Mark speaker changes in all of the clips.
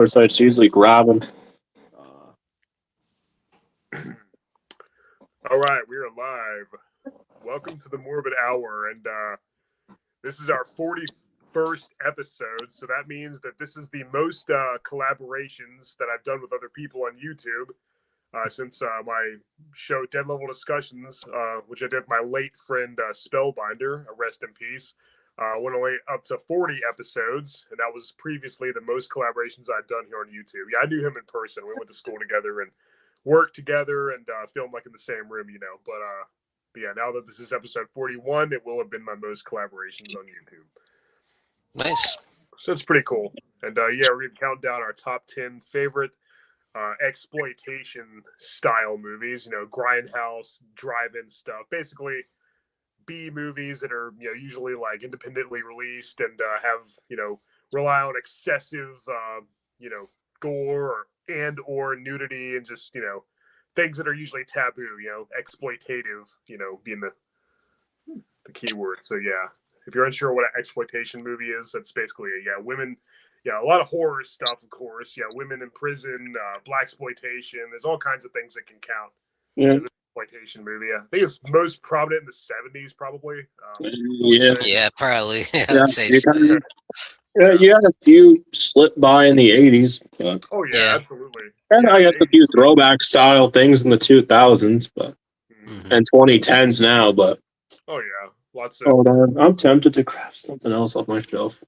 Speaker 1: So it's usually grabbing.
Speaker 2: All right, we are live. Welcome to the Morbid Hour, and this is our 41st episode, so that means that this is the most collaborations that I've done with other people on YouTube since my show Dead Level Discussions, which I did with my late friend Spellbinder, rest in peace. Went away up to 40 episodes, and that was previously the most collaborations I'd done here on YouTube. Yeah, I knew him in person. We went to school together and worked together and filmed like in the same room, But yeah, now that this is episode 41, it will have been my most collaborations on YouTube.
Speaker 3: Nice.
Speaker 2: So it's pretty cool. And yeah, we're going to count down our top 10 favorite exploitation style movies, grindhouse, drive-in stuff. Basically, B movies that are usually like independently released and have rely on excessive gore or nudity and just things that are usually taboo, exploitative, being the key word. So yeah, if you're unsure what an exploitation movie is, that's basically women. Yeah, a lot of horror stuff, of course. Yeah, women in prison, blaxploitation. There's all kinds of things that can count.
Speaker 1: Yeah.
Speaker 2: Exploitation movie. I think it's most prominent in the 70s, probably.
Speaker 3: Yeah, probably. I'd say so.
Speaker 1: You had a few slip by in the 80s. But...
Speaker 2: Oh, yeah, absolutely.
Speaker 1: And I got a few throwback style things in the 2000s, but and 2010s now, but...
Speaker 2: Oh, yeah. Lots of...
Speaker 1: Hold on. I'm tempted to grab something else off my shelf.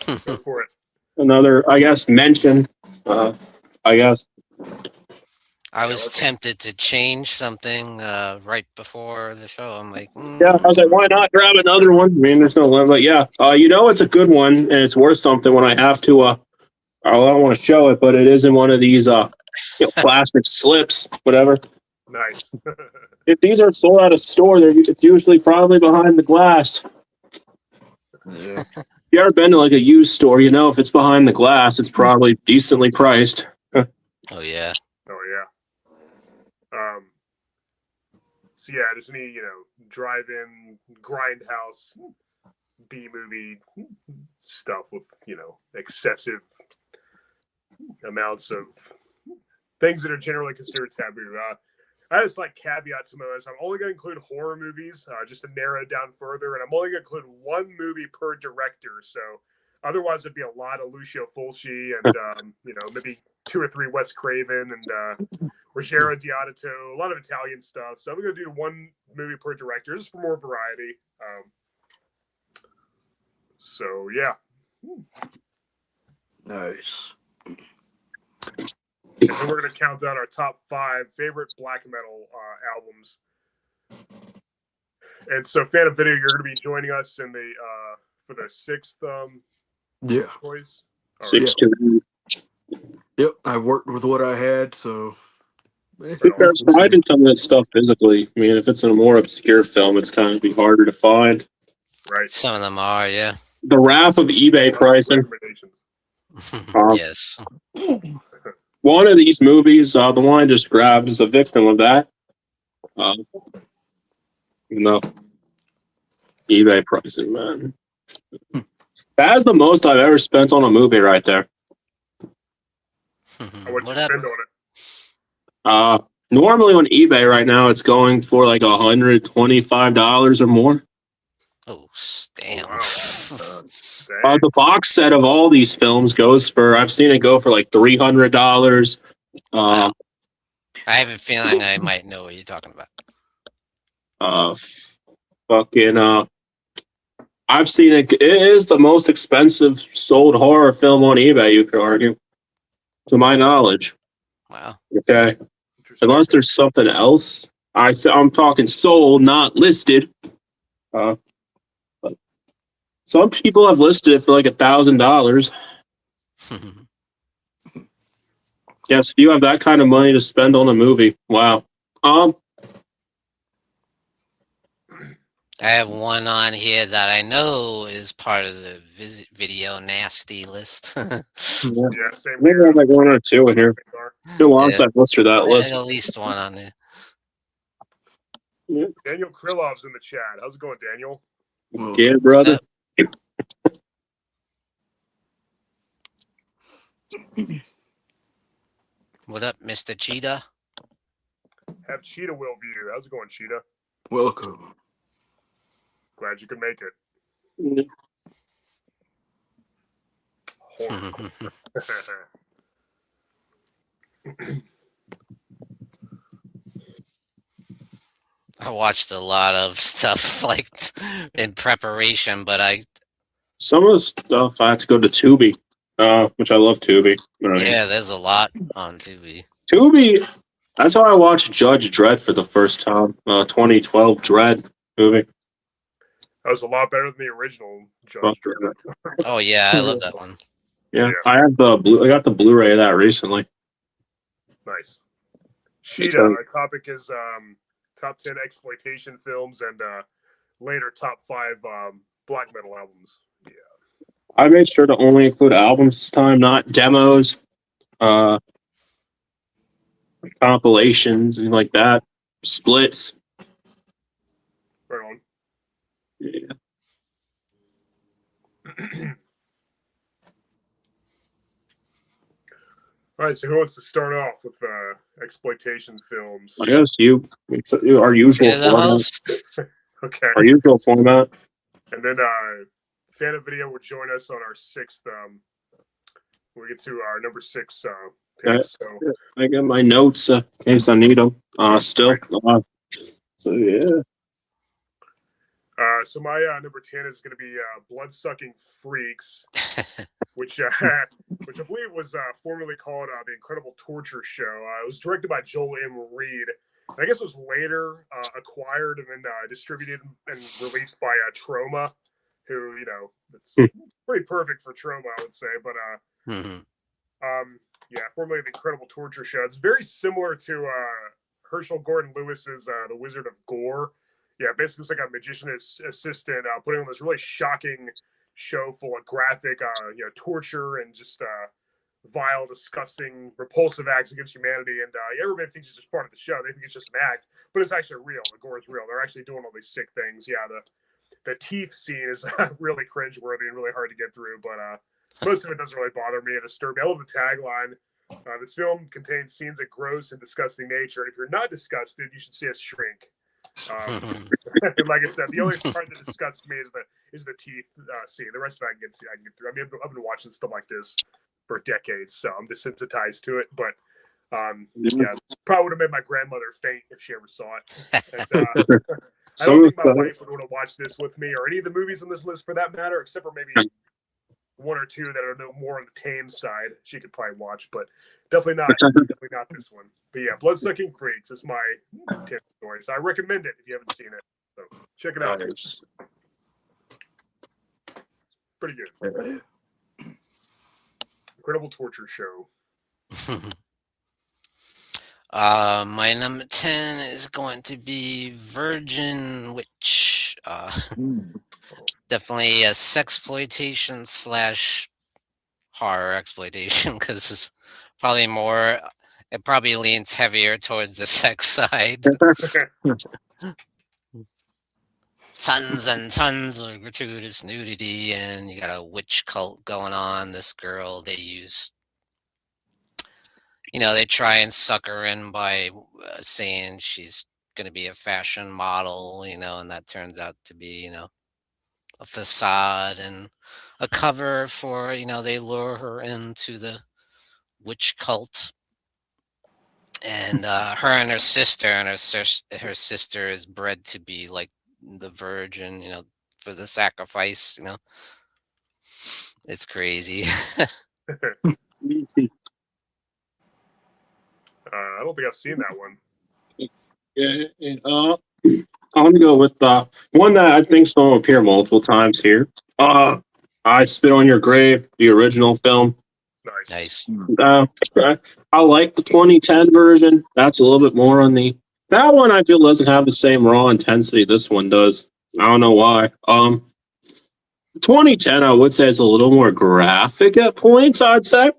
Speaker 2: Go for it.
Speaker 1: Another, I guess, mention. I guess.
Speaker 3: I was tempted to change something right before the show. I'm like,
Speaker 1: yeah, I was like, why not grab another one? I mean, there's no limit, but yeah, it's a good one and it's worth something when I have to. I don't want to show it, but it is in one of these plastic slips, whatever.
Speaker 2: Nice.
Speaker 1: If these are sold at a store, it's usually probably behind the glass.
Speaker 4: Yeah.
Speaker 1: If you ever been to like a used store, if it's behind the glass, it's probably decently priced.
Speaker 3: Oh yeah.
Speaker 2: Oh yeah. So yeah, just any drive-in, grindhouse, B movie stuff with excessive amounts of things that are generally considered taboo. I just like caveat to most. I'm only going to include horror movies, just to narrow it down further, and I'm only going to include one movie per director. So otherwise, it'd be a lot of Lucio Fulci and maybe 2 or 3 Wes Craven and Ruggero Deodato, a lot of Italian stuff. So I'm going to do one movie per director, just for more variety. So yeah,
Speaker 4: Nice.
Speaker 2: and then we're going to count down our top 5 favorite black metal albums. And so, Fan of Video, you're going to be joining us in the for the 6th
Speaker 4: Yeah.
Speaker 2: choice. All
Speaker 1: Six
Speaker 2: right.
Speaker 1: to
Speaker 4: Yep. I worked with what I had, so.
Speaker 1: There's finding some of this stuff physically. I mean, if it's in a more obscure film, it's kind of be harder to find.
Speaker 2: Right.
Speaker 3: Some of them are, yeah.
Speaker 1: The wrath of eBay pricing.
Speaker 2: Recommendations.
Speaker 3: Yes.
Speaker 1: One of these movies, the one I just grabbed, is a victim of that. eBay pricing, man. That's the most I've ever spent on a movie right there.
Speaker 2: What'd you spend on it?
Speaker 1: Normally on eBay right now, it's going for like $125 or more.
Speaker 3: Oh, damn.
Speaker 2: Wow.
Speaker 1: The box set of all these films goes for, I've seen it go for like $300.
Speaker 3: Wow. I have a feeling I might know what you're talking about.
Speaker 1: I've seen it. It is the most expensive sold horror film on eBay, you could argue, to my knowledge.
Speaker 3: Wow.
Speaker 1: Okay. Unless there's something else. I'm talking sold, not listed. But some people have listed it for like $1,000. Yes, if you have that kind of money to spend on a movie, wow.
Speaker 3: I have one on here that I know is part of the video nasty list.
Speaker 2: Yeah, same
Speaker 1: Maybe I have like 1 or 2 in here. Too long since I've listed that
Speaker 3: I
Speaker 1: list.
Speaker 3: have at least one on there.
Speaker 2: Daniel Krilov's in the chat. How's it going, Daniel?
Speaker 1: Yeah, brother.
Speaker 3: What up, Mr. Cheetah?
Speaker 2: Have Cheetah will view. How's it going, Cheetah?
Speaker 4: Welcome.
Speaker 2: Glad you could make it. Horrible.
Speaker 3: I watched a lot of stuff like in preparation, but
Speaker 1: Some of the stuff I had to go to Tubi, which I love Tubi.
Speaker 3: yeah, there's a lot on TV.
Speaker 1: Tubi. That's how I watched Judge Dredd for the first time. 2012 Dredd movie.
Speaker 2: That was a lot better than the original Judge Dredd.
Speaker 3: Oh yeah, I love that one.
Speaker 1: Yeah,
Speaker 2: Yeah.
Speaker 1: I have I got the Blu-ray of that recently.
Speaker 2: Nice. Cheetah, our topic is top 10 exploitation films and later top 5 black metal albums. Yeah.
Speaker 1: I made sure to only include albums this time, not demos, compilations, and like that. Splits.
Speaker 2: Right on.
Speaker 1: Yeah.
Speaker 2: All right, so who wants to start off with exploitation films?
Speaker 1: I guess our usual
Speaker 3: You're the
Speaker 1: format.
Speaker 3: host.
Speaker 2: Okay.
Speaker 1: Our usual format.
Speaker 2: And then Fan of Video will join us on our 6th. We get to our number 6 picks. So
Speaker 1: I got my notes in case I need them. Still. So yeah.
Speaker 2: So my number 10 is going to be Blood-Sucking Freaks, which I believe was formerly called The Incredible Torture Show. It was directed by Joel M. Reed. And I guess it was later acquired and then distributed and released by Troma, who, it's pretty perfect for Troma, I would say. But formerly The Incredible Torture Show. It's very similar to Herschel Gordon Lewis's The Wizard of Gore. Yeah, basically it's like a magician assistant putting on this really shocking show full of graphic, torture and just vile, disgusting, repulsive acts against humanity. And everybody thinks it's just part of the show. They think it's just an act, but it's actually real. The gore is real. They're actually doing all these sick things. Yeah, the teeth scene is really cringeworthy and really hard to get through, but most of it doesn't really bother me or disturb me. I love the tagline. This film contains scenes of gross and disgusting nature, and if you're not disgusted, you should see us shrink. Like I said, the only part that disgusts me is the teeth scene. The rest of it I can get through. I mean, I've been watching stuff like this for decades, so I'm desensitized to it. But probably would have made my grandmother faint if she ever saw it. And, I don't think my wife would want to watch this with me or any of the movies on this list for that matter, except for maybe one or two that are more on the tame side. She could probably watch, but definitely not this one. But yeah, Blood-Sucking Freaks is my 10th story. So I recommend it if you haven't seen it. So check it out. Pretty good. Incredible Torture Show.
Speaker 3: My number 10 is going to be Virgin Witch. Definitely a sexploitation / horror exploitation because it's probably more. It probably leans heavier towards the sex side. Tons and tons of gratuitous nudity, and you got a witch cult going on. This girl, they use, they try and suck her in by saying she's going to be a fashion model, and that turns out to be, a facade and a cover for, they lure her into the witch cult. And her and her sister, her sister is bred to be like the virgin, for the sacrifice, It's crazy.
Speaker 2: I don't think I've seen that one.
Speaker 1: Yeah. I'm gonna go with one that I think will appear multiple times here. I Spit on Your Grave, the original film.
Speaker 2: Nice.
Speaker 1: I like the 2010 version. That's a little bit more on that one. I feel doesn't have the same raw intensity this one does. I don't know why. 2010 I would say is a little more graphic at points. I'd say.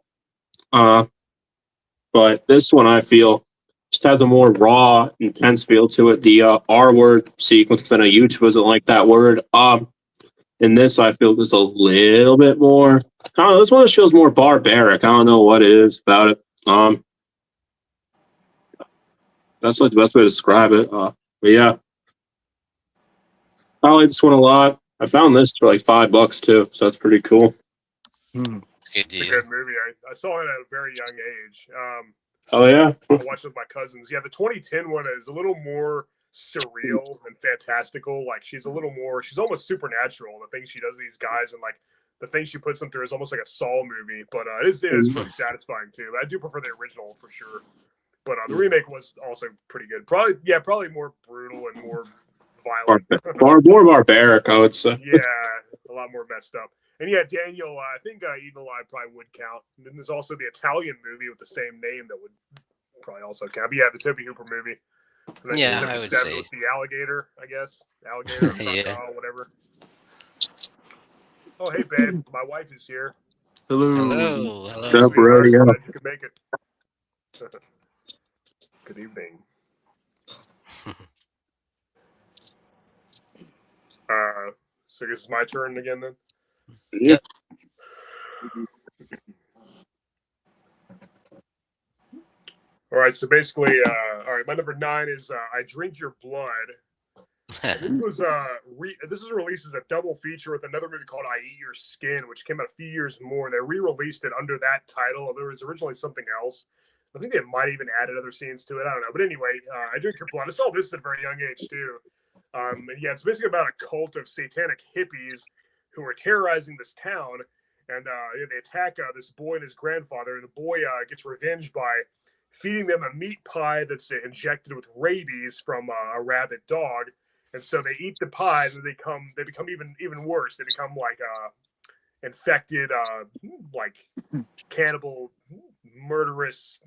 Speaker 1: But this one I feel just has a more raw, intense feel to it. The R word sequence, because I know YouTube doesn't like that word. In this, I feel there's a little bit more I don't know. This one just feels more barbaric. I don't know what it is about it. That's like the best way to describe it. But yeah, I like this one a lot. I found this for like $5 too, so that's pretty cool.
Speaker 3: It's a good
Speaker 2: It's a
Speaker 3: deal.
Speaker 2: good movie. I saw it at a very young age.
Speaker 1: Oh yeah,
Speaker 2: I watched it with my cousins. Yeah, the 2010 one is a little more surreal and fantastical. Like she's almost supernatural. The things she does to these guys and like the things she puts them through is almost like a Saw movie. But it is really satisfying too. I do prefer the original for sure. But the remake was also pretty good. Probably more brutal and more violent.
Speaker 1: more barbaric, I would say.
Speaker 2: Yeah, a lot more messed up. And yeah, Daniel, I think Eaten Alive probably would count. And then there's also the Italian movie with the same name that would probably also count. But yeah, the Toby Hooper movie.
Speaker 3: Yeah, I would say.
Speaker 2: With the alligator, I guess. Alligator,
Speaker 3: Yeah.
Speaker 2: whatever. Oh, hey, babe. My wife is here.
Speaker 4: Hello.
Speaker 3: Hello.
Speaker 1: Yeah, bro, yeah.
Speaker 2: Glad you could make it. Good evening. So I guess it's my turn again then?
Speaker 1: Yep.
Speaker 2: All right, so basically, my number 9 is I Drink Your Blood. This was released as a double feature with another movie called I Eat Your Skin, which came out a few years more, and they re-released it under that title. There was originally something else. I think they might even added other scenes to it. I don't know. But anyway, I Drink Your Blood. I saw this at a very young age, too. And yeah, it's basically about a cult of satanic hippies who are terrorizing this town. And they attack this boy and his grandfather. And the boy gets revenge by feeding them a meat pie that's injected with rabies from a rabid dog. And so they eat the pie and they become even worse. They become like infected, like cannibal, murderous,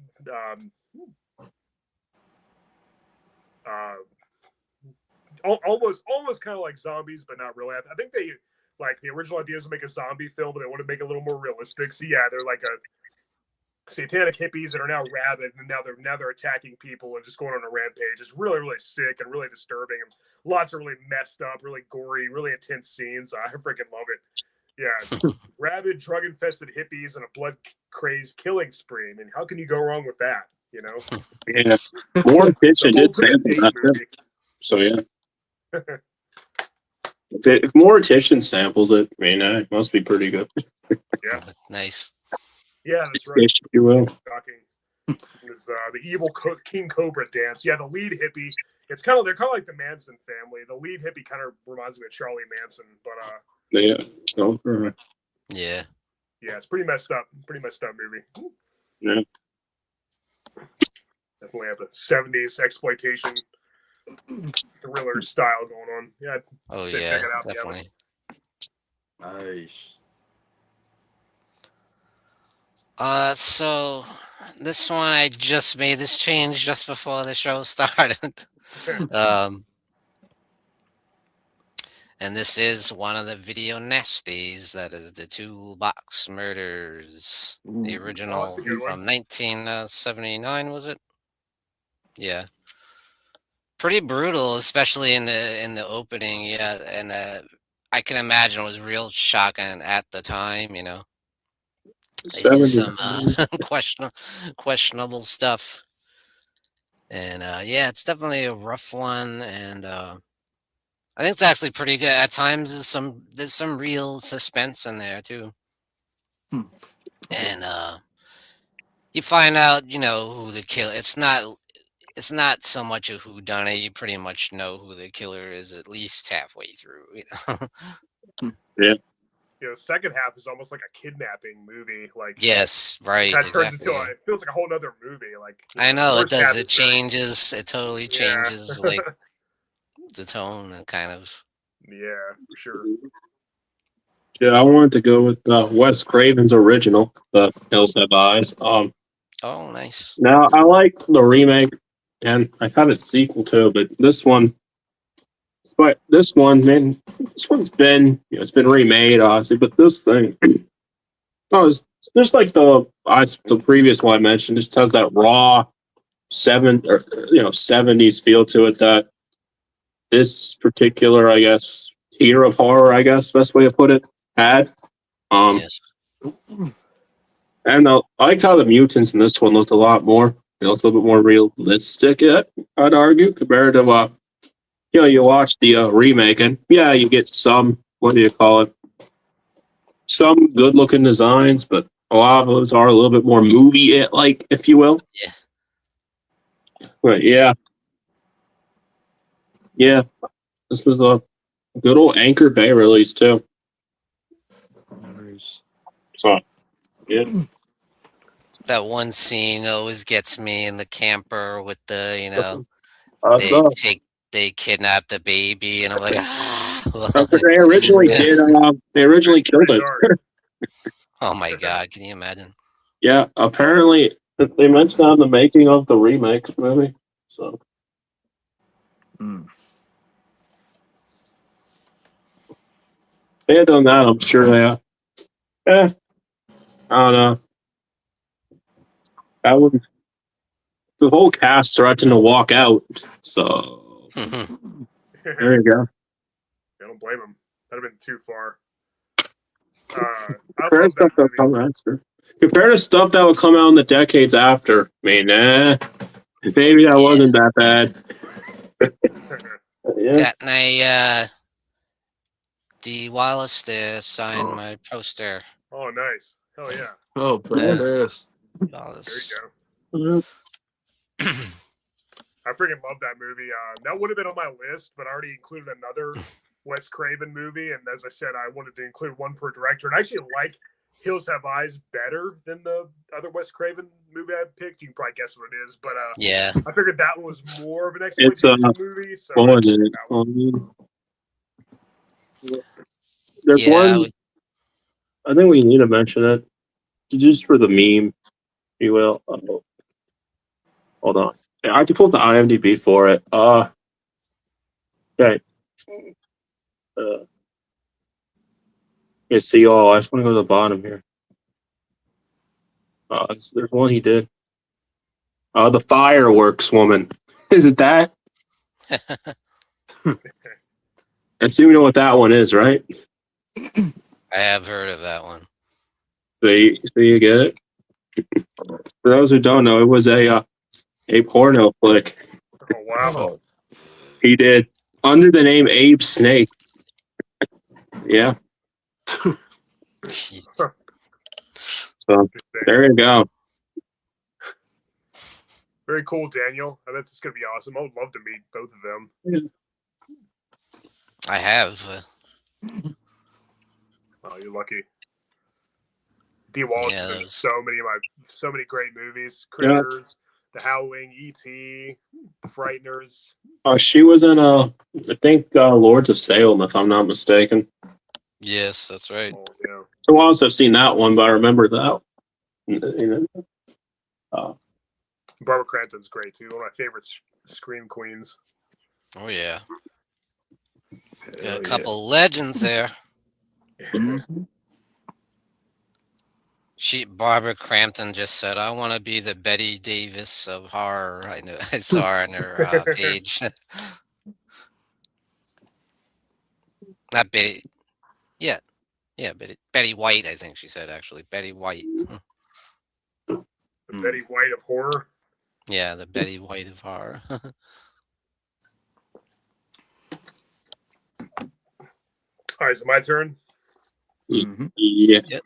Speaker 2: almost kind of like zombies, but not really. I think they like the original idea is to make a zombie film, but they want to make it a little more realistic. So yeah, they're like a satanic hippies that are now rabid, and now they're attacking people and just going on a rampage. It's really, really sick and really disturbing, and lots of really messed up, really gory, really intense scenes. I freaking love it. Yeah, rabid, drug-infested hippies and a blood-crazed killing spree. I mean, how can you go wrong with that? You know?
Speaker 1: Yeah. Mortician did sample that. So yeah. If Mortician samples it, I mean, it must be pretty good.
Speaker 2: Yeah.
Speaker 3: Nice.
Speaker 2: Yeah, that's right.
Speaker 1: If you will.
Speaker 2: Shocking. It was the evil King Cobra dance. Yeah, the lead hippie. They're kind of like the Manson family. The lead hippie kind of reminds me of Charlie Manson, but
Speaker 1: Yeah. So,
Speaker 3: Yeah.
Speaker 2: yeah, it's pretty messed up. Pretty messed up movie.
Speaker 1: yeah.
Speaker 2: Definitely have the 70s exploitation thriller style going on. Yeah.
Speaker 3: Oh
Speaker 2: Check
Speaker 3: yeah,
Speaker 2: it out,
Speaker 3: definitely.
Speaker 4: Nice.
Speaker 3: So this one I just made this change just before the show started. And this is one of the video nasties. That is the Toolbox Murders, the original
Speaker 2: that's a good one.
Speaker 3: from 1979, was it? Yeah, pretty brutal, especially in the opening. Yeah, and I can imagine it was real shocking at the time. You know, they do some questionable stuff, and yeah, it's definitely a rough one, and I think it's actually pretty good. At times, there's some real suspense in there too, and you find out, you know, who the killer. It's not so much a whodunit. You pretty much know who the killer is at least halfway through. You know?
Speaker 1: Yeah.
Speaker 2: The second half is almost like a kidnapping movie. Like
Speaker 3: Yes, right.
Speaker 2: that turns
Speaker 3: Exactly.
Speaker 2: into it feels like a whole other movie. Like
Speaker 3: I know it
Speaker 2: first half
Speaker 3: does. It
Speaker 2: is very-
Speaker 3: changes. It totally
Speaker 2: Yeah.
Speaker 3: changes like the tone and kind of.
Speaker 2: Yeah, for sure.
Speaker 1: Yeah, I wanted to go with Wes Craven's original, The Hills Have Eyes.
Speaker 3: Oh, nice.
Speaker 1: Now I liked the remake, and I got a sequel too, but this one, man, this one's been, it's been remade, obviously, but this thing, it's just like the previous one I mentioned, just has that raw 70s feel to it that this particular, I guess, tier of horror, I guess, best way to put it, had.
Speaker 3: Yes.
Speaker 1: And I liked how the mutants in this one looked a lot more. They looked a little bit more realistic, I'd argue, compared to you watch the remake, and yeah, you get some, what do you call it? Some good looking designs, but a lot of those are a little bit more movie like, if you will.
Speaker 3: Yeah.
Speaker 1: But yeah. Yeah. This is a good old Anchor Bay release too.
Speaker 4: Nice.
Speaker 1: So yeah.
Speaker 3: That one scene always gets me in the camper with the,
Speaker 1: So,
Speaker 3: they kidnap the baby, and I'm like,
Speaker 1: they originally did. They originally killed
Speaker 2: Pretty
Speaker 1: it.
Speaker 2: dark.
Speaker 3: oh my god, can you imagine?
Speaker 1: Yeah. Apparently, they mentioned that in the making of the remake movie. So
Speaker 4: Mm.
Speaker 1: they had done that. I'm sure they. I don't know. That would. The whole cast threatened to walk out. So there you go.
Speaker 2: I don't blame him. That'd have been too far. I
Speaker 1: Compared to
Speaker 2: love
Speaker 1: stuff
Speaker 2: that
Speaker 1: that
Speaker 2: movie.
Speaker 1: come after. Compared to stuff that would come out in the decades after. I mean, maybe that wasn't that bad. Yeah.
Speaker 3: Got my D Wallace there signed my poster.
Speaker 2: Oh, nice. Hell yeah.
Speaker 4: Oh, badass.
Speaker 3: Wallace.
Speaker 2: There you go.
Speaker 1: Yeah.
Speaker 2: I freaking love that movie. That would have been on my list, but I already included another Wes Craven movie. And as I said, I wanted to include one per director. And I actually like Hills Have Eyes better than the other Wes Craven movie I picked. You can probably guess what it is. But
Speaker 3: Yeah.
Speaker 2: I figured that one was more of an
Speaker 1: It's
Speaker 2: exploitation movie. So
Speaker 1: what was
Speaker 2: I
Speaker 1: it?
Speaker 2: picked that one.
Speaker 1: There's
Speaker 3: Yeah,
Speaker 1: one. I think we need to mention it just for the meme, if you will. Hold on. Yeah, I have to pull up the IMDb for it. Okay. Yeah, see all. I just want to go to the bottom here. There's one he did. The Fireworks Woman. Is it that? I assume you know what that one is, right?
Speaker 3: I have heard of that one.
Speaker 1: See, you get it. For those who don't know, it was a porno flick.
Speaker 2: Oh, wow.
Speaker 1: He did under the name Abe Snake. Yeah.
Speaker 3: Jeez.
Speaker 1: So there you go.
Speaker 2: Very cool, Daniel. I bet this is going to be awesome. I would love to meet both of them.
Speaker 3: I have.
Speaker 2: Oh, you're lucky. D. Wallace
Speaker 3: Yeah,
Speaker 2: has been
Speaker 3: those-
Speaker 2: so many great movies. Critters, The Howling, E.T., The Frighteners.
Speaker 1: She was in I think Lords of Salem, if I'm not mistaken.
Speaker 3: Yes, that's right.
Speaker 2: Oh, yeah.
Speaker 1: So I also have seen that one, but I remember that. You know,
Speaker 2: Barbara Crampton's great too. One of my favorite scream queens.
Speaker 3: Oh yeah. Got
Speaker 4: Hell
Speaker 3: a couple legends there.
Speaker 4: Mhm.
Speaker 3: Barbara Crampton just said, "I want to be the Betty Davis of horror." I know. I saw her on her page. Not Betty. Yeah, Betty White. I think she said actually Betty White.
Speaker 2: The Betty White of horror.
Speaker 3: Yeah, the Betty White of horror.
Speaker 2: All right, so my turn.
Speaker 4: Mhm.
Speaker 1: yeah.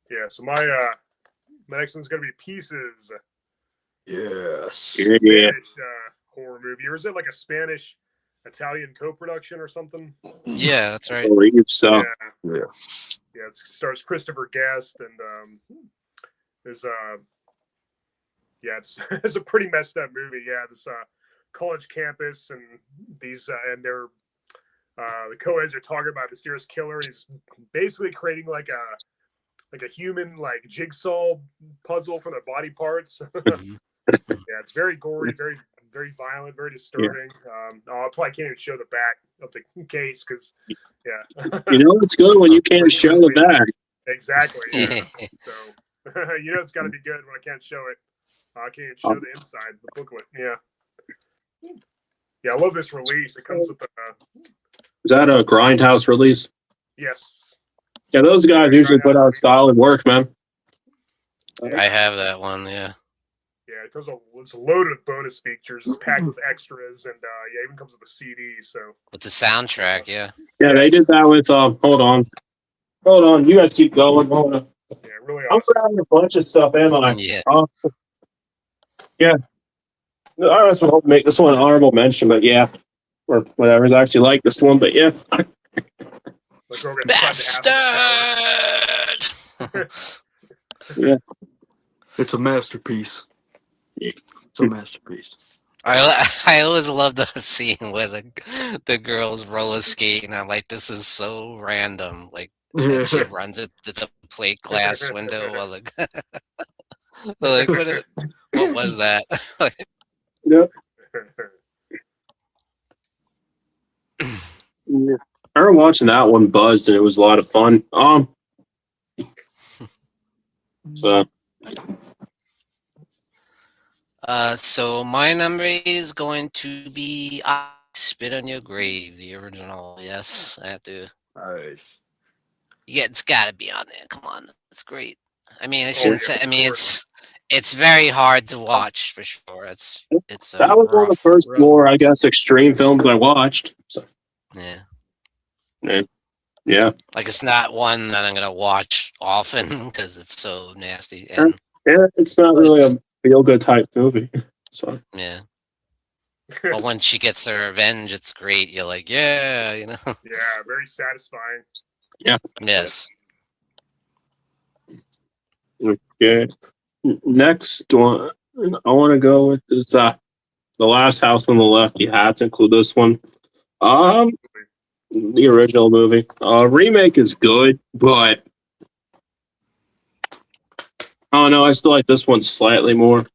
Speaker 2: Yeah, so my next one's gonna be Pieces.
Speaker 4: Yes.
Speaker 1: Yeah.
Speaker 2: Spanish horror movie, or is it like a Spanish Italian co-production or something?
Speaker 3: Yeah, that's
Speaker 1: I
Speaker 3: right.
Speaker 1: believe so.
Speaker 2: Yeah,
Speaker 4: Yeah.
Speaker 2: yeah. It stars Christopher Guest, and there's yeah, it's a pretty messed up movie. Yeah, this college campus, and these and they're the co-eds are talking about a mysterious killer. He's basically creating like a human like jigsaw puzzle from the body parts.
Speaker 3: Mhm.
Speaker 2: Yeah, it's very gory, very violent, very disturbing. I probably can't even show the back of the case because, yeah.
Speaker 1: You know it's good when you can't show the back.
Speaker 2: Exactly. Yeah. So you know it's got to be good when I can't show it. I can't even show the inside, the booklet. Yeah. Yeah, I love this release. It comes with
Speaker 1: Is that a grindhouse release?
Speaker 2: yes.
Speaker 1: Yeah, those guys
Speaker 2: Very
Speaker 1: usually put
Speaker 2: grindhouse
Speaker 1: out
Speaker 2: release.
Speaker 1: solid work, man.
Speaker 3: I have that one. Yeah.
Speaker 2: Yeah, it comes it's loaded with bonus features. It's packed with extras, and yeah, even comes with a CD. So
Speaker 3: With the soundtrack. Yeah.
Speaker 1: Yeah, they did that with hold on. You guys keep going. Hold on.
Speaker 2: yeah, really
Speaker 1: I'm
Speaker 2: awesome.
Speaker 1: grabbing a bunch of stuff, am I?
Speaker 3: Yeah.
Speaker 1: Yeah. I was going to make this one an honorable mention, but yeah, or whatever. I actually like this one, but yeah.
Speaker 2: Like we're gonna find the half of the
Speaker 3: Bastard.
Speaker 1: Yeah.
Speaker 4: It's a masterpiece. It's a masterpiece.
Speaker 3: I always love the scene where the girls roller skate, and I'm like, this is so random. Like, and she
Speaker 4: Yeah.
Speaker 3: runs it to the plate glass window. While like, what was that?
Speaker 1: Yep. Yeah. I remember watching that one buzzed, and it was a lot of fun. So
Speaker 3: So my number is going to be I Spit on Your Grave, the original. Yes, I have to.
Speaker 4: Nice.
Speaker 3: Yeah, it's got to be on there. Come on, it's great. I mean, I
Speaker 2: Oh,
Speaker 3: shouldn't
Speaker 2: yeah,
Speaker 3: say. I
Speaker 2: of
Speaker 3: mean,
Speaker 2: course.
Speaker 3: it's very hard to watch for sure. It's
Speaker 1: that was one of the first
Speaker 3: rough.
Speaker 1: more, I guess, extreme films I watched. So
Speaker 3: Yeah,
Speaker 1: yeah.
Speaker 3: like it's not one that I'm gonna watch often because it's so nasty. And
Speaker 1: Yeah, it's not really a feel good type movie. So
Speaker 3: yeah, but when she gets her revenge, it's great. You're like, yeah, you know.
Speaker 2: Yeah, very satisfying.
Speaker 3: Yes.
Speaker 1: okay. Next one I want to go with is The Last House on the Left. You have to include this one. The original movie. Remake is good, but oh no, I still like this one slightly more.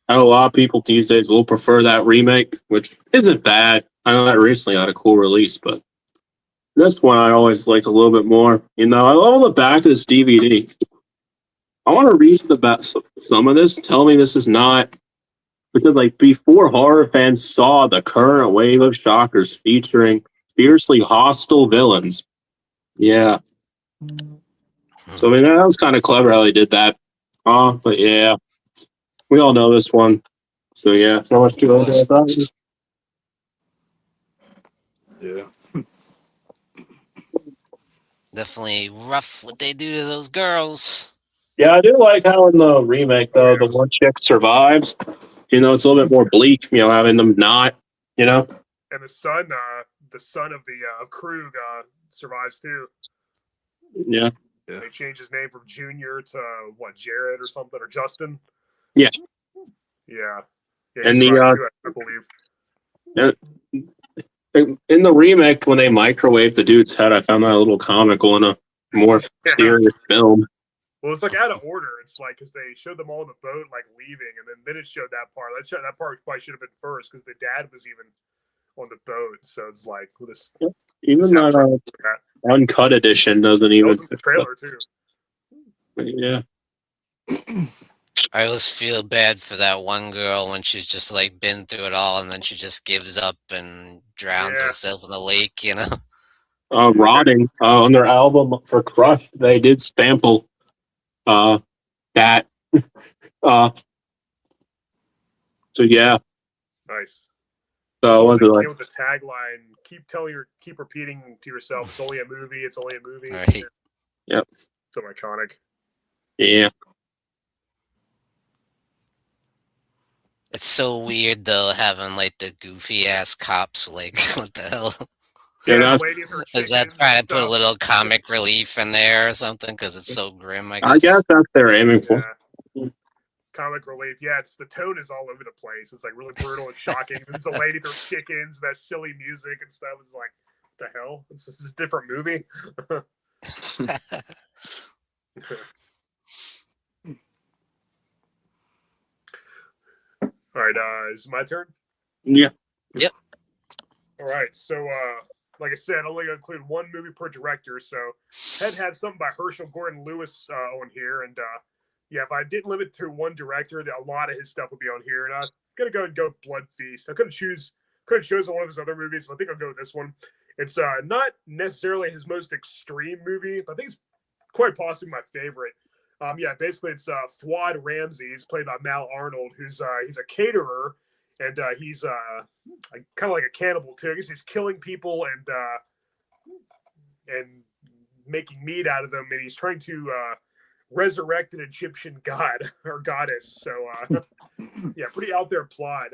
Speaker 1: I know a lot of people these days will prefer that remake, which isn't bad. I know that recently had a cool release, but this one I always liked a little bit more. You know, I love the back of this DVD. I want to read the back some of this. Tell me this is not. It said like before horror fans saw the current wave of shockers featuring fiercely hostile villains. Yeah. So I mean that was kind of clever how they did that. But yeah, we all know this one. So yeah, not much to go into that.
Speaker 4: Yeah.
Speaker 3: Definitely rough what they do to those girls.
Speaker 1: Yeah, I do like how in the remake though the one chick survives. You know, it's a little bit more bleak. You know, having them not. You know.
Speaker 2: And the son of the of Krug survives too.
Speaker 1: Yeah.
Speaker 2: They changed his name from Junior to what, Jared or something, or Justin.
Speaker 1: Yeah.
Speaker 2: Yeah.
Speaker 1: And
Speaker 2: survives too, I believe.
Speaker 1: in the remake, when they microwave the dude's head, I found that a little comical in a more serious film.
Speaker 2: Well, it's like out of order. It's like because they showed them all in the boat, like leaving, and then it showed that part. That part probably should have been first because the dad was even on the boat. So it's like this.
Speaker 1: Even that uncut edition doesn't even.
Speaker 2: That was in the trailer too.
Speaker 1: Yeah.
Speaker 3: I always feel bad for that one girl when she's just like been through it all and then she just gives up and drowns herself in the lake, you know?
Speaker 1: Rotting. On their album for Crush, they did sample that. So yeah.
Speaker 2: Nice.
Speaker 1: So was it like
Speaker 2: with the tagline? Keep repeating to yourself. It's only a movie. It's only a movie.
Speaker 3: Right.
Speaker 1: Yep.
Speaker 2: So iconic.
Speaker 1: Yeah.
Speaker 3: It's so weird though, having like the goofy ass cops. Like, what the hell?
Speaker 1: Yeah,
Speaker 3: is that trying to put a little comic relief in there or something? Because it's so grim. I
Speaker 1: guess that's they're aiming for.
Speaker 2: Comic relief. Yeah, the tone is all over the place. It's like really brutal and shocking. There's a lady throws chickens, that silly music and stuff. It's like, what the hell? This is a different movie. All right, is it my turn?
Speaker 1: Yeah.
Speaker 3: Yep.
Speaker 2: All right, so like I said, I'm only going to include one movie per director. So had something by Herschel Gordon Lewis on here, and yeah, if I didn't limit to one director, a lot of his stuff would be on here. And I'm gonna go Blood Feast. I couldn't choose could have chosen one of his other movies, but I think I'll go with this one. It's not necessarily his most extreme movie, but I think it's quite possibly my favorite. Basically it's Fuad Ramsey. He's played by Mal Arnold, who's he's a caterer, and he's kind of like a cannibal too. I guess he's killing people and making meat out of them, and he's trying to resurrect an Egyptian god or goddess. So pretty out there plot.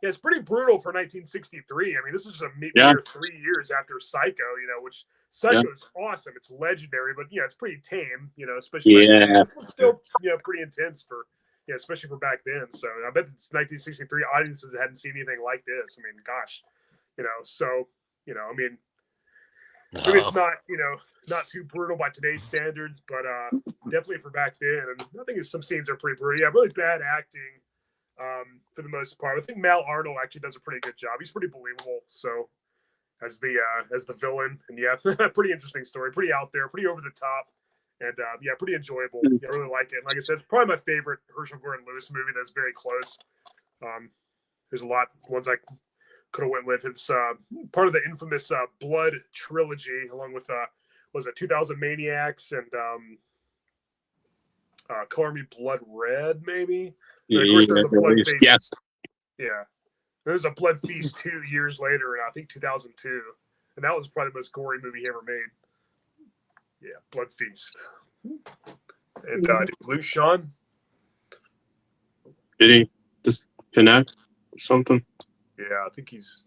Speaker 2: It's pretty brutal for 1963. I mean, this is a mere 3 years after Psycho, which Psycho is awesome. It's legendary, but it's pretty tame, especially it's still pretty intense for especially for back then. So I bet it's 1963 audiences hadn't seen anything like this. I mean, gosh, I mean, maybe it's not not too brutal by today's standards, but definitely for back then. And I think some scenes are pretty brutal. Yeah, really bad acting. For the most part, I think Mal Arnold actually does a pretty good job. He's pretty believable. So, as the villain, and pretty interesting story, pretty out there, pretty over the top, and pretty enjoyable. I really like it. And like I said, it's probably my favorite Herschel Gordon Lewis movie. That's very close. There's a lot ones I could have went with. It's part of the infamous Blood trilogy, along with 2000 Maniacs and Color Me Blood Red, maybe. And of course, there's a Blood Feast.
Speaker 1: Yes.
Speaker 2: Yeah. There's a Blood Feast 2 years later, in I think 2002, and that was probably the most gory movie he ever made. Yeah, Blood Feast. And did Blue Sean?
Speaker 1: Did he just connect or something?
Speaker 2: Yeah, I think he's.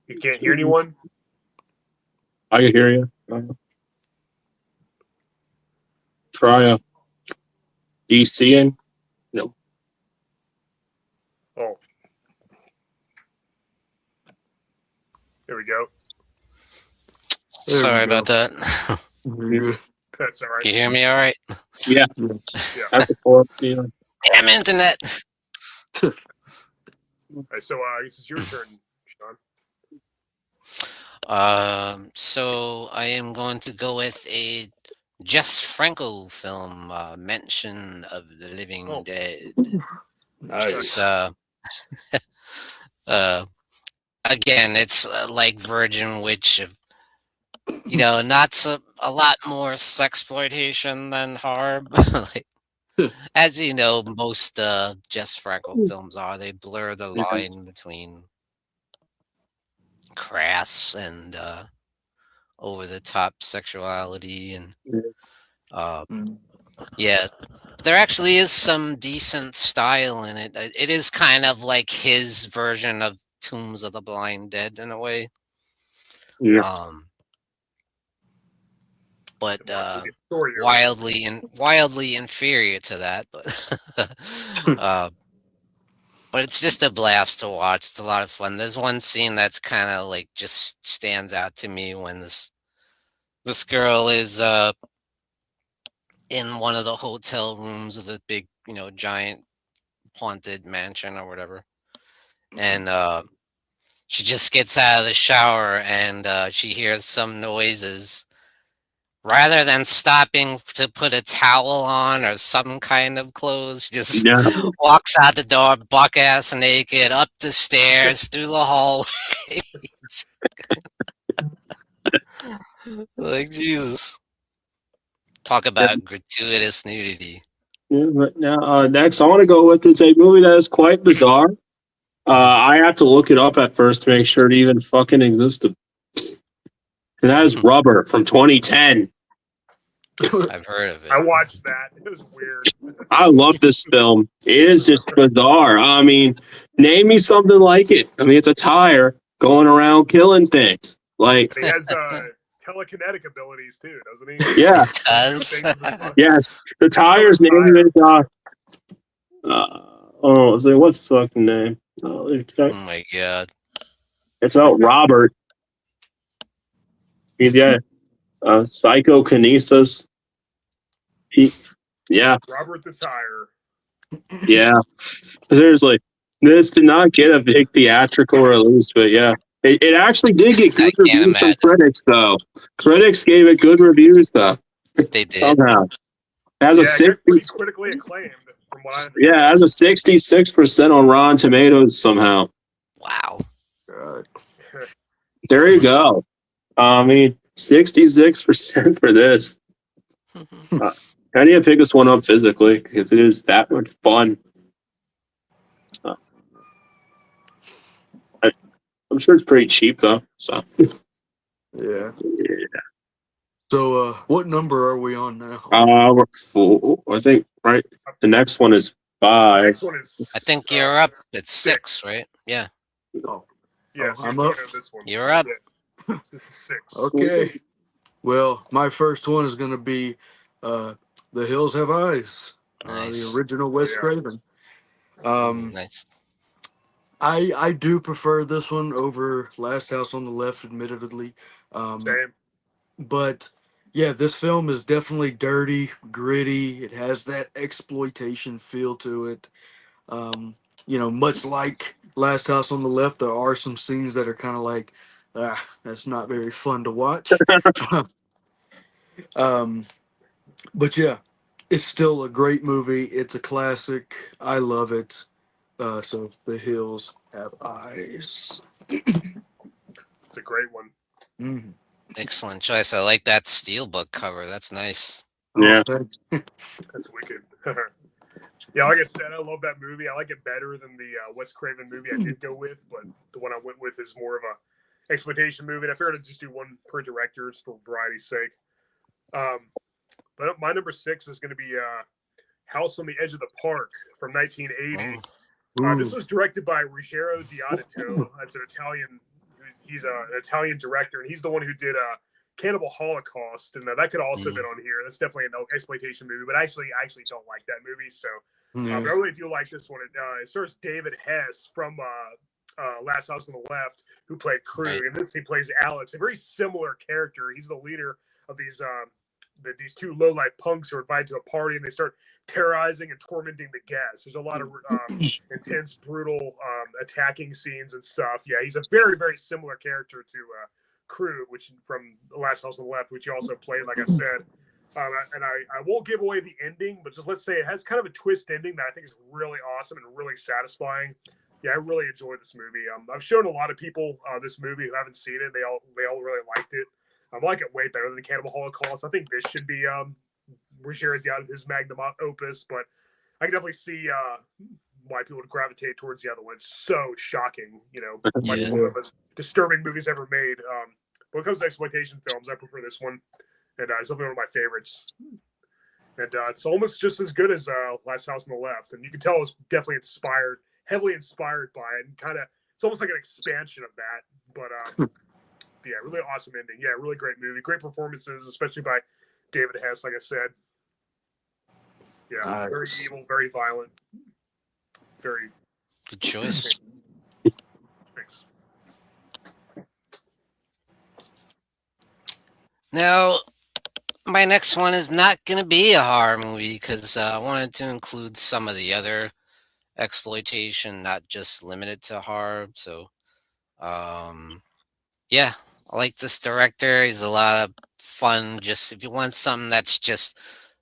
Speaker 2: You can't hear anyone?
Speaker 1: I can hear you. Try a DCing. No.
Speaker 2: Oh. There we go.
Speaker 3: Sorry about that.
Speaker 2: That's all right.
Speaker 3: Can you hear me all right?
Speaker 1: Yeah. That's
Speaker 3: Damn internet.
Speaker 2: All right, so this is your turn, Sean.
Speaker 3: So I am going to go with a Jess Franco film, Mention of the Living Dead.
Speaker 4: Nice.
Speaker 3: Again, it's like Virgin Witch of, not a lot more sexploitation than horror. As you know, most Jess Franco films are. They blur the line between crass and over-the-top sexuality. And there actually is some decent style in it. It is kind of like his version of Tombs of the Blind Dead in a way. But wildly inferior to that. But it's just a blast to watch. It's a lot of fun. There's one scene that's kind of like just stands out to me when this girl is in one of the hotel rooms of the big, giant haunted mansion or whatever, and she just gets out of the shower and she hears some noises. Rather than stopping to put a towel on or some kind of clothes, she just walks out the door, buck ass naked, up the stairs, through the hallway. Like, Jesus. Talk about gratuitous nudity.
Speaker 1: Yeah, but now, next, I want to go with a movie that is quite bizarre. I have to look it up at first to make sure it even fucking existed. And that is Rubber from 2010.
Speaker 3: I've heard of it.
Speaker 2: I watched that. It was weird.
Speaker 1: I love this film. It is just bizarre. I mean, name me something like it. I mean, it's a tire. going around killing things. Like,
Speaker 2: And he has telekinetic abilities too, doesn't he?
Speaker 1: yeah,
Speaker 3: It does.
Speaker 1: yes. The tire's name is so what's his fucking name?
Speaker 3: Oh my god.
Speaker 1: It's about Robert. He's got psychokinesis. Yeah,
Speaker 2: Robert the Tire.
Speaker 1: yeah. Seriously, this did not get a big theatrical release, but yeah, it actually did get good
Speaker 3: I can't
Speaker 1: reviews from
Speaker 3: imagine.
Speaker 1: critics, though. Critics gave it good reviews, though.
Speaker 3: They did.
Speaker 1: Somehow, it has
Speaker 2: Yeah,
Speaker 1: a
Speaker 2: it
Speaker 1: 60,
Speaker 2: got pretty critically acclaimed from what I understand.
Speaker 1: yeah, it has a 66% on Rotten Tomatoes. Somehow,
Speaker 3: Wow.
Speaker 1: there you go. I mean, 66% for this. I need to pick this one up physically because it is that much fun. I'm sure it's pretty cheap though. So
Speaker 5: Yeah.
Speaker 1: yeah.
Speaker 5: So, what number are we on now?
Speaker 1: We're full. I think right. The next one is 5.
Speaker 2: Next one is.
Speaker 3: I think you're up at 6, right? Yeah.
Speaker 5: Oh,
Speaker 2: Yeah,
Speaker 5: Oh,
Speaker 2: so you're
Speaker 5: I'm
Speaker 2: looking
Speaker 5: up.
Speaker 2: at this one.
Speaker 3: You're up.
Speaker 2: Yeah. It's a 6.
Speaker 5: okay. Well, my first one is going to be The Hills Have Eyes,
Speaker 3: Nice.
Speaker 5: the original Wes
Speaker 2: yeah.
Speaker 5: Craven.
Speaker 3: Nice.
Speaker 5: I do prefer this one over Last House on the Left, admittedly.
Speaker 2: Same.
Speaker 5: But yeah, this film is definitely dirty, gritty. It has that exploitation feel to it. Much like Last House on the Left, there are some scenes that are kind of like, that's not very fun to watch. But yeah, it's still a great movie. It's a classic. I love it. So The Hills Have Eyes.
Speaker 2: It's a great one.
Speaker 5: Mm-hmm.
Speaker 3: Excellent choice. I like that steelbook cover. That's nice.
Speaker 1: Yeah.
Speaker 5: Thanks.
Speaker 2: That's wicked. Yeah, like I said, I love that movie. I like it better than the Wes Craven movie I did go with, but the one I went with is more of a exploitation movie. And I figured I'd just do one per director just for variety's sake. But my number 6 is going to be House on the Edge of the Park from 1980. This was directed by Ruggero Deodato. That's an Italian. He's an Italian director, and he's the one who did Cannibal Holocaust, and that could also have been on here. That's definitely an exploitation movie, but I actually don't like that movie. So but I really do like this one. It stars David Hess from Last House on the Left, who played Krug,
Speaker 3: Right.
Speaker 2: and this he plays Alex, a very similar character. He's the leader of these two low-life punks who are invited to a party, and they start terrorizing and tormenting the guests. There's a lot of intense, brutal attacking scenes and stuff. Yeah, he's a very, very similar character to Krug, which from The Last House on the Left, which he also played, like I said. And I won't give away the ending, but just let's say it has kind of a twist ending that I think is really awesome and really satisfying. Yeah, I really enjoyed this movie. I've shown a lot of people this movie who haven't seen it. They all really liked it. I like it way better than Cannibal Holocaust. I think this should be Ruggero Deodato's magnum opus, but I can definitely see why people would gravitate towards the other one. It's so shocking, might be one of the most disturbing movies ever made. When it comes to exploitation films, I prefer this one, and it's definitely one of my favorites. And it's almost just as good as Last House on the Left, and you can tell it was definitely heavily inspired by it, and kind of it's almost like an expansion of that, but. Yeah, really awesome ending. Yeah, really great movie. Great performances, especially by David Hess, like I said. Yeah,
Speaker 5: Nice.
Speaker 2: Very evil, very violent. Very
Speaker 3: Good choice.
Speaker 2: thanks.
Speaker 3: Now, my next one is not going to be a horror movie because I wanted to include some of the other exploitation, not just limited to horror. So, yeah, I like this director. He's a lot of fun. Just if you want something that's just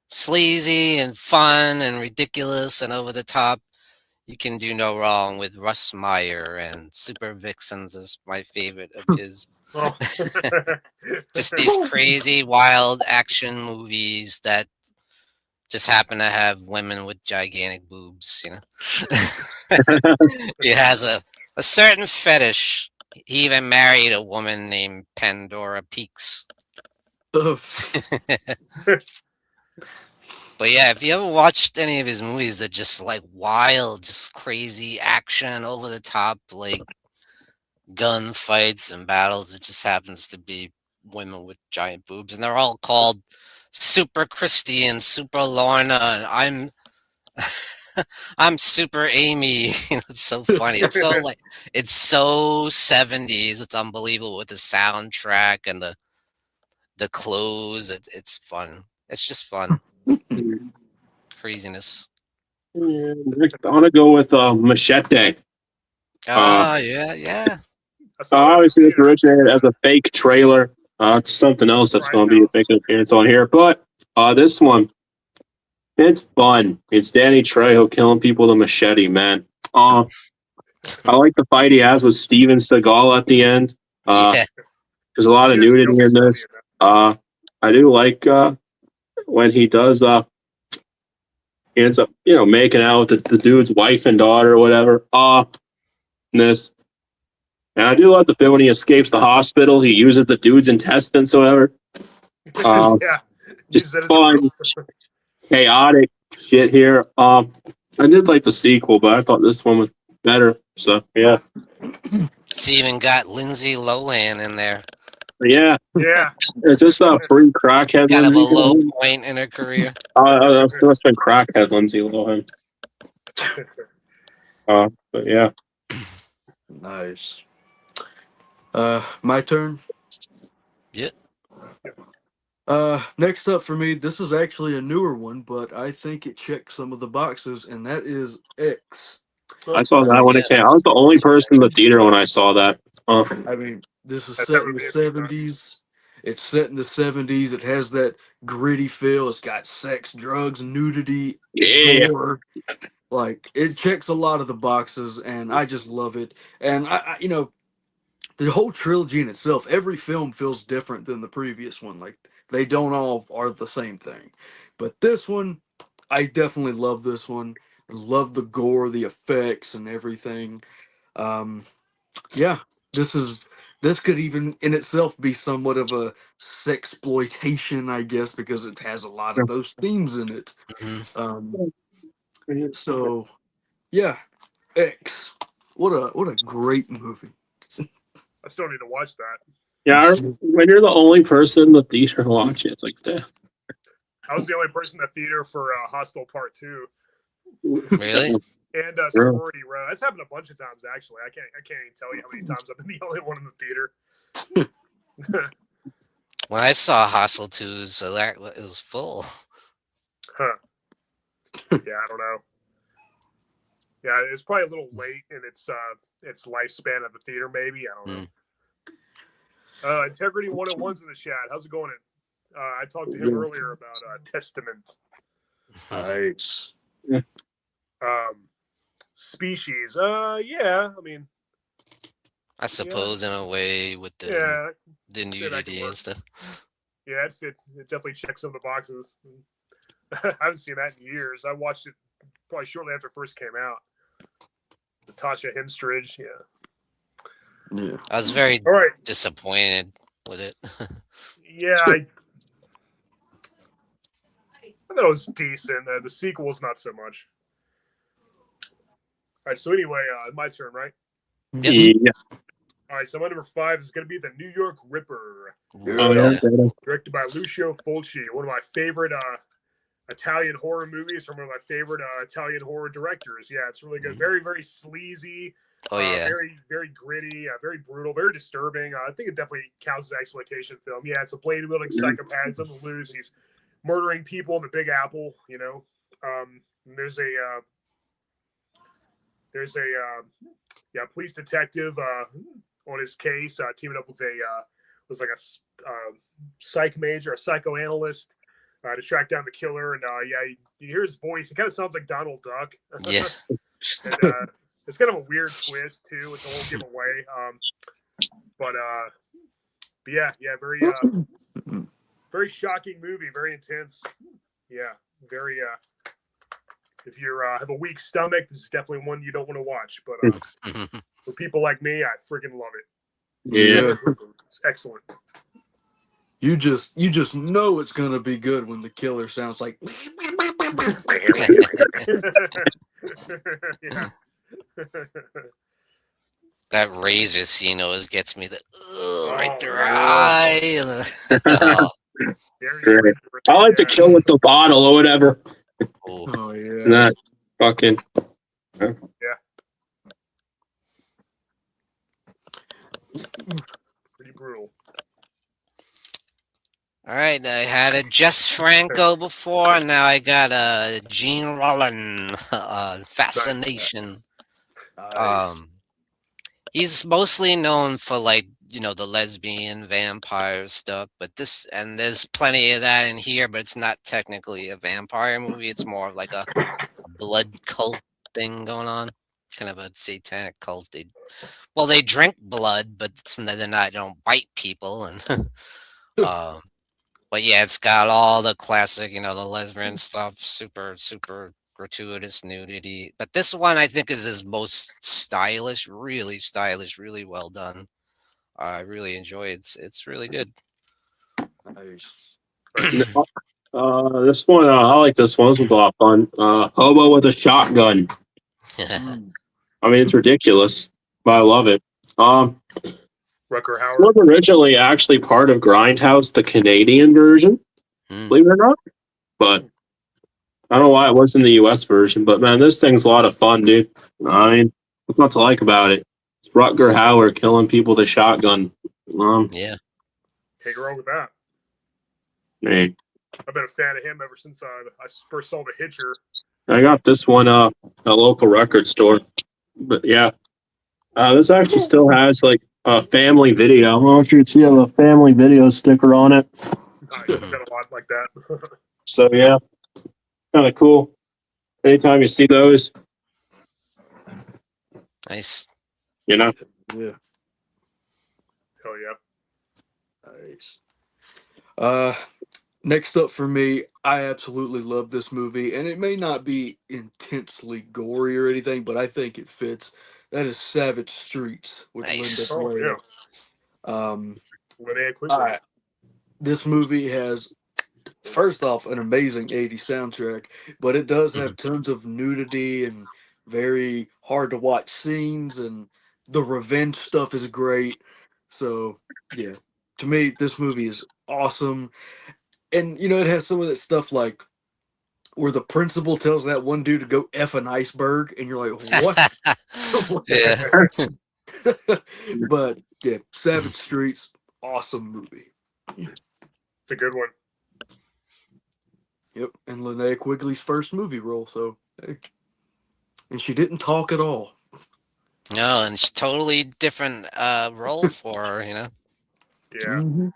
Speaker 3: sleazy and fun and ridiculous and over the top, you can do no wrong with Russ Meyer, and Super Vixens is my favorite of his.
Speaker 2: Oh.
Speaker 3: Just these crazy, wild action movies that just happen to have women with gigantic boobs, He has a certain fetish. He even married a woman named Pandora Peaks. But yeah, if you ever watched any of his movies that just like wild, just crazy action, over the top, like gun fights and battles. It just happens to be women with giant boobs, and they're all called Super Christy and Super Lorna, and I'm Super Amy. It's so funny. It's so like it's so 70s. It's unbelievable with the soundtrack and the clothes. It's fun. It's just fun. Craziness.
Speaker 1: I'm gonna go with Machete.
Speaker 3: Oh yeah.
Speaker 1: Obviously, this originated as a fake trailer. Something else that's going to be making an appearance on here, but this one, it's fun. It's Danny Trejo killing people with a machete, man. I like the fight he has with Steven Seagal at the end.
Speaker 3: Yeah.
Speaker 1: There's a lot of nudity in this. I do like when he does. He ends up, making out with the dude's wife and daughter or whatever. This. And I do love the bit when he escapes the hospital. He uses the dude's intestines or whatever.
Speaker 2: Yeah.
Speaker 1: Just fun, chaotic shit here. I did like the sequel, but I thought this one was better. So, yeah.
Speaker 3: It's even got Lindsay Lohan in there.
Speaker 1: Yeah.
Speaker 2: Yeah.
Speaker 1: Is this a free crackhead
Speaker 3: Kind of a
Speaker 1: Lindsay
Speaker 3: low
Speaker 1: Lohan?
Speaker 3: point in her career.
Speaker 1: That's must have been crackhead Lindsay Lohan. But yeah.
Speaker 5: Nice. My turn.
Speaker 3: Yeah.
Speaker 5: Next up for me, this is actually a newer one, but I think it checks some of the boxes, and that is X.
Speaker 1: I saw that when it came. I was the only person in the theater when I saw that.
Speaker 5: I mean, this is set in the 70s. It's set in the 70s. It has that gritty feel. It's got sex, drugs, nudity, gore. Like, it checks a lot of the boxes, and I just love it. And I the whole trilogy in itself, every film feels different than the previous one. Like, they don't all are the same thing. But this one, I definitely love this one. I love the gore, the effects, and everything. Yeah, this could even in itself be somewhat of a sexploitation, I guess, because it has a lot of those themes in it. So yeah, X. What a great movie.
Speaker 2: I still need to watch that.
Speaker 1: Yeah, when you're the only person in the theater watching, it's like, damn.
Speaker 2: I was the only person in the theater for Hostel Part 2.
Speaker 3: Really?
Speaker 2: And Sorority Row. That's happened a bunch of times, actually. I can't even tell you how many times I've been the only one in the theater.
Speaker 3: When I saw Hostel 2, it was full.
Speaker 2: Huh. Yeah, I don't know. Yeah, it's probably a little late in its lifespan at the theater, maybe. I don't know. Integrity 101's in the chat. How's it going? I talked to him earlier about Testament.
Speaker 5: Nice.
Speaker 2: Species. Yeah, I mean,
Speaker 3: I suppose in a way with the nudity and stuff.
Speaker 2: Yeah, it definitely checks some of the boxes. I haven't seen that in years. I watched it probably shortly after it first came out. Natasha Henstridge,
Speaker 5: Yeah.
Speaker 3: I was very disappointed with it.
Speaker 2: Yeah, I thought it was decent. The sequel's not so much. All right, so anyway, my turn, right?
Speaker 1: Yeah.
Speaker 2: All right, so my number 5 is going to be The New York Ripper. Directed by Lucio Fulci, one of my favorite Italian horror movies from one of my favorite Italian horror directors. Yeah, it's really good. Very, very sleazy.
Speaker 3: Oh, yeah.
Speaker 2: Very, very gritty, very brutal, very disturbing. I think it definitely counts as an exploitation film. Yeah, it's a blade-wielding psychopath. He's on the loose. He's murdering people in the Big Apple, And there's a police detective on his case, teaming up with a psych major, a psychoanalyst, to track down the killer. And you hear his voice. He kind of sounds like Donald Duck.
Speaker 3: Yeah.
Speaker 2: And it's kind of a weird twist too, which I won't give away. But yeah, very very shocking movie, very intense. Yeah, very. If you have a weak stomach, this is definitely one you don't want to watch. But for people like me, I freaking love it.
Speaker 1: Yeah,
Speaker 2: it's excellent.
Speaker 5: You just know it's gonna be good when the killer sounds like.
Speaker 2: Yeah.
Speaker 3: That razor scene always gets me. Right through her
Speaker 2: yeah.
Speaker 3: eye. Oh,
Speaker 2: Very
Speaker 1: Great.
Speaker 2: dangerous,
Speaker 1: I like to
Speaker 2: yeah.
Speaker 1: kill with the bottle or whatever.
Speaker 3: ooh.
Speaker 5: Oh yeah.
Speaker 1: And that fucking.
Speaker 2: Pretty brutal.
Speaker 3: All right, I had a Jess Franco before, and now I got a Gene Rollin. Fascination.
Speaker 5: Nice.
Speaker 3: He's mostly known for like the lesbian vampire stuff, but there's plenty of that in here, but it's not technically a vampire movie. It's more of like a blood cult thing going on, kind of a satanic cult. They drink blood, but they're not. They don't bite people, and but yeah, it's got all the classic, the lesbian stuff, super super gratuitous nudity. But this one I think is his most stylish, really well done. I really enjoy it. It's really good.
Speaker 5: Nice.
Speaker 1: This one, I like this one. This one's a lot of fun. Hobo with a shotgun.
Speaker 5: Mm.
Speaker 1: I mean, it's ridiculous, but I love it.
Speaker 2: Rucker
Speaker 1: It
Speaker 2: Howard.
Speaker 1: was originally actually part of Grindhouse, the Canadian version,
Speaker 3: Hmm.
Speaker 1: believe it or not. But I don't know why it wasn't the US version. But man, this thing's a lot of fun, dude. I mean, what's not to like about it? It's Rutger Hauer killing people with a shotgun.
Speaker 3: Yeah.
Speaker 2: Can't go wrong with that.
Speaker 1: Man,
Speaker 2: I've been a fan of him ever since I first saw The Hitcher.
Speaker 1: I got this one at a local record store. But yeah, this actually still has like a family video. I don't know if you can see a family video sticker on it.
Speaker 2: Nice. I've got a lot like that.
Speaker 1: So yeah, kind of cool. Anytime you see those,
Speaker 3: Nice.
Speaker 1: you know.
Speaker 5: Yeah.
Speaker 2: Hell yeah.
Speaker 5: Nice. Next up for me, I absolutely love this movie, and it may not be intensely gory or anything, but I think it fits. That is Savage Streets with
Speaker 3: Nice.
Speaker 5: Linda
Speaker 2: Oh
Speaker 5: Blair.
Speaker 2: yeah.
Speaker 5: Um,
Speaker 2: Linnea Quigley.
Speaker 5: all right. This movie has, first off, an amazing 80s soundtrack, but it does have tons of nudity and very hard to watch scenes, and the revenge stuff is great. So, yeah, to me, this movie is awesome. And, it has some of that stuff like where the principal tells that one dude to go F an iceberg, and you're like, what?
Speaker 3: Yeah.
Speaker 5: But, yeah, Savage Streets, awesome movie.
Speaker 2: It's a good one.
Speaker 5: Yep, and Linnea Quigley's first movie role, so hey. And she didn't talk at all.
Speaker 3: No, and it's totally different role for her,
Speaker 2: Yeah.
Speaker 5: Mhm.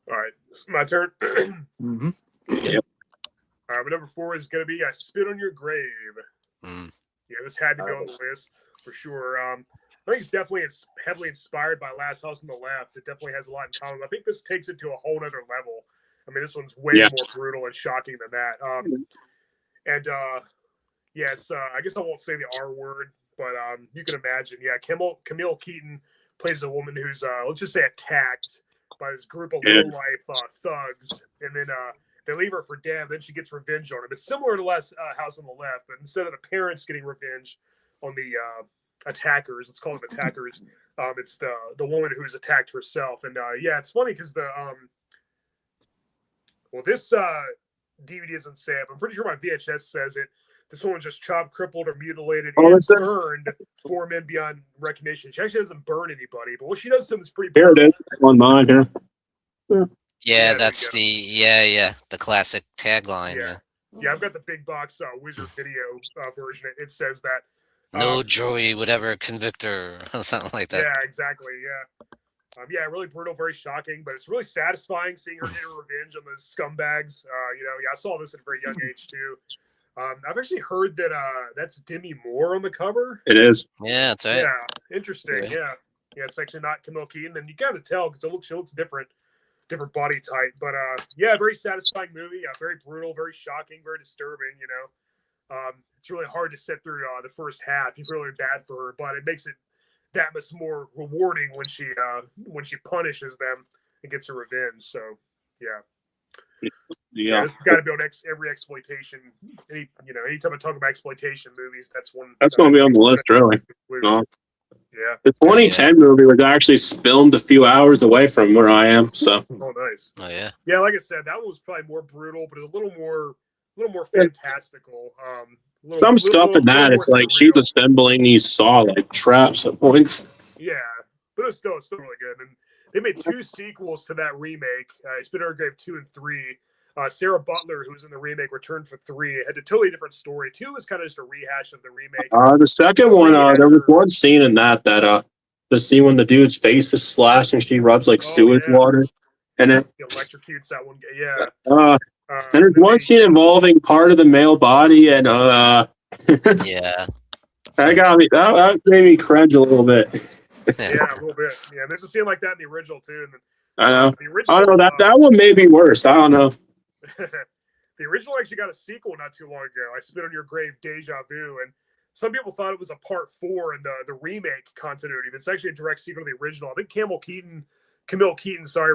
Speaker 2: All right. It's my turn.
Speaker 5: Mhm.
Speaker 2: All right. My number 4 is gonna be I Spit on Your Grave.
Speaker 3: Mm.
Speaker 2: Yeah, this had to be on the list for sure. I think it's heavily inspired by Last House on the Left. It definitely has a lot in common. I think this takes it to a whole other level. I mean, this one's way
Speaker 1: Yeah.
Speaker 2: more brutal and shocking than that. Yeah, it's I guess I won't say the R word, but you can imagine. Yeah, Camille Keaton plays a woman who's let's just say attacked by this group of
Speaker 1: Yeah.
Speaker 2: low-life thugs, and then they leave her for dead. Then she gets revenge on him. It's similar to Last House on the Left, but instead of the parents getting revenge on the attackers, let's call them attackers. It's the woman who's attacked herself, and yeah, it's funny because this DVD doesn't say it, but I'm pretty sure my VHS says it. This woman just chopped, crippled, or mutilated,
Speaker 1: Oh,
Speaker 2: and
Speaker 1: that's it?
Speaker 2: burned 4 men beyond recognition. She actually doesn't burn anybody, but what she does to them is pretty
Speaker 1: Here it
Speaker 2: brutal.
Speaker 1: is on mine here.
Speaker 3: Yeah,
Speaker 2: Yeah, there
Speaker 3: that's
Speaker 2: you go.
Speaker 3: the classic tagline.
Speaker 2: Yeah. Yeah, I've got the big box Wizard Video version. It says that.
Speaker 3: No jury would ever convict her, or something like that.
Speaker 2: Yeah, exactly. Yeah. Yeah, really brutal, very shocking, but it's really satisfying seeing her get her revenge on those scumbags. Yeah, I saw this at a very young age too. I've actually heard that that's Demi Moore on the cover.
Speaker 1: It is.
Speaker 3: Yeah, that's right.
Speaker 2: Yeah, interesting.
Speaker 3: Yeah.
Speaker 2: Yeah, it's actually not Camille Keaton, and you kind of tell because she looks different body type. But yeah, very satisfying movie. Yeah, very brutal, very shocking, very disturbing. It's really hard to sit through the first half. You feel really bad for her, but it makes it that much more rewarding when she punishes them and gets her revenge. So yeah. Yeah, this has got to be on every exploitation. Anytime I talk about exploitation movies, that's one.
Speaker 1: That's going to be on the list, really. No.
Speaker 2: Yeah.
Speaker 1: The 2010 movie was actually filmed a few hours away from where I am. So.
Speaker 2: Oh, nice.
Speaker 3: Oh yeah.
Speaker 2: Yeah, like I said, that one was probably more brutal, but a little more fantastical.
Speaker 1: Some stuff in that, it's like she's assembling these saw-like traps at points.
Speaker 2: Yeah, but it's still really good. And they made 2 sequels to that remake. Spin Her Grave 2 and 3. Sarah Butler, who was in the remake, returned for 3. It had a totally different story. 2 was kind of just a rehash of the remake.
Speaker 1: The second one, there was one scene in that the scene when the dude's face is slashed and she rubs like sewage water, and it
Speaker 2: electrocutes that one guy. Yeah.
Speaker 1: And there's one scene involving part of the male body, and
Speaker 3: yeah,
Speaker 1: that made me cringe a little bit.
Speaker 2: Yeah, a little bit. Yeah, there's a scene like that in the original too. And
Speaker 1: I know.
Speaker 2: The original,
Speaker 1: I don't know that one may be worse. I don't know.
Speaker 2: The original actually got a sequel not too long ago. I Spit on Your Grave, Deja Vu, and some people thought it was a part 4 in the remake continuity. But it's actually a direct sequel to the original. I think Camille Keaton,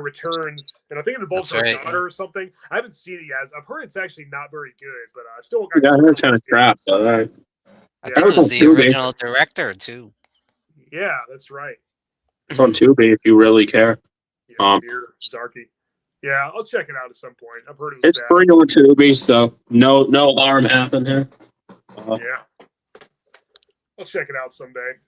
Speaker 2: returns, and I think it involves her daughter or something. I haven't seen it yet. I've heard it's actually not very good, but I still.
Speaker 1: Yeah, I heard it's kind of crap. All right.
Speaker 3: I think it was the original director too.
Speaker 2: Yeah, that's right.
Speaker 1: It's on Tubi if you really care.
Speaker 2: Yeah, Zarky. Yeah, I'll check it out at some point. I've heard
Speaker 1: it's free on Tubi, so no harm happened here.
Speaker 2: Yeah, I'll check it out someday.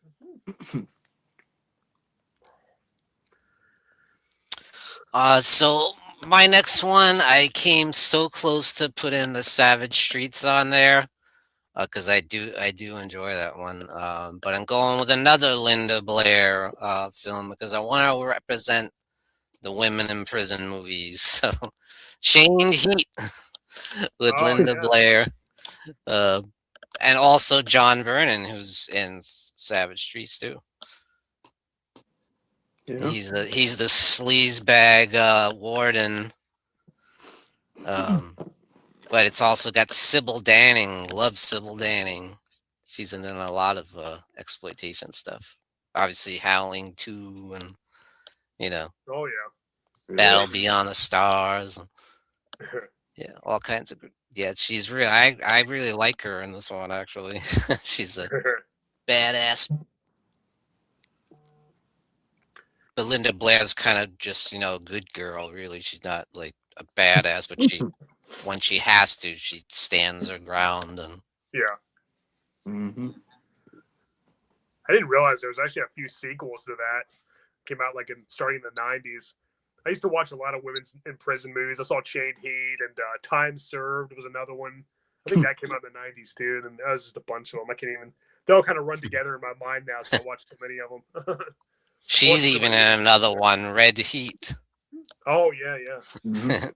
Speaker 3: So my next one, I came so close to put in the Savage Streets on there, because I do enjoy that one. But I'm going with another Linda Blair film because I want to represent the women in prison movies. So Chained Heat with Linda Blair, and also John Vernon, who's in Savage Streets too. Yeah. He's the sleazebag warden, but it's also got Sybil Danning. Love Sybil Danning. She's in a lot of exploitation stuff. Obviously, Howling 2, and
Speaker 2: Oh yeah,
Speaker 3: Battle Beyond the Stars. Yeah, all kinds of. Yeah, she's real. I really like her in this one. Actually, she's a badass. But Linda Blair's kind of just, a good girl, really. She's not like a badass, but when she has to, she stands her ground. And
Speaker 2: yeah.
Speaker 5: Mm-hmm.
Speaker 2: I didn't realize there was actually a few sequels to that. Came out starting in the 90s. I used to watch a lot of women in prison movies. I saw Chained Heat and Time Served was another one. I think that came out in the 90s too. And that was just a bunch of them. I can't even. They all kind of run together in my mind now, so I watch too many of them.
Speaker 3: She's even in another one, Red Heat.
Speaker 2: Oh, yeah.
Speaker 5: Mm-hmm.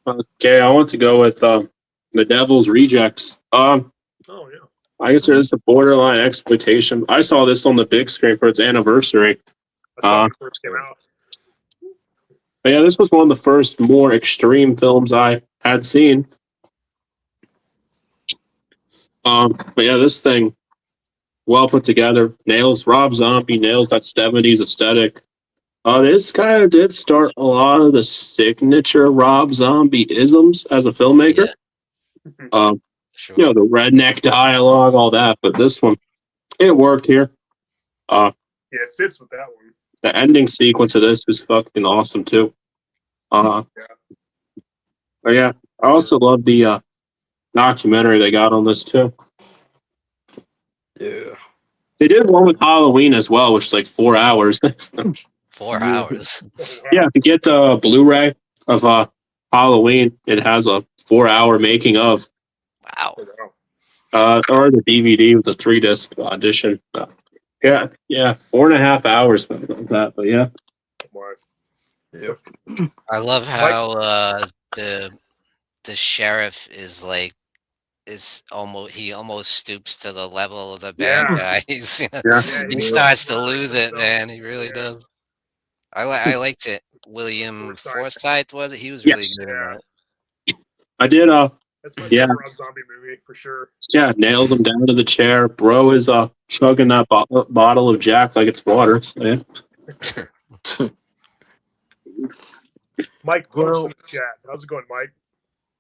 Speaker 1: Okay, I want to go with The Devil's Rejects.
Speaker 2: Oh, yeah.
Speaker 1: I guess there's a borderline exploitation. I saw this on the big screen for its anniversary.
Speaker 2: I saw it first came out.
Speaker 1: But yeah, this was one of the first more extreme films I had seen. But yeah, this thing, well put together, Rob Zombie nails that 70s aesthetic. This kind of did start a lot of the signature Rob Zombie isms as a filmmaker. Yeah.
Speaker 3: Sure.
Speaker 1: The redneck dialogue, all that. But this one, it worked here.
Speaker 2: Yeah, it fits with that one.
Speaker 1: The ending sequence of this is fucking awesome too.
Speaker 2: Yeah.
Speaker 1: But yeah, I also love the documentary they got on this too.
Speaker 5: Yeah.
Speaker 1: They did one with Halloween as well, which is like 4 hours.
Speaker 3: 4 hours.
Speaker 1: Yeah, to get the Blu-ray of Halloween, it has a 4-hour making of.
Speaker 3: Wow.
Speaker 1: Or the DVD with the 3-disc edition. Yeah, 4.5 hours like that. But yeah.
Speaker 2: Yep.
Speaker 3: I love how the sheriff is almost stoops to the level of the bad guys. He starts to lose it, man. He really does. I liked it. William Forsythe was it? He was really good in that.
Speaker 1: I did.
Speaker 2: That's my favorite Rob Zombie movie for sure.
Speaker 1: Yeah, nails him down to the chair. Bro is chugging that bottle of Jack like it's water. So, yeah.
Speaker 2: Mike posts
Speaker 5: Well-
Speaker 2: in the chat. How's it going, Mike?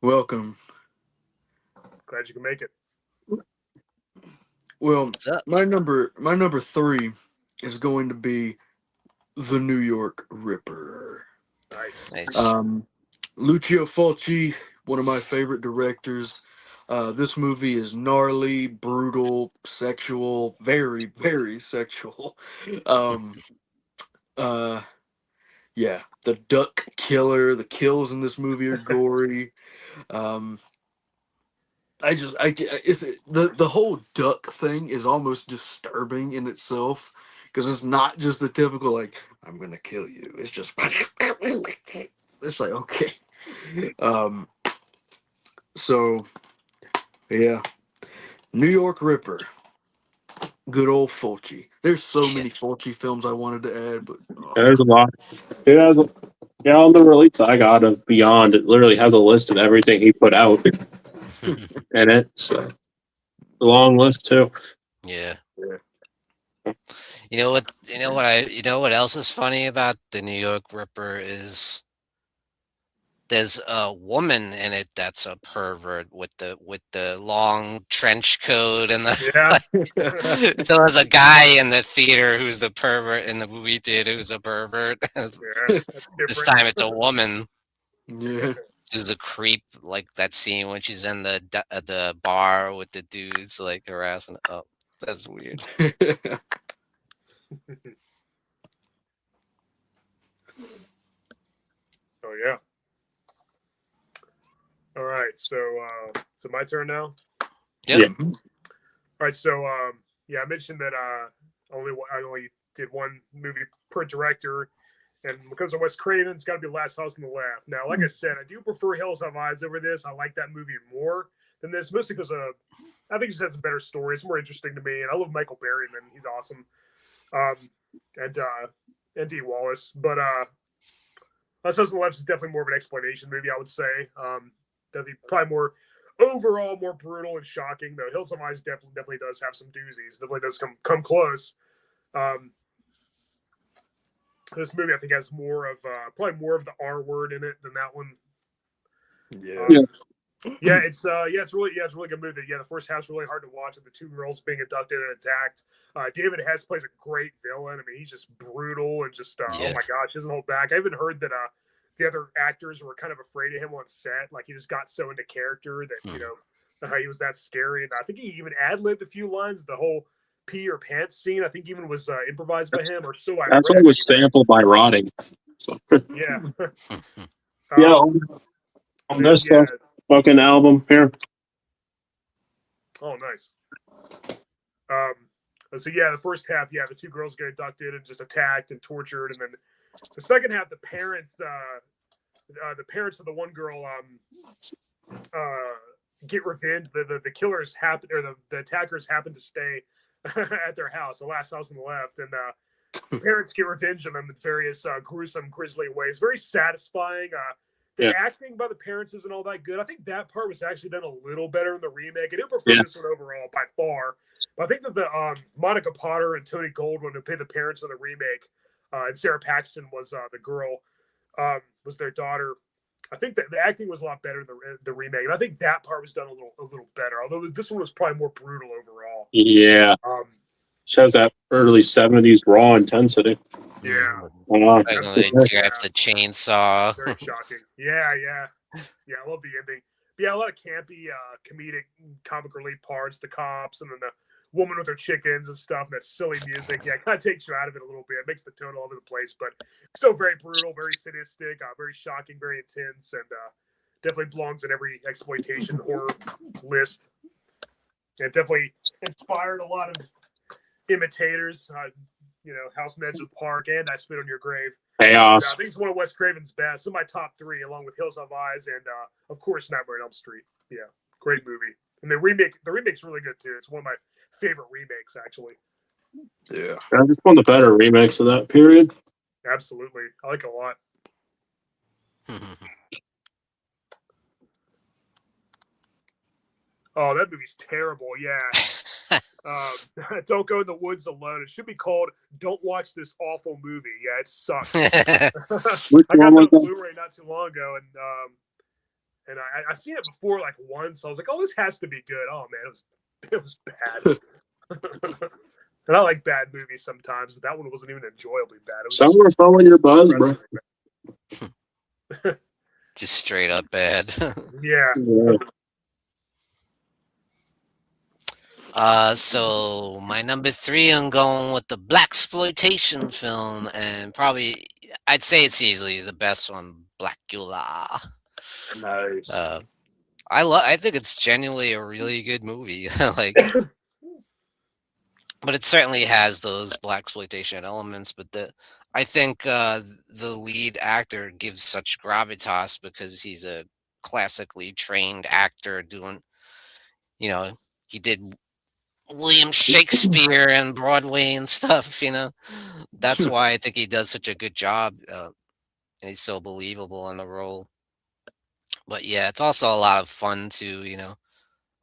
Speaker 5: Welcome.
Speaker 2: Glad you can make it.
Speaker 5: Well,
Speaker 3: What's up?
Speaker 5: my number 3 is going to be The New York Ripper.
Speaker 2: Nice.
Speaker 3: Nice.
Speaker 5: Lucio Fulci, one of my favorite directors. This movie is gnarly, brutal, sexual, very, very sexual. Uh, yeah, the duck killer, the kills in this movie are gory. Um, it's the whole duck thing is almost disturbing in itself because it's not just the typical like I'm gonna kill you. It's just it's like okay. Um, so yeah, New York Ripper, good old Fulci. There's so many Fulci films I wanted to add, but
Speaker 1: There's a lot. It has, yeah, on the release I got of Beyond, it literally has a list of everything he put out in it. So a long list too.
Speaker 3: Yeah.
Speaker 5: Yeah.
Speaker 3: You know what? You know what else is funny about the New York Ripper is there's a woman in it that's a pervert with the long trench coat and the
Speaker 2: Yeah.
Speaker 3: so there's a guy in the theater who's the pervert in the movie theater who's a pervert.
Speaker 2: Yeah. That's different.
Speaker 3: This time it's a woman
Speaker 5: Yeah.
Speaker 3: who's a creep, like that scene when she's in the bar with the dudes like harassing. Oh, that's weird.
Speaker 2: Oh yeah. All right. So my turn now.
Speaker 3: Yep.
Speaker 1: Yeah.
Speaker 2: All right. So yeah, I mentioned that I only did one movie per director, and because of Wes Craven, it's got to be Last House on the Left. Now, like I said, I do prefer Hills Have Eyes over this. I like that movie more than this, mostly because I think it just has a better story. It's more interesting to me, and I love Michael Berryman. He's awesome. And D. Wallace, but Last House on the Left is definitely more of an exploitation movie, I would say. That'd be probably more overall more brutal and shocking. Though Hills Have Eyes definitely does have some doozies. Definitely does come close. This movie I think has probably more of the R word in it than that one.
Speaker 5: Yeah.
Speaker 2: It's really good movie. Yeah, the first half's really hard to watch. And the two girls being abducted and attacked. David Hess plays a great villain. I mean, he's just brutal and just oh my gosh, doesn't hold back. I even heard that the other actors were kind of afraid of him on set. Like he just got so into character that how he was that scary. And I think he even ad-libbed a few lines. The whole pee or pants scene, I think even was improvised by him, or so I
Speaker 1: That's
Speaker 2: read.
Speaker 1: what was sampled by Rotting. So
Speaker 2: Yeah.
Speaker 1: yeah, on this fucking album here.
Speaker 2: Oh, nice. So yeah, the first half, the two girls get abducted and just attacked and tortured, and then the second half, the parents of the one girl get revenge. The killers happen, or the attackers happen to stay at their house, the last house on the left, and the parents get revenge on them in various gruesome, grisly ways. Very satisfying. The acting by the parents isn't all that good. I think that part was actually done a little better in the remake. I didn't prefer this one overall by far. But I think that the Monica Potter and Tony Goldwyn, who played the parents in the remake, and Sarah Paxton was the girl, was their daughter. I think that the acting was a lot better in the remake, and I think that part was done a little better. Although this one was probably more brutal overall.
Speaker 1: Yeah. Shows that early 70s raw intensity.
Speaker 2: Yeah.
Speaker 3: Like when they grabs the chainsaw.
Speaker 2: Very shocking. Yeah. I love the ending. But yeah, a lot of campy, comedic, comic relief parts. The cops, and then the woman with her chickens and stuff. And that silly music. Yeah, it kind of takes you out of it a little bit. It makes the tone all over the place, but still very brutal, very sadistic, very shocking, very intense, and definitely belongs in every exploitation horror list. It definitely inspired a lot of imitators. House on Edge of the Park, and I Spit on Your Grave.
Speaker 1: Chaos.
Speaker 2: I think it's one of Wes Craven's best. In my top 3, along with Hills Have Eyes and, of course, Nightmare on Elm Street. Yeah, great movie. And the remake's really good too. It's one of my favorite remakes, actually.
Speaker 5: Yeah.
Speaker 1: It's one of the better remakes of that period.
Speaker 2: Absolutely, I like it a lot. Oh, that movie's terrible. Yeah. Don't go in the woods alone. It should be called "Don't Watch This Awful Movie." Yeah, it sucks.
Speaker 1: Which
Speaker 2: I got
Speaker 1: one was
Speaker 2: that on
Speaker 1: that?
Speaker 2: Blu-ray not too long ago, and I seen it before like once. I was like, "Oh, this has to be good." Oh man, it was bad. And I like bad movies sometimes. That one wasn't even enjoyably bad. It was
Speaker 1: Somewhere following your buzz, bro.
Speaker 3: Just straight up bad.
Speaker 2: Yeah.
Speaker 3: So my number 3, I'm going with the blaxploitation film, and probably I'd say it's easily the best one, Blackula.
Speaker 4: Nice.
Speaker 3: I think it's genuinely a really good movie. Like, but it certainly has those blaxploitation elements. But I think the lead actor gives such gravitas because he's a classically trained actor doing, he did William Shakespeare and Broadway and stuff. That's why I think he does such a good job, and he's so believable in the role. But yeah, it's also a lot of fun too. Yeah,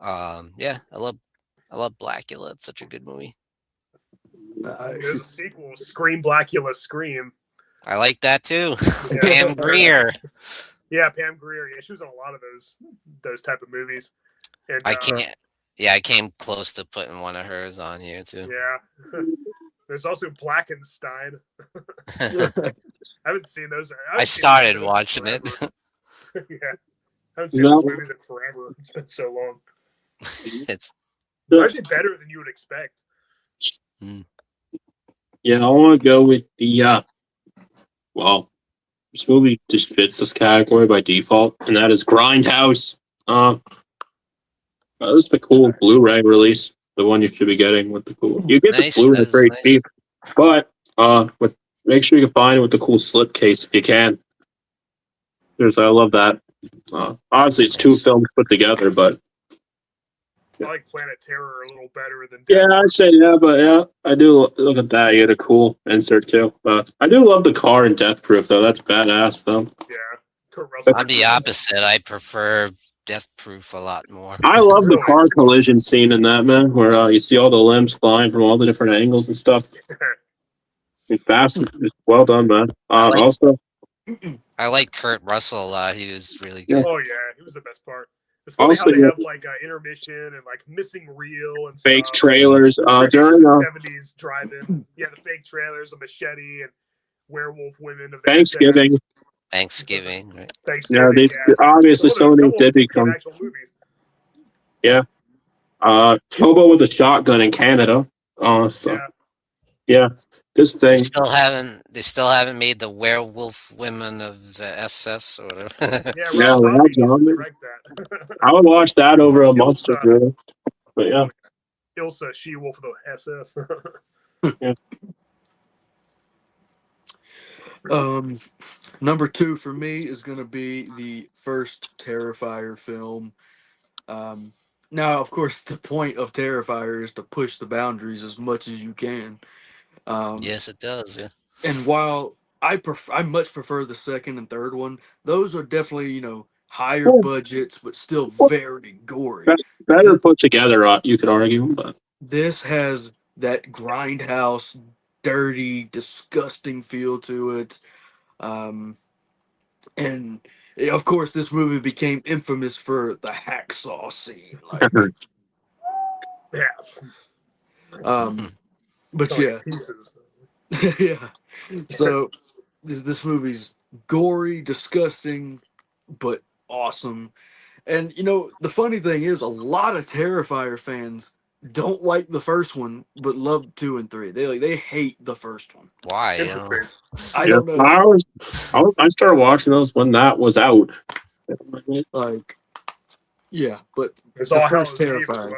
Speaker 3: I love Blackula. It's such a good movie.
Speaker 2: There's a sequel, Scream Blackula Scream.
Speaker 3: I like that too.
Speaker 2: Yeah.
Speaker 3: Pam Grier.
Speaker 2: Yeah, Pam Grier. Yeah, she was in a lot of those type of movies. And
Speaker 3: I can't. Yeah, I came close to putting one of hers on here too.
Speaker 2: Yeah. There's also Blackenstein. I haven't seen those.
Speaker 3: I started watching it.
Speaker 2: Yeah. I haven't seen those movies in forever. It's been so long.
Speaker 3: It's
Speaker 2: actually better than you would expect.
Speaker 1: Yeah, I want to go with the well, this movie just fits this category by default, and that is Grindhouse. This is the cool Blu-ray release, the one you should be getting with the cool. You get this Blu-ray very cheap, but make sure you can find it with the cool slipcase if you can. I love that. Honestly, it's two films put together, but
Speaker 2: I like Planet Terror a little better than.
Speaker 1: Yeah, I'd say but I do look at that. You get a cool insert too. I do love the car in Death Proof though. That's badass though.
Speaker 2: Yeah, Kurt Russell.
Speaker 3: I'm the opposite. I prefer Death Proof a lot more.
Speaker 1: I love the car collision scene in that, man, where you see all the limbs flying from all the different angles and stuff. It's fast. It's well done, man. Also,
Speaker 3: I like Kurt Russell a lot. He was really good.
Speaker 2: Oh yeah, he was the best part. It's funny how they have like intermission and like missing reel and
Speaker 1: fake
Speaker 2: stuff.
Speaker 1: trailers during
Speaker 2: the 70s drive-in. Yeah, the fake trailers, a machete, and werewolf women of
Speaker 1: Thanksgiving.
Speaker 3: Thanksgiving, right?
Speaker 2: Thanksgiving.
Speaker 1: Yeah, obviously some of these did become. Yeah. Hobo with a shotgun in Canada. Yeah. This thing.
Speaker 3: They still haven't made the werewolf women of the SS or whatever.
Speaker 2: Yeah,
Speaker 1: I would watch that over a monster movie. But yeah.
Speaker 2: Ilsa, She-Wolf of the SS.
Speaker 1: Yeah.
Speaker 5: Number 2 for me is going to be the first Terrifier film. Now, of course, the point of Terrifier is to push the boundaries as much as you can.
Speaker 3: Yes, it does. Yeah.
Speaker 5: And while I much prefer the second and third one, those are definitely higher budgets, but still very gory.
Speaker 1: Better put together, you could argue, but
Speaker 5: this has that grindhouse, dirty, disgusting feel to it. And of course, this movie became infamous for the hacksaw scene. But yeah, yeah. So this movie's gory, disgusting, but awesome. And the funny thing is, a lot of Terrifier fans don't like the first one, but love 2 and 3. They hate the first one.
Speaker 3: Why?
Speaker 5: I don't know.
Speaker 1: I started watching those when that was out.
Speaker 5: Yeah, but
Speaker 2: it's
Speaker 5: the
Speaker 2: all
Speaker 5: first Terrifier.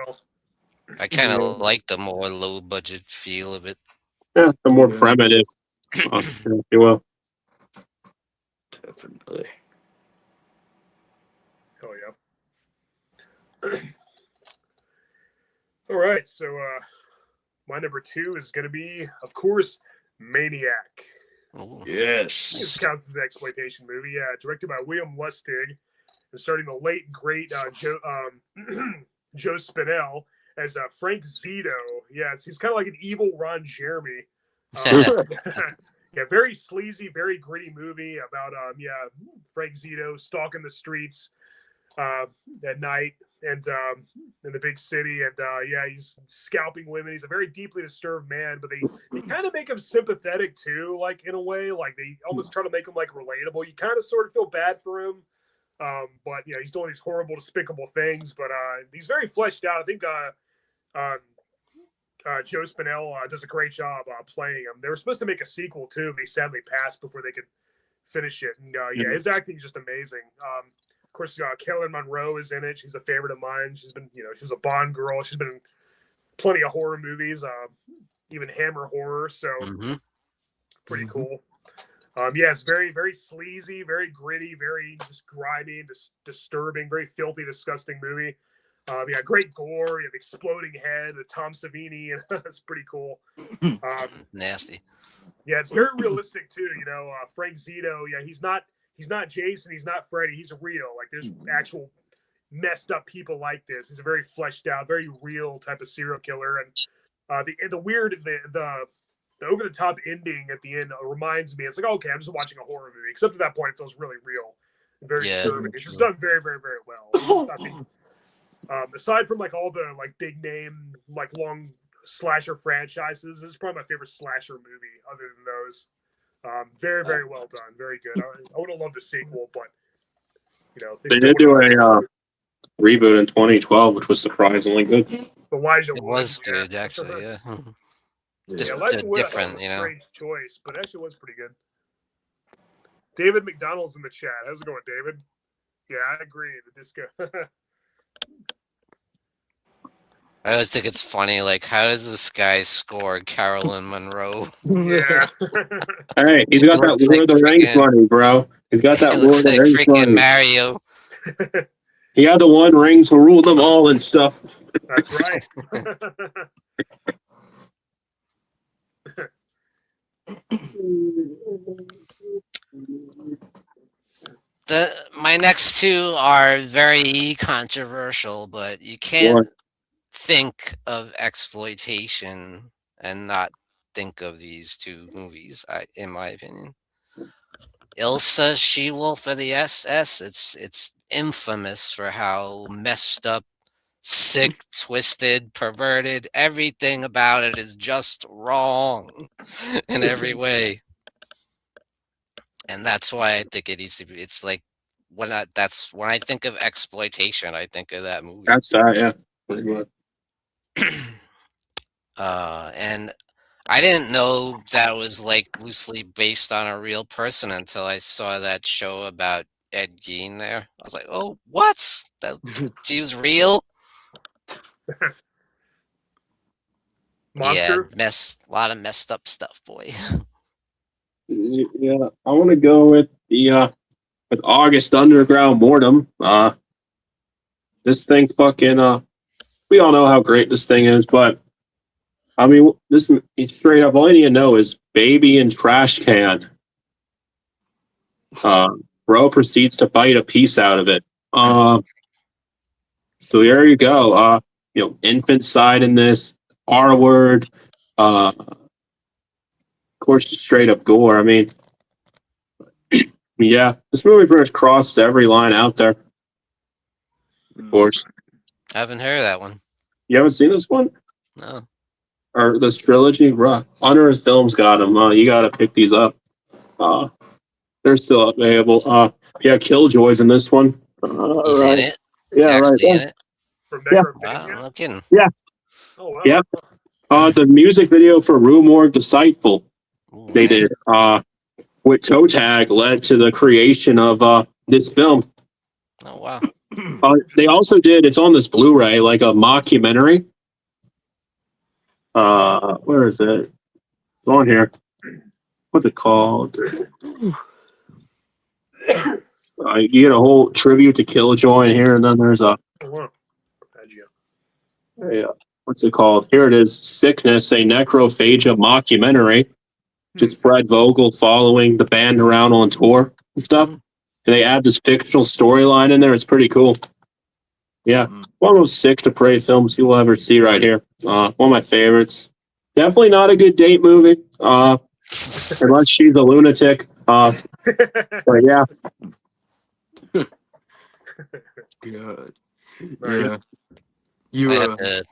Speaker 3: I kind of like the more low budget feel of it.
Speaker 1: Yeah, the more primitive, if you will.
Speaker 5: Definitely.
Speaker 2: Oh yeah. All right, so my number 2 is going to be, of course, Maniac.
Speaker 3: Ooh.
Speaker 5: Yes.
Speaker 2: This counts as an exploitation movie. Yeah, directed by William Lustig, and starting the late great Joe Spinell as Frank Zito. Yeah, he's kind of like an evil Ron Jeremy. Yeah, very sleazy, very gritty movie about Frank Zito stalking the streets at night and in the big city, and he's scalping women. He's a very deeply disturbed man, but they kind of make him sympathetic too, like in a way, like they almost try to make him like relatable. You kind of sort of feel bad for him, but he's doing these horrible, despicable things. But he's very fleshed out. I think Joe Spinell does a great job playing him. They were supposed to make a sequel too, but he sadly passed before they could finish it. And his acting is just amazing. Of course, Caroline Munro is in it. She's a favorite of mine. She's been, she was a Bond girl. She's been in plenty of horror movies, even Hammer horror. So pretty cool. It's very, very sleazy, very gritty, very just grimy, disturbing, very filthy, disgusting movie. Great gore. You have exploding head, the Tom Savini. It's pretty cool.
Speaker 3: Nasty.
Speaker 2: Yeah, it's very realistic too. Frank Zito. Yeah, he's not Jason. He's not Freddy. He's real. Like there's actual messed up people like this. He's a very fleshed out, very real type of serial killer. And the weird, the over the top ending at the end reminds me. It's like, okay, I'm just watching a horror movie. Except at that point, it feels really real and very disturbing. It's just done very, very, very well. Aside from like all the like big name like long slasher franchises, this is probably my favorite slasher movie other than those. Very, very well done, very good. I would have loved a sequel, but
Speaker 1: they did do a reboot in 2012, which was surprisingly good.
Speaker 2: Elijah
Speaker 3: It
Speaker 2: Wood,
Speaker 3: was good, actually. Yeah, just
Speaker 2: Elijah Wood,
Speaker 3: different,
Speaker 2: strange choice, but actually was pretty good. David McDonald's in the chat. How's it going, David? Yeah, I agree. The disco.
Speaker 3: I always think it's funny, like, how does this guy score Carolyn Monroe?
Speaker 2: Yeah.
Speaker 1: Hey, he's got that Lord of the Rings money, bro. He's got that Lord of the Rings
Speaker 3: freaking
Speaker 1: money.
Speaker 3: Mario.
Speaker 1: He had the one ring to rule them all and stuff.
Speaker 2: That's right.
Speaker 3: My next two are very controversial, but you can't think of Exploitation and not think of these two movies, in my opinion. Ilsa She-Wolf of the SS, it's infamous for how messed up, sick, twisted, perverted, everything about it is just wrong in every way. And that's why I think it needs to be. It's like when I think of Exploitation, I think of that movie.
Speaker 1: That's that, yeah. Pretty much.
Speaker 3: And I didn't know that was like loosely based on a real person until I saw that show about Ed Gein there. I was like, oh, what? She was real?
Speaker 2: Monster?
Speaker 3: Yeah, a lot of messed up stuff, boy.
Speaker 1: Yeah, I want to go with the with August Underground Mortem. This thing fucking we all know how great this thing is, but I mean, this straight up all you need to know is baby and trash can. Bro proceeds to bite a piece out of it. So there you go. Infant side in this R word. Of course, straight up gore. I mean, yeah, this movie pretty much crosses every line out there. Of course.
Speaker 3: I haven't heard of that one.
Speaker 1: You haven't seen this one?
Speaker 3: No.
Speaker 1: Or this trilogy? Bruh. Honor Films got them. You got to pick these up. They're still available. Killjoy's in this one.
Speaker 3: He's
Speaker 1: right.
Speaker 3: in it?
Speaker 1: Yeah, right.
Speaker 2: From
Speaker 1: Yeah.
Speaker 2: Necrophagia?
Speaker 3: Wow, no kidding.
Speaker 1: Yeah.
Speaker 2: Oh, wow.
Speaker 1: Yeah. The music video for Rue Morgue Delightful,
Speaker 3: Ooh,
Speaker 1: they did. With Toe Tag led to the creation of this film.
Speaker 3: Oh, wow.
Speaker 1: They also did, it's on this Blu-ray, like a mockumentary. Where is it? It's on here. What's it called? You get a whole tribute to Killjoy in here, and then there's a...
Speaker 2: Oh, wow.
Speaker 1: Yeah. What's it called? Here it is. Sickness, a necrophagia mockumentary. Just Fred Vogel following the band around on tour and stuff. And they add this fictional storyline in there. It's pretty cool. Yeah, one of the most sick to pray films you will ever see right here. One of my favorites. Definitely not a good date movie. Unless she's a lunatic. But yeah,
Speaker 5: God.
Speaker 2: Nice.
Speaker 5: Yeah.
Speaker 3: I
Speaker 5: You
Speaker 3: have to,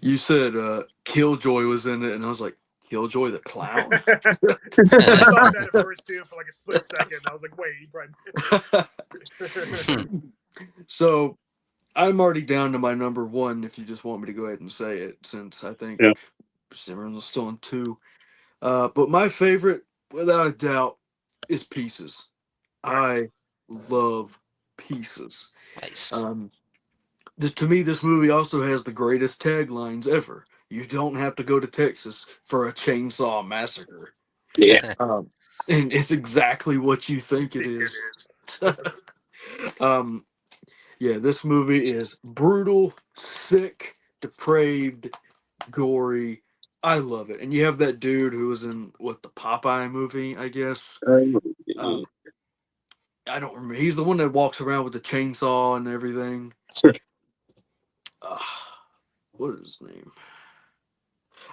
Speaker 5: you said Killjoy was in it, and I was like, Killjoy the clown?
Speaker 2: I thought that at first too for like a split second. I was like, wait, you probably.
Speaker 5: So I'm already down to my number one. If you just want me to go ahead and say it, since I think
Speaker 1: Yeah.
Speaker 5: everyone's still on two. But my favorite, without a doubt, is Pieces. I love Pieces.
Speaker 3: nice.
Speaker 5: To me, this movie also has the greatest taglines ever. You don't have to go to Texas for a chainsaw massacre.
Speaker 1: yeah,
Speaker 5: And it's exactly what you think it is. Yeah, this movie is brutal, sick, depraved, gory. I love it. And you have that dude who was in the Popeye movie, I guess. Um, I don't remember. He's the one that walks around with the chainsaw and everything. Uh, what is his name?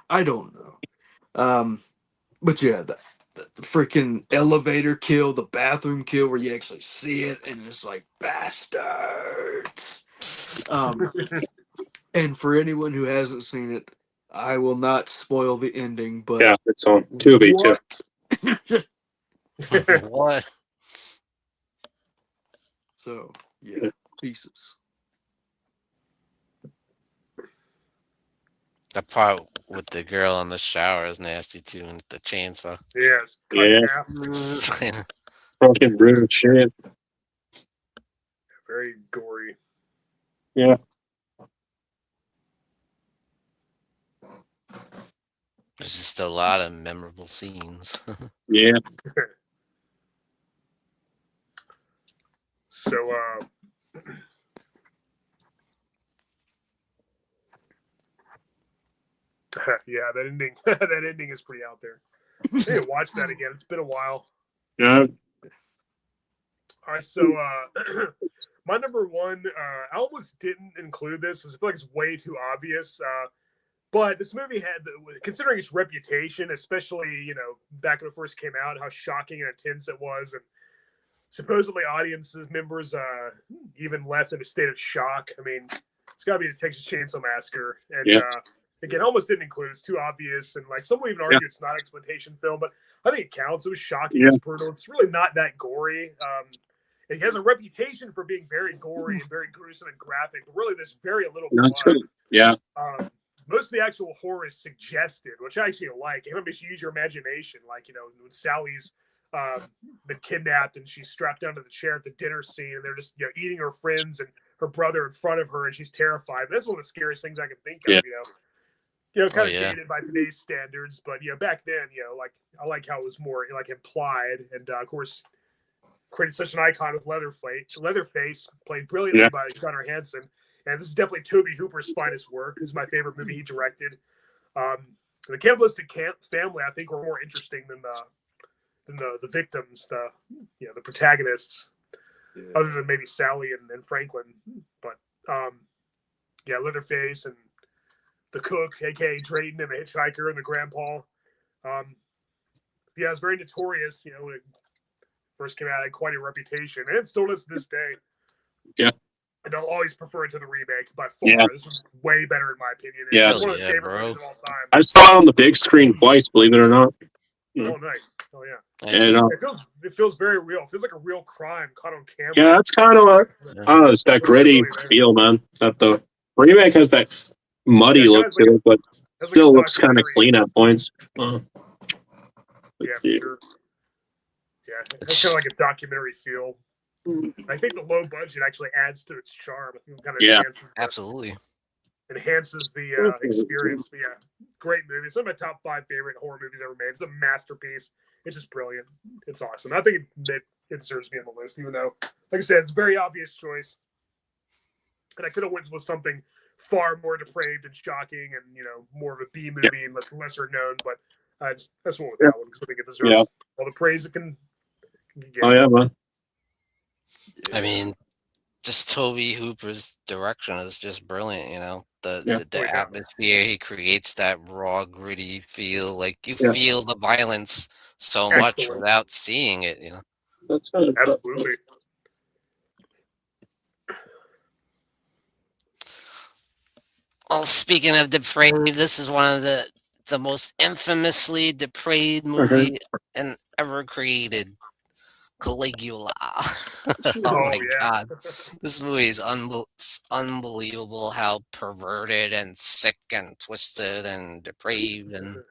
Speaker 5: I don't know. But yeah, the freaking elevator kill, the bathroom kill where you actually see it and it's like bastards. And for anyone who hasn't seen it, I will not spoil the ending, but
Speaker 1: yeah, it's on Tubi too.
Speaker 3: What?
Speaker 5: So yeah, Pieces.
Speaker 3: The part with the girl in the shower is nasty too, and the chainsaw.
Speaker 2: Yeah, it's cut in half.
Speaker 1: Fucking brutal shit.
Speaker 2: Very gory.
Speaker 1: Yeah.
Speaker 3: There's just a lot of memorable scenes.
Speaker 1: Yeah.
Speaker 2: So, yeah, that ending, that ending is pretty out there. I need to watch that again. It's been a while.
Speaker 1: Yeah.
Speaker 2: All right, so my number one, I almost didn't include this because I feel like it's way too obvious. But this movie had, considering its reputation, especially back when it first came out, how shocking and intense it was, and supposedly audience members even left in a state of shock. I mean, it's got to be the Texas Chainsaw Massacre, and again, almost didn't include. It's too obvious, and like some would even argue it's not an exploitation film, but I think it counts. It was shocking. It was brutal. It's really not that gory. It has a reputation for being very gory and very gruesome and graphic, but really there's very little blood.
Speaker 1: Yeah.
Speaker 2: Most of the actual horror is suggested, which I actually like. It makes you use your imagination. Like, when Sally's been kidnapped and she's strapped down to the chair at the dinner scene, and they're just eating her friends and her brother in front of her, and she's terrified. But that's one of the scariest things I can think of. Kind of dated by today's standards, but back then, like I like how it was more like implied, and of course, created such an icon with Leatherface, played brilliantly by Gunnar Hansen. And this is definitely Tobe Hooper's finest work. This is my favorite movie he directed. The cannibalistic family, I think, were more interesting than the victims, the protagonists, other than maybe Sally and Franklin. But Leatherface and the cook, aka Drayton, and the hitchhiker and the grandpa. It's very notorious. When it first came out, it had quite a reputation, and it still does to this day.
Speaker 1: Yeah.
Speaker 2: And I'll always prefer it to the remake by far.
Speaker 1: Yeah.
Speaker 2: This is way better in my opinion.
Speaker 1: It's
Speaker 2: one of the favorite movies of all time.
Speaker 1: I saw it on the big screen twice, believe it or not.
Speaker 2: Oh, nice. Oh, yeah.
Speaker 3: Nice.
Speaker 1: And,
Speaker 2: it feels very real. It feels like a real crime caught on camera.
Speaker 1: yeah, that's kind of it's that gritty feel, man. That the remake has that muddy look to it, but still looks kind of clean at points.
Speaker 2: Yeah, for sure. Yeah, it's kind of like a documentary feel. I think the low budget actually adds to its charm. I think it kind of
Speaker 3: absolutely
Speaker 2: enhances the experience. But yeah, great movie. It's one of my top 5 favorite horror movies ever made. It's a masterpiece. It's just brilliant. It's awesome. I think it deserves to be on the list, even though, like I said, it's a very obvious choice. And I could have went with something far more depraved and shocking, and more of a B movie and lesser known. But that's one with that one because I think it deserves all the praise it can get.
Speaker 1: Oh yeah, man.
Speaker 3: I mean, just Toby Hooper's direction is just brilliant. You know, the
Speaker 1: Yeah.
Speaker 3: the, the
Speaker 2: Oh, yeah.
Speaker 3: atmosphere he creates, that raw, gritty feel. Like you
Speaker 1: Yeah.
Speaker 3: feel the violence so much
Speaker 2: Excellent.
Speaker 3: without seeing it. You know.
Speaker 1: That's kind of
Speaker 2: Absolutely.
Speaker 3: Well, speaking of depraved, this is one of the most infamously depraved movie and ever created. Caligula. Oh
Speaker 2: Oh,
Speaker 3: my
Speaker 2: yeah.
Speaker 3: god. This movie is unbelievable how perverted and sick and twisted and depraved and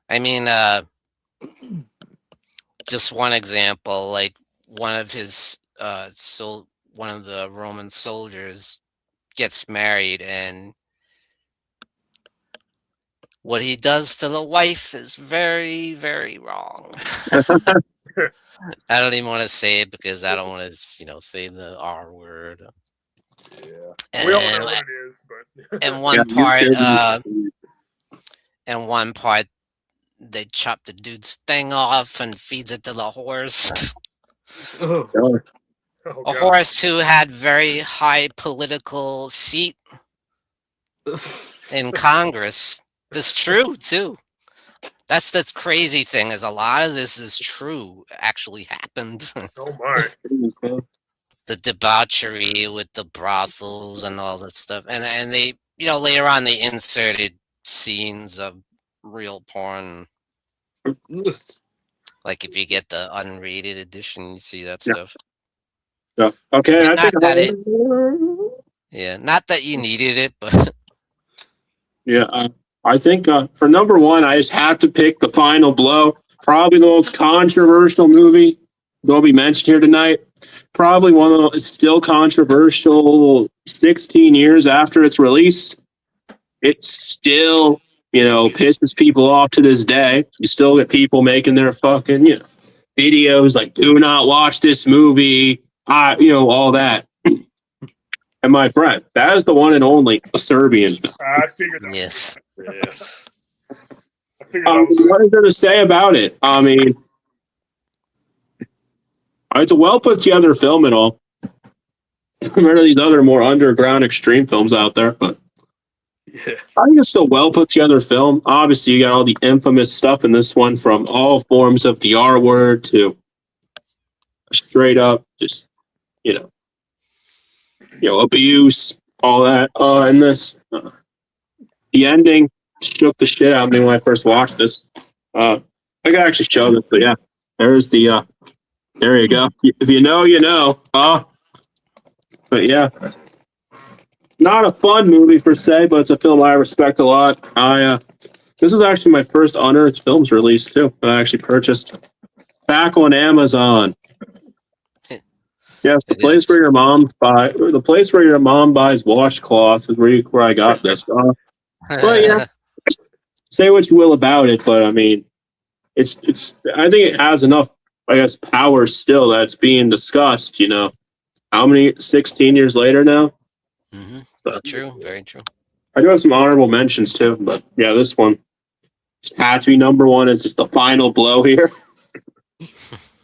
Speaker 3: I mean just one example, like one of his one of the Roman soldiers gets married, and what he does to the wife is very, very wrong. I don't even want to say it because I don't want to, say the R word.
Speaker 2: We all know
Speaker 3: And
Speaker 2: what it is, but
Speaker 3: in
Speaker 1: Yeah,
Speaker 3: one
Speaker 1: you
Speaker 3: part,
Speaker 1: should-
Speaker 3: they chop the dude's thing off and feeds it to the horse.
Speaker 5: Oh.
Speaker 2: oh,
Speaker 3: A
Speaker 2: God.
Speaker 3: horse who had very high political seat in Congress. That's true too. That's the crazy thing, is a lot of this is true, actually happened.
Speaker 2: Oh, my.
Speaker 3: The debauchery with the brothels and all that stuff, and they, later on they inserted scenes of real porn. Like if you get the unrated edition, you see that
Speaker 1: Yeah.
Speaker 3: stuff.
Speaker 1: Yeah. Okay,
Speaker 3: Yeah,
Speaker 1: I think
Speaker 3: not that Yeah, not that you needed it, but
Speaker 1: yeah, I think for number one, I just have to pick The Final Blow. Probably the most controversial movie that'll be mentioned here tonight. Probably one of the still controversial 16 years after its release. It still, pisses people off to this day. You still get people making their fucking, videos like, do not watch this movie. All that. And my friend, that is the one and only Serbian.
Speaker 2: I figured that.
Speaker 3: yes.
Speaker 2: I figured that was
Speaker 1: What is there to say about it? I mean, it's a well put together film and all. Compared to these other more underground extreme films out there, but
Speaker 5: Yeah.
Speaker 1: I think it's a well put together film. Obviously, you got all the infamous stuff in this one, from all forms of the R word to straight up just abuse, all that. In this, the ending shook the shit out of me when I first watched this. I could actually show this, but yeah, there's the. There you go. If you know, you know. But yeah, not a fun movie per se, but it's a film I respect a lot. This is actually my first Unearthed Films release too. That I actually purchased back on Amazon. Yeah, it's the place where your mom buys washcloths is where I got this. But yeah, say what you will about it, but I mean, it's. I think it has enough, I guess, power still that's being discussed. How many 16 years later now?
Speaker 3: Mm-hmm.
Speaker 1: So,
Speaker 3: True, very true.
Speaker 1: I do have some honorable mentions too, but yeah, this one just had to be number one. It's just the final blow here.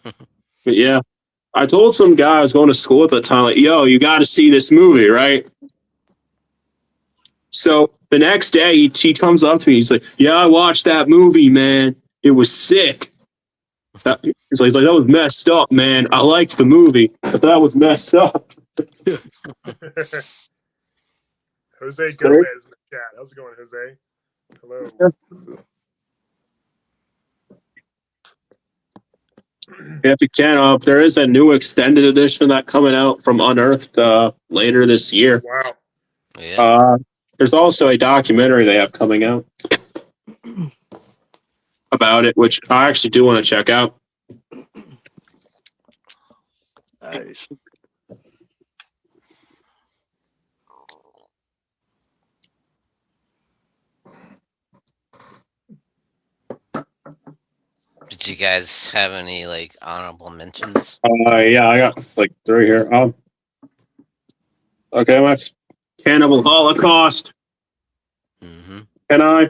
Speaker 1: But yeah, I told some guy I was going to school at the time, like, yo, you got to see this movie, right? So the next day, he comes up to me. He's like, yeah, I watched that movie, man. It was sick. He's like, that was messed up, man. I liked the movie, but that was messed up.
Speaker 2: Jose Gomez in the chat. How's it going, Jose? Hello.
Speaker 1: If you can, there is a new extended edition of that coming out from Unearthed later this year.
Speaker 2: Wow.
Speaker 3: Yeah.
Speaker 1: There's also a documentary they have coming out about it, which I actually do want to check out.
Speaker 5: Nice.
Speaker 3: Did you guys have any honorable mentions?
Speaker 1: Yeah, I got like three here. Okay, that's Cannibal Holocaust.
Speaker 3: Mm-hmm.
Speaker 1: Can I?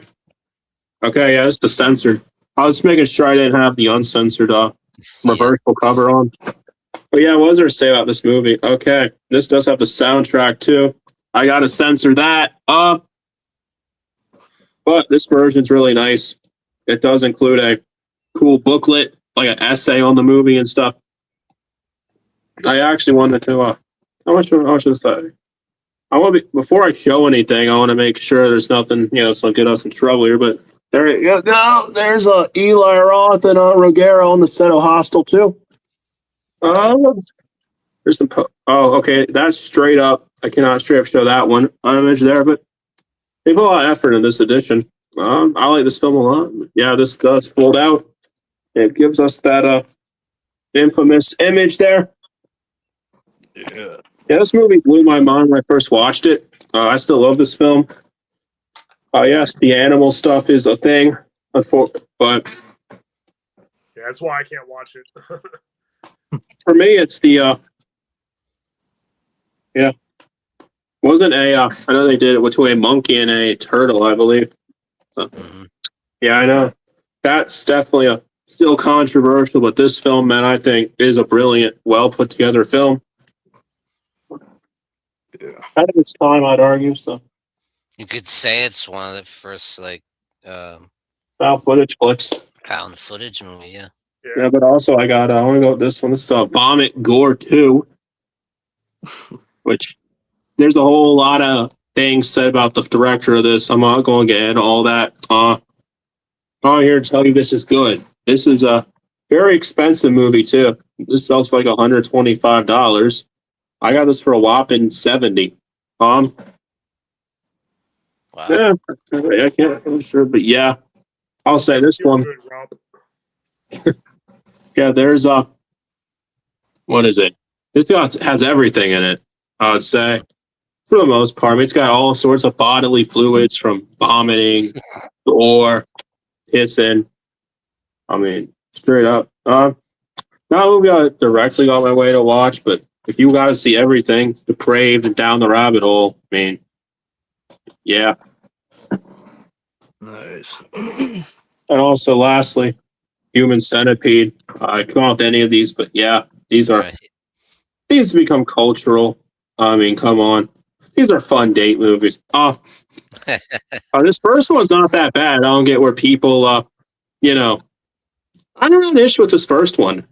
Speaker 1: Okay, yeah, it's the censored. I was making sure I didn't have the uncensored reversible cover on. But yeah, what was there to say about this movie? Okay, this does have the soundtrack too. I gotta censor that. But this version's really nice. It does include a cool booklet, like an essay on the movie and stuff. I actually wanted to. How much should I say? I want to be, before I show anything, I want to make sure there's nothing, so don't get us in trouble here. But there you go. There's Eli Roth and Rogero on the set of Hostel too. There's some. Oh, okay. That's straight up. I cannot straight up show that one image there, but they put a lot of effort in this edition. I like this film a lot. Yeah, this does fold out. It gives us that infamous image there.
Speaker 4: Yeah.
Speaker 1: Yeah, this movie blew my mind when I first watched it. I still love this film. Yes, the animal stuff is a thing, but
Speaker 2: Yeah, that's why I can't watch it.
Speaker 1: for me, it's the wasn't a I know they did it with a monkey and a turtle, I believe. Yeah, I know. That's definitely still controversial, but this film, man, I think is a brilliant, well put together film.
Speaker 4: Yeah.
Speaker 1: Out of its time, I'd argue. So,
Speaker 3: You could say it's one of the first
Speaker 1: found footage flicks.
Speaker 3: found footage movie. Yeah.
Speaker 1: Yeah, but also I want to go with this one. This is Vomit Gore 2, which there's a whole lot of things said about the director of this. I'm not going to get into all that. I'm here to tell you this is good. This is a very expensive movie too. This sells for like $125. I got this for a whopping $70.
Speaker 3: Wow.
Speaker 1: Yeah, I can't. I'm sure, but yeah, I'll say this one.
Speaker 2: Good, Rob.
Speaker 1: Yeah, there's what is it? This has everything in it. I would say, for the most part. I mean, it's got all sorts of bodily fluids from vomiting or pissing. I mean, straight up. Not a movie I directly got my way to watch, but if you got to see everything, depraved and down the rabbit hole, I mean, yeah.
Speaker 4: Nice.
Speaker 1: And also, lastly, Human Centipede. I come out with any of these, but yeah, these become cultural. I mean, come on. These are fun date movies. This first one's not that bad. I don't get where people, I don't have an issue with this first one.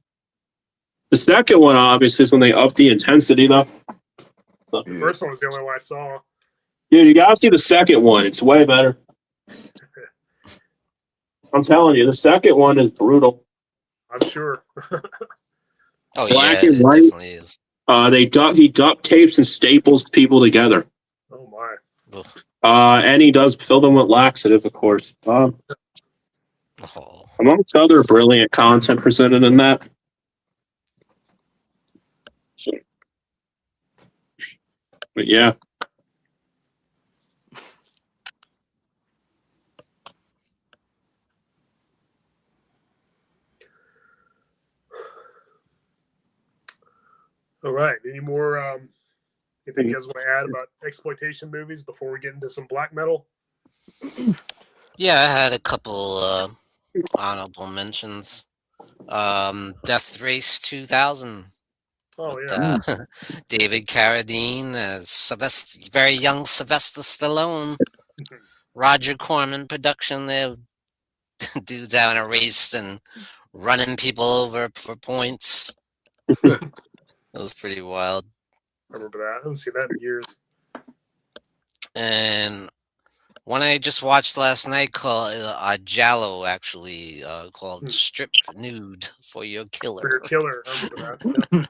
Speaker 1: The second one, obviously, is when they up the intensity, though.
Speaker 2: The first one was the only one I saw.
Speaker 1: Dude, you gotta see the second one. It's way better. I'm telling you, the second one is brutal.
Speaker 2: I'm sure.
Speaker 3: Oh
Speaker 1: Black
Speaker 3: yeah,
Speaker 1: and
Speaker 3: it
Speaker 1: white.
Speaker 3: definitely is.
Speaker 1: He duct tapes and staples people together.
Speaker 2: Oh my.
Speaker 3: Ugh.
Speaker 1: And he does fill them with laxative, of course.
Speaker 3: Oh.
Speaker 1: Amongst other brilliant content presented in that. So, but yeah.
Speaker 2: All right. Any more anything you guys want to add about exploitation movies before we get into some black metal?
Speaker 3: Yeah, I had a couple honorable mentions. Death Race 2000.
Speaker 2: Oh
Speaker 3: with,
Speaker 2: yeah.
Speaker 3: David Carradine as very young Sylvester Stallone. Roger Corman production there. Dudes out in a race and running people over for points. That was pretty wild.
Speaker 2: I remember that. I haven't seen that in years.
Speaker 3: And one I just watched last night called Jallo, actually, called Strip Nude for Your Killer.
Speaker 2: For Your Killer. I remember that. Yeah.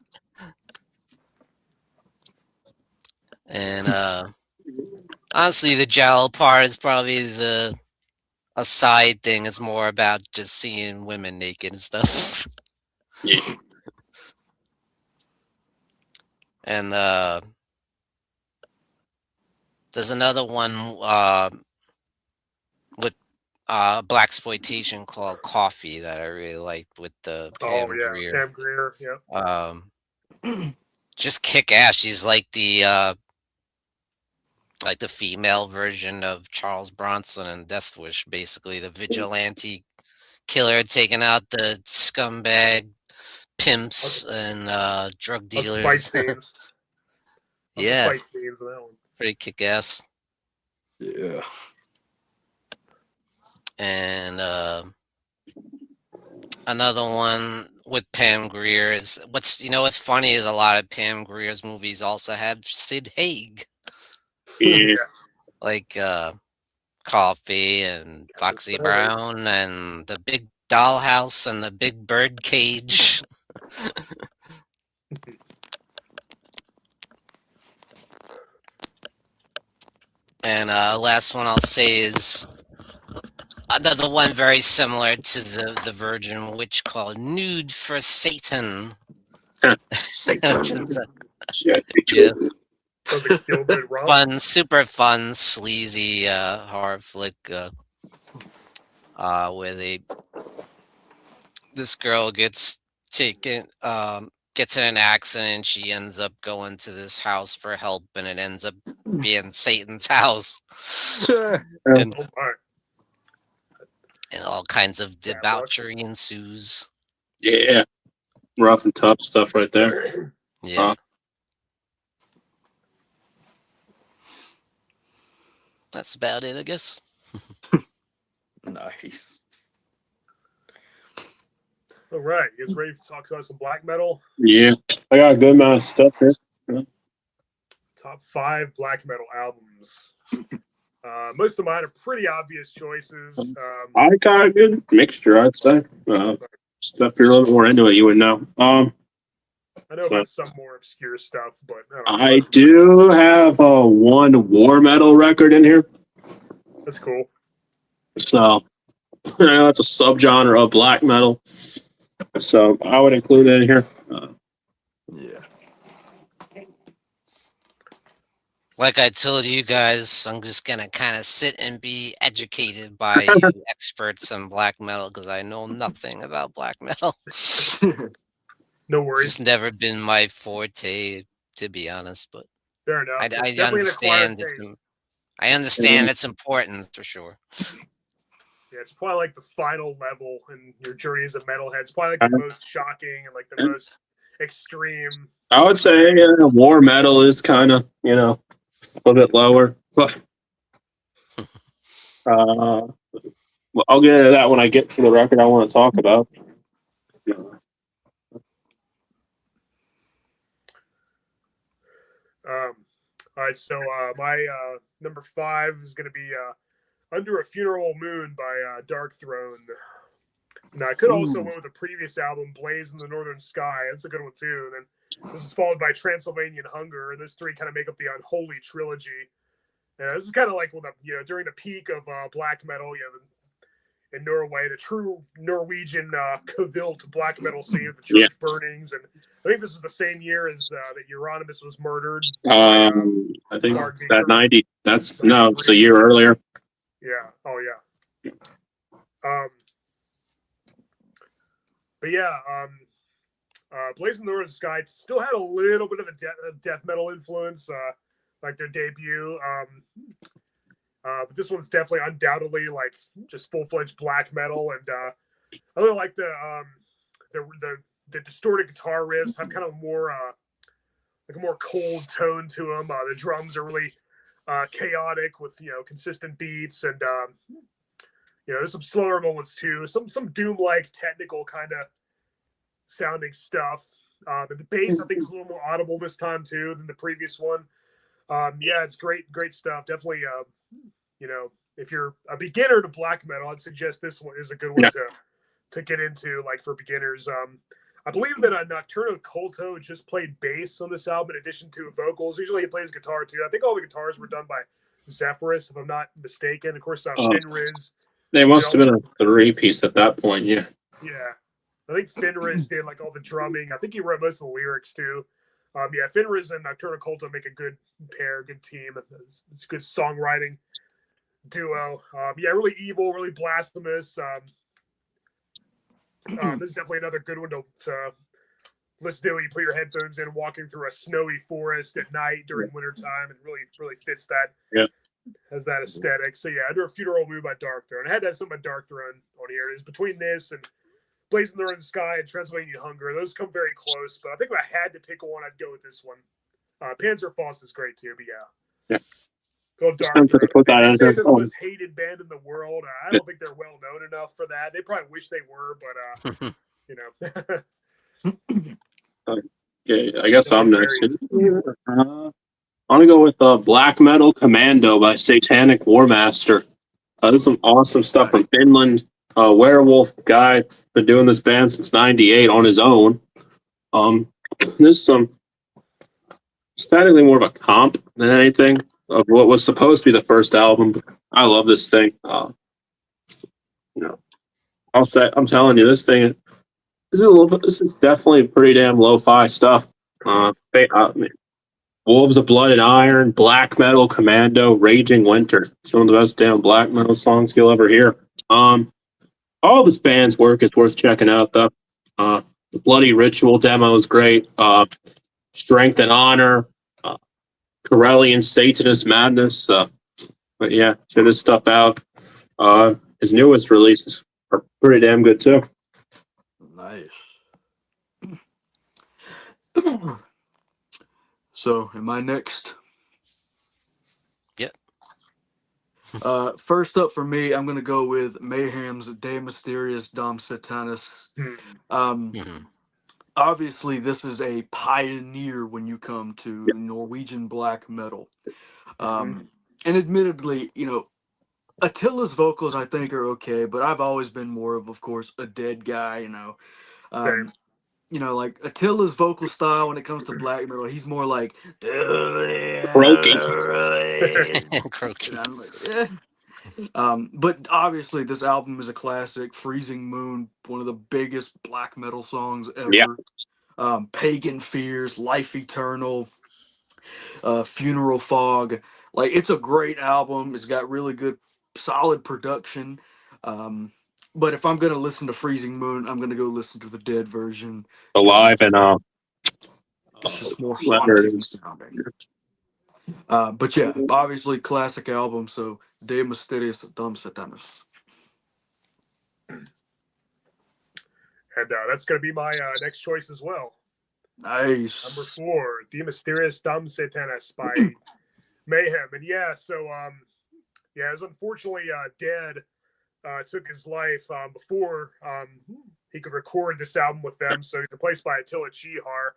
Speaker 3: And honestly, the Jallo part is probably a side thing. It's more about just seeing women naked and stuff.
Speaker 1: Yeah.
Speaker 3: And there's another one with blaxploitation called Coffee that I really liked with the Pam Grier.
Speaker 2: Pam Grier. Yeah.
Speaker 3: Just kick ass. She's like the female version of Charles Bronson in Death Wish, basically the vigilante killer taking out the scumbag pimps and drug
Speaker 2: Lots of fight
Speaker 3: dealers.
Speaker 2: scenes. Lots of
Speaker 3: Yeah,
Speaker 2: fight scenes in that one.
Speaker 3: pretty kick-ass.
Speaker 4: Yeah.
Speaker 3: And another one with Pam Grier is what's funny is a lot of Pam Grier's movies also have Sid Haig,
Speaker 1: Yeah.
Speaker 3: like Coffee and
Speaker 2: Yeah,
Speaker 3: Foxy
Speaker 2: that's
Speaker 3: Brown and the Big Dollhouse and the Big Bird Cage. And last one I'll say is another one very similar to the Virgin Witch called Nude for Satan. Which is yeah,
Speaker 2: Sounds like a feel good romp.
Speaker 3: super fun, sleazy horror flick where this girl gets taken gets in an accident. She ends up going to this house for help, and it ends up being Satan's house. and,
Speaker 2: Oh my.
Speaker 3: and all kinds of
Speaker 2: Yeah,
Speaker 3: debauchery ensues.
Speaker 1: Yeah. Rough and tough stuff right there.
Speaker 3: Yeah. That's about it, I guess.
Speaker 4: Nice.
Speaker 2: All right, you guys ready to talk about some black metal?
Speaker 1: Yeah. I got a good amount of stuff here.
Speaker 2: Top 5 black metal albums. Most of mine are pretty obvious choices.
Speaker 1: I got a good mixture, I'd say. Stuff you're a little bit more into it, you would know.
Speaker 2: I know about some more obscure stuff, but
Speaker 1: I do have one war metal record in here.
Speaker 2: That's cool.
Speaker 1: So that's a subgenre of black metal. So I would include it in here.
Speaker 4: Yeah.
Speaker 3: Like I told you guys, I'm just gonna kind of sit and be educated by you experts in black metal because I know nothing about black metal.
Speaker 2: No worries.
Speaker 3: It's never been my forte, to be honest. But
Speaker 2: Fair enough.
Speaker 3: I
Speaker 2: Definitely an acquired
Speaker 3: understand
Speaker 2: taste.
Speaker 3: I understand its importance for sure.
Speaker 2: Yeah, it's probably like the final level in your journey as a metalhead. It's probably like the most shocking and like the most extreme.
Speaker 1: I would say war metal is kind of, a little bit lower. But well, I'll get into that when I get to the record I want to talk about.
Speaker 2: All right, so my number 5 is going to be Under a Funeral Moon by Dark Throne. Now, I could also went with the previous album, Blaze in the Northern Sky. That's a good one, too. And then this is followed by Transylvanian Hunger. Those 3 kind of make up the Unholy Trilogy. And this is kind of like during the peak of black metal, in Norway, the true Norwegian Cavilt black metal scene with the church burnings. And I think this was the same year as that Euronymous was murdered.
Speaker 1: I think that 90. It's a year earlier.
Speaker 2: Yeah. Oh, yeah. But yeah, Blaze in the Northern Sky still had a little bit of a death metal influence, like their debut. But this one's definitely undoubtedly like just full-fledged black metal, and I really like the distorted guitar riffs have kind of more like a more cold tone to them. The drums are really chaotic with consistent beats, and there's some slower moments too. Some Doom-like technical kind of sounding stuff. But the bass I think is a little more audible this time too than the previous one. Yeah, it's great stuff. Definitely, if you're a beginner to black metal, I'd suggest this one is a good one to get into, like for beginners. I believe that Nocturno Culto just played bass on this album in addition to vocals. Usually he plays guitar too. I think all the guitars were done by Zephyrus, if I'm not mistaken. Of course, Fenriz.
Speaker 1: They must have been a 3-piece at that point, yeah.
Speaker 2: Yeah. I think Fenriz did like all the drumming. I think he wrote most of the lyrics too. Fenriz and Nocturno Culto make a good pair, good team. It's a good songwriting duo. Really evil, really blasphemous. This is definitely another good one to listen to when you put your headphones in, walking through a snowy forest at night during wintertime, and really fits that.
Speaker 1: Yeah.
Speaker 2: Has that aesthetic. So yeah, Under a Funeral Moon by Dark Throne. I had to have something by Dark Throne on here. It is between this and Blazing the Northern Sky and Transylvania Hunger. Those come very close, but I think if I had to pick one, I'd go with this one. Panzerfaust is great too, but yeah. Go
Speaker 1: Just
Speaker 2: Dark
Speaker 1: tempted to
Speaker 2: Throne.
Speaker 1: put that
Speaker 2: They
Speaker 1: in
Speaker 2: say
Speaker 1: here.
Speaker 2: they're the most hated band in the world. I don't think they're well known enough for that. They probably wish they were, but you know.
Speaker 1: Yeah, I guess I'm next. I want to go with Black Metal Commando by Satanic Warmaster. There's some awesome stuff from Finland. Werewolf guy, been doing this band since '98 on his own. There's some statically more of a comp than anything of what was supposed to be the first album. I love this thing. You know, I'm telling you, this thing this is a little bit. This is definitely pretty damn lo-fi stuff. Wolves of Blood and Iron, Black Metal Commando, Raging Winter. It's one of the best damn black metal songs you'll ever hear. All this band's work is worth checking out, though. The Bloody Ritual demo is great. Strength and Honor, Corellian Satanist Madness. But yeah, check this stuff out. His newest releases are pretty damn good, too.
Speaker 5: Nice. So, am I next?
Speaker 3: Yep.
Speaker 5: First up for me, I'm gonna go with Mayhem's De Mysterious Dom Satanis. Obviously, this is a pioneer when you come to Norwegian black metal. And admittedly, Attila's vocals I think are okay, but I've always been more of course, a Dead guy. Like Attila's vocal style when it comes to black metal, he's more like
Speaker 1: Croaky.
Speaker 3: Croaky.
Speaker 5: and I'm like, eh. But obviously this album is a classic. Freezing Moon, one of the biggest black metal songs ever.
Speaker 1: Yeah.
Speaker 5: Pagan Fears, Life Eternal, Funeral Fog. Like, it's a great album. It's got really good, solid production. But if I'm gonna listen to Freezing Moon, I'm gonna go listen to the Dead version.
Speaker 1: Alive and
Speaker 5: It's just more
Speaker 1: Leonard
Speaker 5: haunting
Speaker 1: is-
Speaker 5: sounding. But yeah, obviously classic album. So De Mysterious Dom Satanis.
Speaker 2: And that's going to be my next choice as well.
Speaker 5: Nice.
Speaker 2: Number 4, The Mysterious Dom Satanis by Mayhem. And yeah, so as unfortunately Dead took his life before he could record this album with them. So he's replaced by Attila Chihar.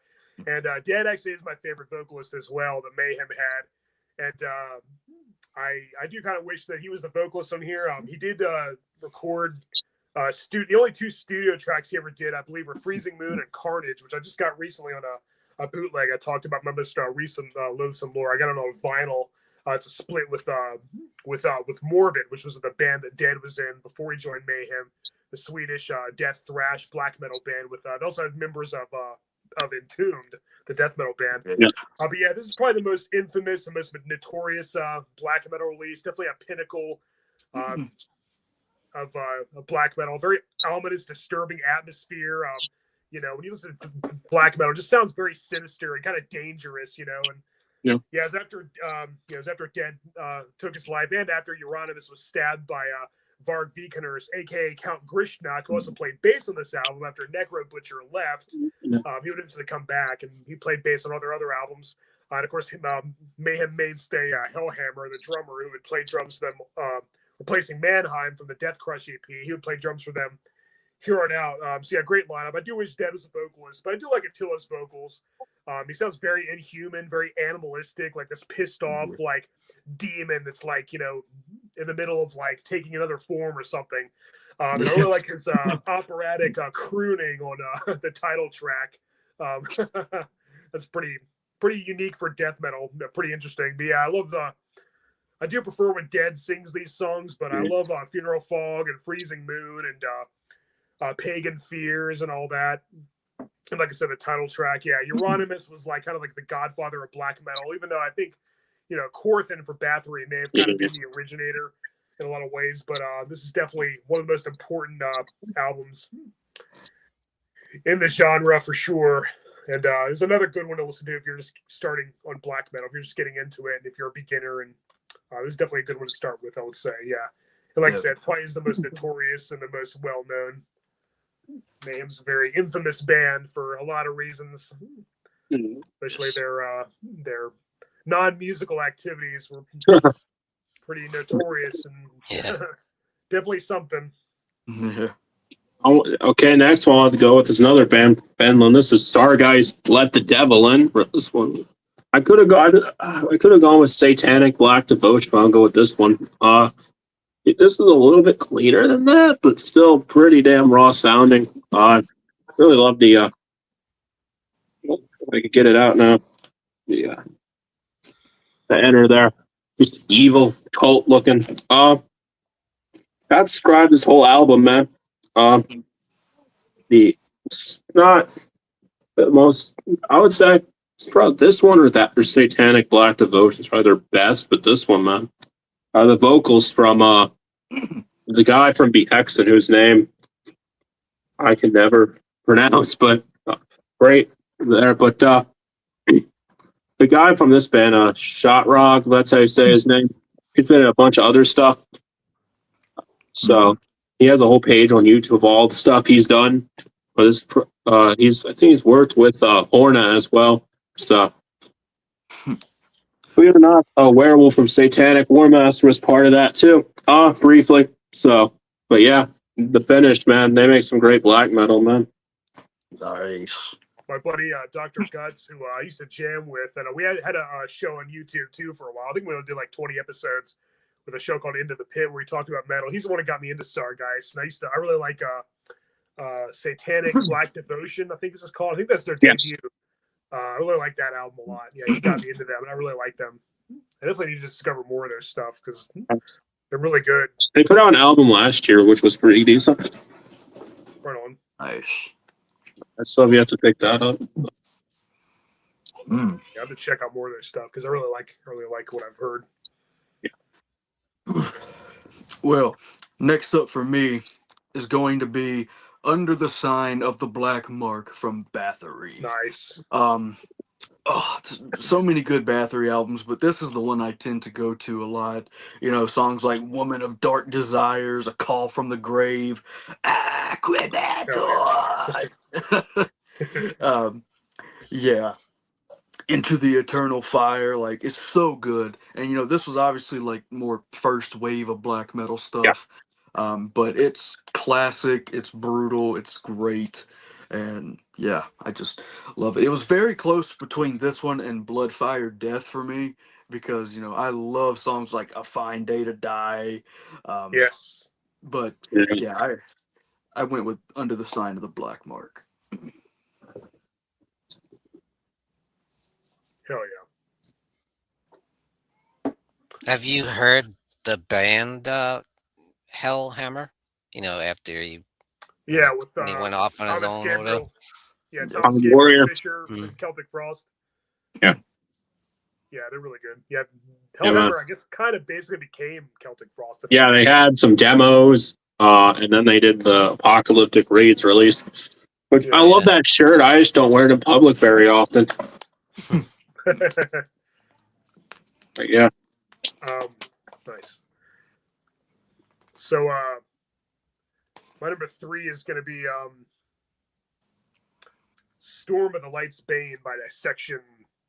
Speaker 2: And Dead actually is my favorite vocalist as well that Mayhem had. And I do kind of wish that he was the vocalist on here. He did record the only 2 studio tracks he ever did, I believe, were Freezing Moon and Carnage, which I just got recently on a bootleg. I talked about my most recent Loathsome Lore. I got it on vinyl. It's a split with Morbid, which was the band that Dead was in before he joined Mayhem, the Swedish death thrash black metal band. With it also had members of Entombed, the death metal band.
Speaker 1: Yeah.
Speaker 2: But yeah, this is probably the most infamous and most notorious black metal release. Definitely a pinnacle of black metal. Very ominous, disturbing atmosphere. When you listen to black metal, it just sounds very sinister and kind of dangerous. And it was after Dead took his life, and after Euronymous was stabbed by Varg Vikernes, aka Count Grishnak, who also played bass on this album. After Necro Butcher left, he would eventually come back, and he played bass on other albums. And of course, Mayhem mainstay Hellhammer, the drummer, who would play drums for them, replacing Mannheim from the Death Crush EP. He would play drums for them here on out. So yeah, great lineup. I do wish Dead was a vocalist, but I do like Attila's vocals. He sounds very inhuman, very animalistic, like this pissed off like demon that's like, in the middle of like taking another form or something. And I really like his operatic crooning on the title track. That's pretty unique for death metal. Pretty interesting. But yeah, I do prefer when Dead sings these songs, but I love Funeral Fog and Freezing Moon and Pagan Fears and all that. And like I said, the title track, Euronymous was like kind of like the godfather of black metal, even though I think, Corthin for Bathory may have kind of been the originator in a lot of ways, but this is definitely one of the most important albums in the genre for sure. And there's another good one to listen to if you're just starting on black metal, if you're just getting into it, and if you're a beginner. And this is definitely a good one to start with, I would say. Yeah. And like I said, probably is the most notorious and the most well-known. Mayhem's a very infamous band for a lot of reasons, especially their non-musical activities were pretty notorious and
Speaker 3: Yeah.
Speaker 2: definitely something.
Speaker 5: Yeah.
Speaker 1: Oh, okay, next one I'll have to go with is another band. This is Starguys Let the Devil In. This one, I could have gone with Satanic Black Devotion, but I'll go with this one. This is a little bit cleaner than that, but still pretty damn raw sounding. Really love the. If I could get it out now. The enter there, just evil cult looking. I'd describe this whole album, man. It's not the most. I would say it's probably this one or that. Or Satanic Black Devotion is probably their best, but this one, man. The vocals from the guy from Behexen, whose name I can never pronounce, but great there. But the guy from this band, Shot Rock, that's how you say his name. He's been in a bunch of other stuff. So he has a whole page on YouTube of all the stuff he's done. But this, I think he's worked with Horna as well. So believe it or not, Werewolf from Satanic War Master was part of that too. Briefly. So, but yeah, the finish, man, they make some great black metal, man.
Speaker 5: Nice.
Speaker 2: My buddy Dr. Guts, who I used to jam with, and we had a show on YouTube too for a while. I think we did like 20 episodes with a show called Into the Pit where we talked about metal. He's the one who got me into Starguys, and I really like Satanic Black Devotion, I think this is called. I think that's their debut. I really like that album a lot. Yeah, he got me into them, and I really like them. I definitely need to discover more of their stuff because they're really good.
Speaker 1: They put out an album last year, which was pretty decent.
Speaker 2: Right on.
Speaker 5: Nice.
Speaker 1: I still have yet to pick that up.
Speaker 2: Yeah, I have to check out more of their stuff because I really like what I've heard.
Speaker 5: Well, next up for me is going to be Under the Sign of the Black Mark from Bathory.
Speaker 2: Nice.
Speaker 5: So many good Bathory albums, but this is the one I tend to go to a lot. You know, songs like Woman of Dark Desires, A Call from the Grave, Aquinator. Yeah. Into the Eternal Fire, like it's so good. And you know, this was obviously like more first wave of black metal stuff. But it's classic, it's brutal, it's great. And yeah, I just love it. It was very close between this one and Blood Fire Death for me because, you know, I love songs like A Fine Day to Die.
Speaker 2: Yes.
Speaker 5: But yeah, I went with Under the Sign of the Black Mark.
Speaker 2: Hell yeah.
Speaker 3: Have you heard the band Hellhammer? You know, after he
Speaker 2: with
Speaker 3: when he went off on his
Speaker 2: Thomas
Speaker 3: own.
Speaker 2: Gabriel. Yeah,
Speaker 1: I'm
Speaker 2: Thomas
Speaker 1: a
Speaker 2: Gabriel
Speaker 1: warrior.
Speaker 2: Fisher and Celtic Frost.
Speaker 1: Yeah.
Speaker 2: Yeah, they're really good. Yeah,
Speaker 1: Yeah,
Speaker 2: Hellhammer, I guess, kind of basically became Celtic Frost.
Speaker 1: Yeah, they had some demos, and then they did the Apocalyptic Reads release. Which I love that shirt. I just don't wear it in public very often. But yeah.
Speaker 2: Nice. So my number 3 is going to be Storm of the Light's Bane by Dissection.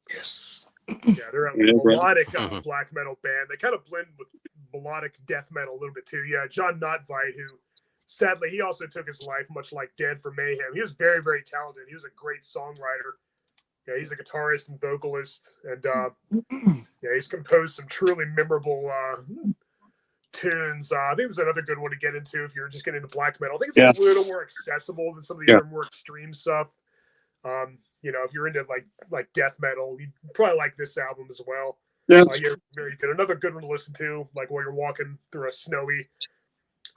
Speaker 5: Yes.
Speaker 2: Yeah, they're a melodic black metal band. They kind of blend with melodic death metal a little bit too. Yeah, John Notvite, who sadly he also took his life, much like Dead for Mayhem. He was very, very talented. He was a great songwriter. Yeah, he's a guitarist and vocalist, and yeah, he's composed some truly memorable tunes. I think there's another good one to get into if you're just getting into black metal. I think it's a little more accessible than some of the other more extreme stuff. You know, if you're into like death metal, you'd probably like this album as well. Yeah, very good. Another good one to listen to, like while you're walking through a snowy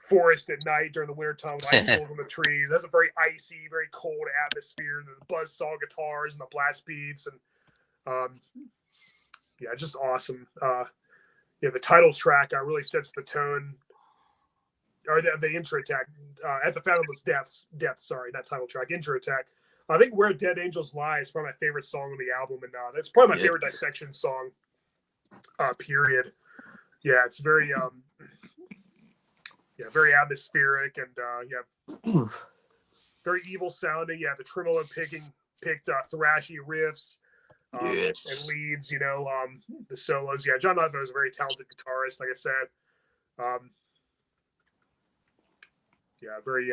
Speaker 2: forest at night during the winter time with icicles on the trees. That's a very icy, very cold atmosphere. The buzzsaw guitars and the blast beats, and yeah, just awesome. Yeah, the title track really sets the tone, or the intro track at the Fathomless Depths. Sorry, not title track, intro track. I think Where Dead Angels Lie is probably my favorite song on the album, and that's probably my favorite Dissection song. Period. Yeah, it's very very atmospheric, and very evil sounding. Yeah, the tremolo picked thrashy riffs.
Speaker 5: Yes.
Speaker 2: And leads, the solos. Yeah, John Lithgow is a very talented guitarist, like I said. Very,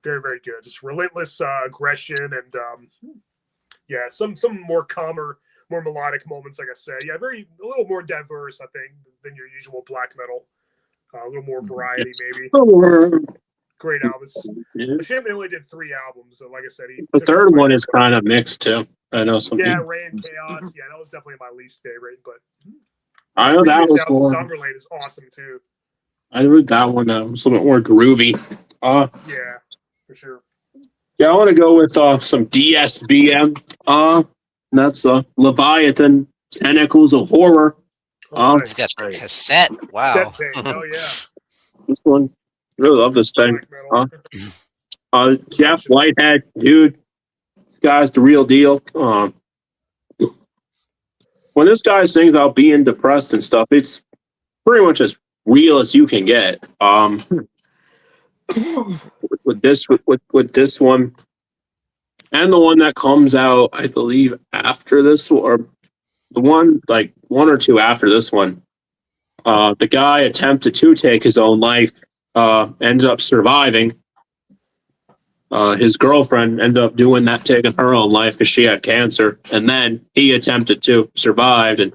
Speaker 2: very, very good. Just relentless aggression and some more calmer, more melodic moments, like I said. Yeah, a little more diverse, I think, than your usual black metal. A little more variety, maybe. Great albums.
Speaker 1: Yeah.
Speaker 2: A shame they only did 3 albums. So like I said,
Speaker 1: The third one is kind of mixed too. I know something.
Speaker 2: Yeah, Rain Chaos. Yeah, that was definitely my least favorite, but
Speaker 1: I know that was more.
Speaker 2: Songerlate is awesome too.
Speaker 1: I heard that one was a little bit more groovy.
Speaker 2: Yeah, for sure.
Speaker 1: Yeah, I want to go with some DSBM. That's Leviathan, Tentacles of Horror.
Speaker 2: Oh,
Speaker 3: It's got the cassette. Wow.
Speaker 2: Cassette tape. Oh yeah.
Speaker 1: This one, really love this thing.
Speaker 2: Black metal.
Speaker 1: Jeff Whitehead, dude, this guy's the real deal. When this guy sings about being depressed and stuff, it's pretty much as real as you can get. With this one, and the one that comes out, I believe after this, or the one like 1 or 2 after this one, the guy attempted to take his own life, ended up surviving. His girlfriend ended up doing that, taking her own life because she had cancer, and then he attempted to survive, and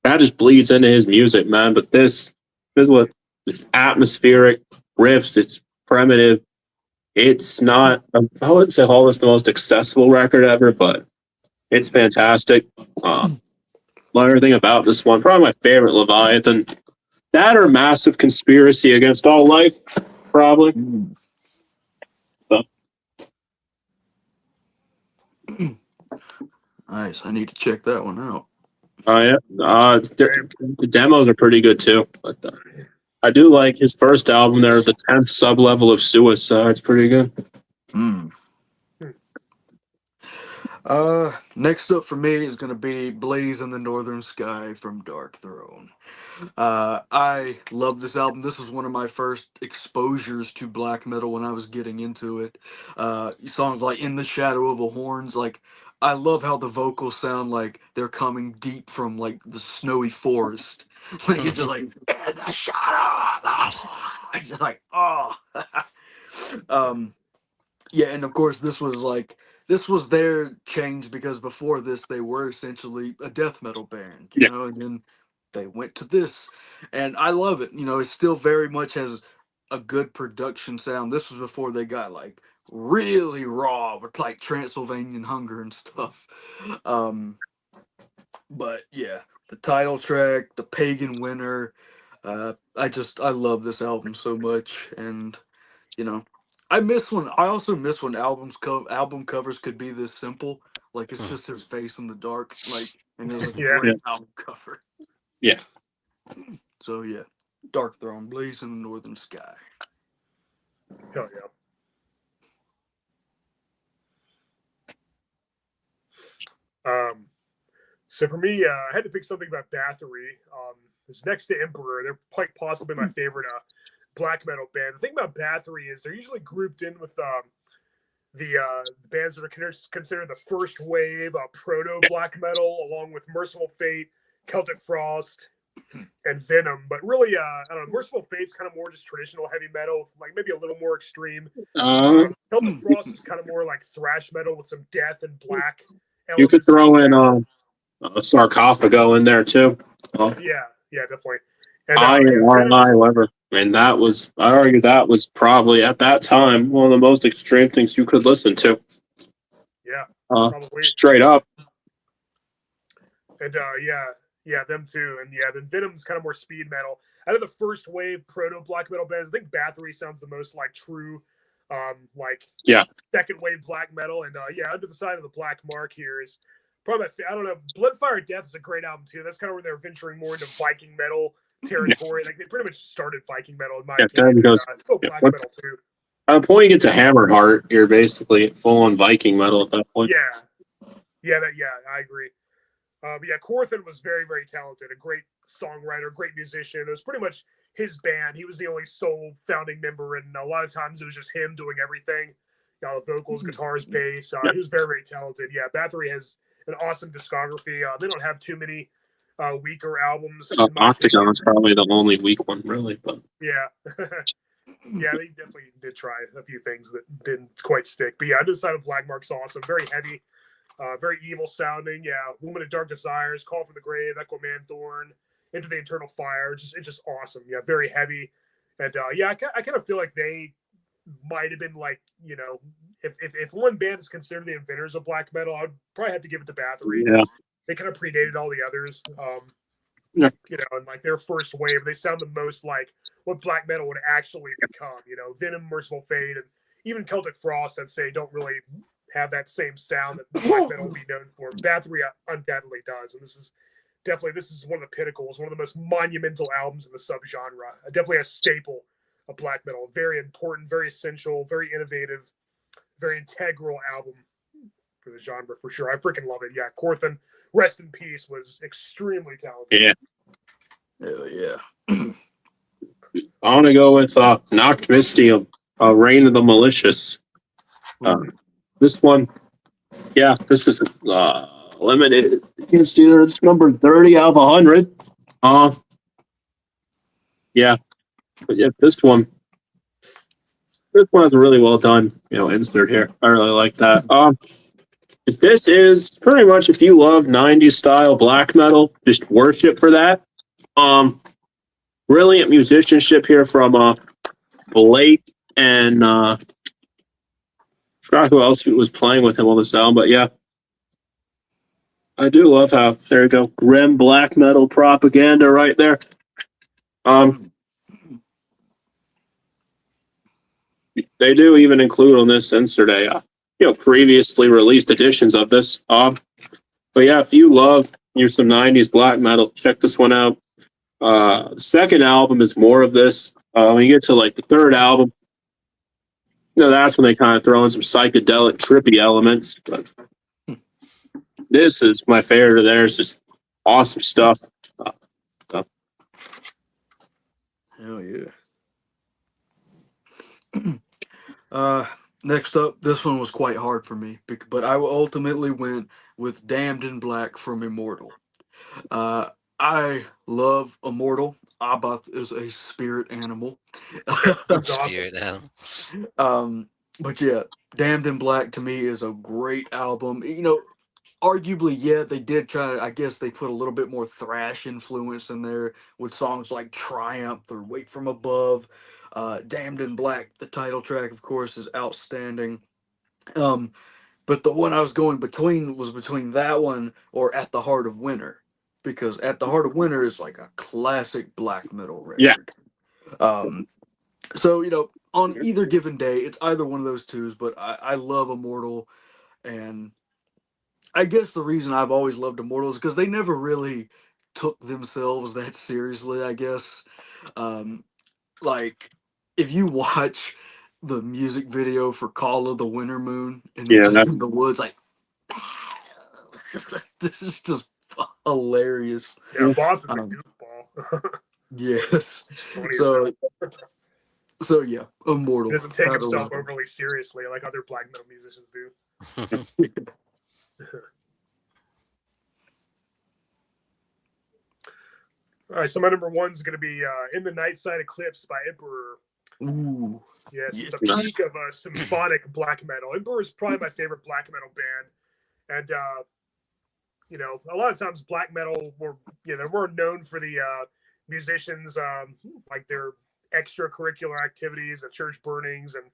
Speaker 1: that just bleeds into his music, man. But this is what this atmospheric riffs. It's primitive. It's not. I wouldn't say Hall is the most accessible record ever, but it's fantastic. Love everything about this one. Probably my favorite Leviathan. That or Massive Conspiracy Against All Life, probably.
Speaker 5: Nice. I need to check that one out.
Speaker 1: Oh yeah, the demos are pretty good too. But I do like his first album there, the 10th Sublevel of Suicide. It's pretty good.
Speaker 5: Next up for me is going to be Blaze in the Northern Sky from Dark Throne. I love this album. This was one of my first exposures to black metal when I was getting into it. Songs like In the Shadow of the Horns, like I love how the vocals sound like they're coming deep from like the snowy forest. Like it's just like in the shadow of the horns. It's just like yeah, and of course this was their change because before this they were essentially a death metal band, you know, and then they went to this, and I love it. You know, it still very much has a good production sound. This was before they got like really raw with like Transylvanian Hunger and stuff. But yeah, the title track, the Pagan Winter, I love this album so much, and you know, I also miss when album covers could be this simple. Like it's just his face in the dark, like, and it was a great album cover.
Speaker 1: Yeah.
Speaker 5: So yeah, Dark Throne, Blaze in the Northern Sky.
Speaker 2: Hell yeah. So for me, I had to pick something about Bathory. It's next to Emperor. They're quite possibly my favorite black metal band. The thing about Bathory is they're usually grouped in with the bands that are considered the first wave proto black metal, along with Merciful Fate, Celtic Frost, and Venom. But really, I don't know, Merciful Fate's kind of more just traditional heavy metal, like maybe a little more extreme. Celtic Frost is kind of more like thrash metal with some death and black.
Speaker 1: You could throw in a Sarcophago in there too.
Speaker 2: Yeah, definitely. And
Speaker 1: however, and that was, I argue that was probably at that time one of the most extreme things you could listen to.
Speaker 2: Yeah, probably.
Speaker 1: Straight up.
Speaker 2: And them too. And yeah, then Venom's kind of more speed metal. Out of the first wave proto black metal bands, I think Bathory sounds the most like true, second wave black metal. And Under the Sign of the Black Mark here is probably I don't know. Bloodfire Death is a great album too. That's kind of where they're venturing more into Viking metal territory. Like they pretty much started Viking metal in my opinion.
Speaker 1: Because
Speaker 2: still black metal too.
Speaker 1: At the point you get to Hammerheart, you're basically full on Viking metal at that point.
Speaker 2: Yeah, I agree. But yeah, Corthan was very, very talented, a great songwriter, great musician. It was pretty much his band. He was the only sole founding member, and a lot of times it was just him doing everything. The vocals, guitars, bass. He was very, very talented. Yeah, Bathory has an awesome discography. They don't have too many weaker albums. In my opinion.
Speaker 1: Octagon's probably the only weak one, really. But
Speaker 2: Yeah. Yeah, they definitely did try a few things that didn't quite stick. But yeah, Under the Side of Black Mark's awesome. Very heavy, very evil sounding. Yeah, Woman of Dark Desires, Call from the Grave, Echo Man Thorn, Into the Eternal Fire. It's just awesome. Yeah, very heavy. And yeah, I kind of feel like they might have been like, you know, if one band is considered the inventors of black metal, I'd probably have to give it to Bathory.
Speaker 1: Yeah.
Speaker 2: They kind of predated all the others.
Speaker 1: Yeah.
Speaker 2: You know, and like their first wave, they sound the most like what black metal would actually become. You know, Venom, Merciful Fate, and even Celtic Frost, I'd say, don't really have that same sound that black metal will be known for. Bathory undoubtedly does, and this is one of the pinnacles, one of the most monumental albums in the subgenre. Definitely a staple of black metal. Very important, very essential, very innovative, very integral album for the genre for sure. I freaking love it. Yeah, Corthan, rest in peace, was extremely talented.
Speaker 1: yeah,
Speaker 5: Hell yeah.
Speaker 1: I want to go with Noct Misty of Reign of the Malicious. This one, yeah, this is limited. You can see there it's number 30 out of 100. Yeah, but yeah, this one is really well done. You know, insert here. I really like that. This is pretty much if you love 90s style black metal, just worship for that. Brilliant musicianship here from Blake and forgot who else was playing with him on the sound, but yeah. I do love how there you go, grim black metal propaganda right there. They do even include on this insert a previously released editions of this. But yeah, if you love some 90s black metal, check this one out. The second album is more of this. When you get to like the third album, that's when they kind of throw in some psychedelic, trippy elements. But this is my favorite of theirs. Just awesome stuff.
Speaker 5: Hell yeah. Next up, this one was quite hard for me, but I ultimately went with Damned in Black from Immortal. I love Immortal. Abath is a spirit animal.
Speaker 3: Spirit animal.
Speaker 5: But yeah, Damned in Black to me is a great album. You know, arguably, yeah, they did try. I guess they put a little bit more thrash influence in there with songs like Triumph or Wait from Above. Damned in Black, the title track, of course, is outstanding. But the one I was going between was between that one or At the Heart of Winter, because At the Heart of Winter is like a classic black metal record.
Speaker 1: Yeah.
Speaker 5: So, you know, on either given day, it's either one of those twos, but I love Immortal. And I guess the reason I've always loved Immortal is because they never really took themselves that seriously, I guess. Like, if you watch the music video for Call of the Winter Moon and they're just in the woods, like, this is just hilarious.
Speaker 2: Yeah, Bob is a goofball.
Speaker 5: Yes.
Speaker 2: Funny
Speaker 5: So yeah, Immortal.
Speaker 2: He doesn't take himself overly seriously like other black metal musicians do. All right, so my number one is going to be In the Nightside Eclipse by Emperor.
Speaker 5: Ooh.
Speaker 2: Yes, the peak of symphonic black metal. Emperor is probably my favorite black metal band. And, you know, a lot of times black metal they're more known for the musicians, like their extracurricular activities, the church burnings, and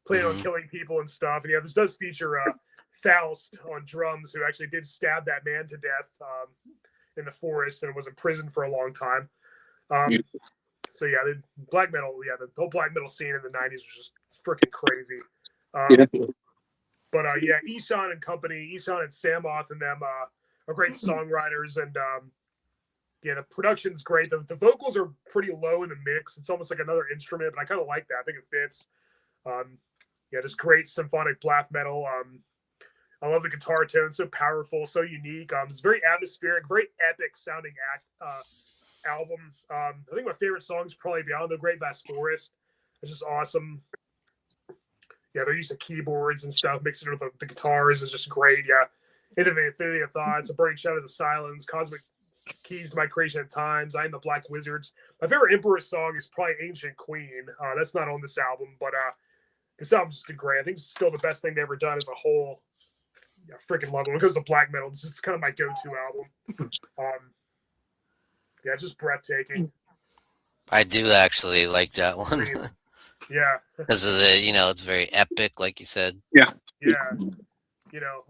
Speaker 2: playing on killing people and stuff. And yeah, this does feature Faust on drums, who actually did stab that man to death in the forest and was in prison for a long time. So yeah, the black metal, the whole black metal scene in the 90s was just freaking crazy. But yeah, Erschen and company, Erschen and Samoth and them are great songwriters, and yeah, the production's great. The vocals are pretty low in the mix. It's almost like another instrument, but I kind of like that. I think it fits. Yeah, just great symphonic black metal. I love the guitar tone, so powerful, so unique. It's very atmospheric, very epic sounding album. I think my favorite song is probably Beyond the Great Vast Forest. It's just awesome. Yeah, their use of keyboards and stuff, mixing it with the guitars is just great. Yeah. Into the Infinity of Thoughts, A Burning Shadow of the Silence, Cosmic Keys to My Creation at Times, I Am the Black Wizards. My favorite Emperor song is probably Ancient Queen. That's not on this album, but this album's just great. I think it's still the best thing they've ever done as a whole. Yeah, freaking love it. When it comes to black metal, this is kind of my go-to album. Yeah, just breathtaking.
Speaker 3: I do actually like that one.
Speaker 2: Yeah.
Speaker 3: Because of the, it's very epic, like you said.
Speaker 2: Yeah.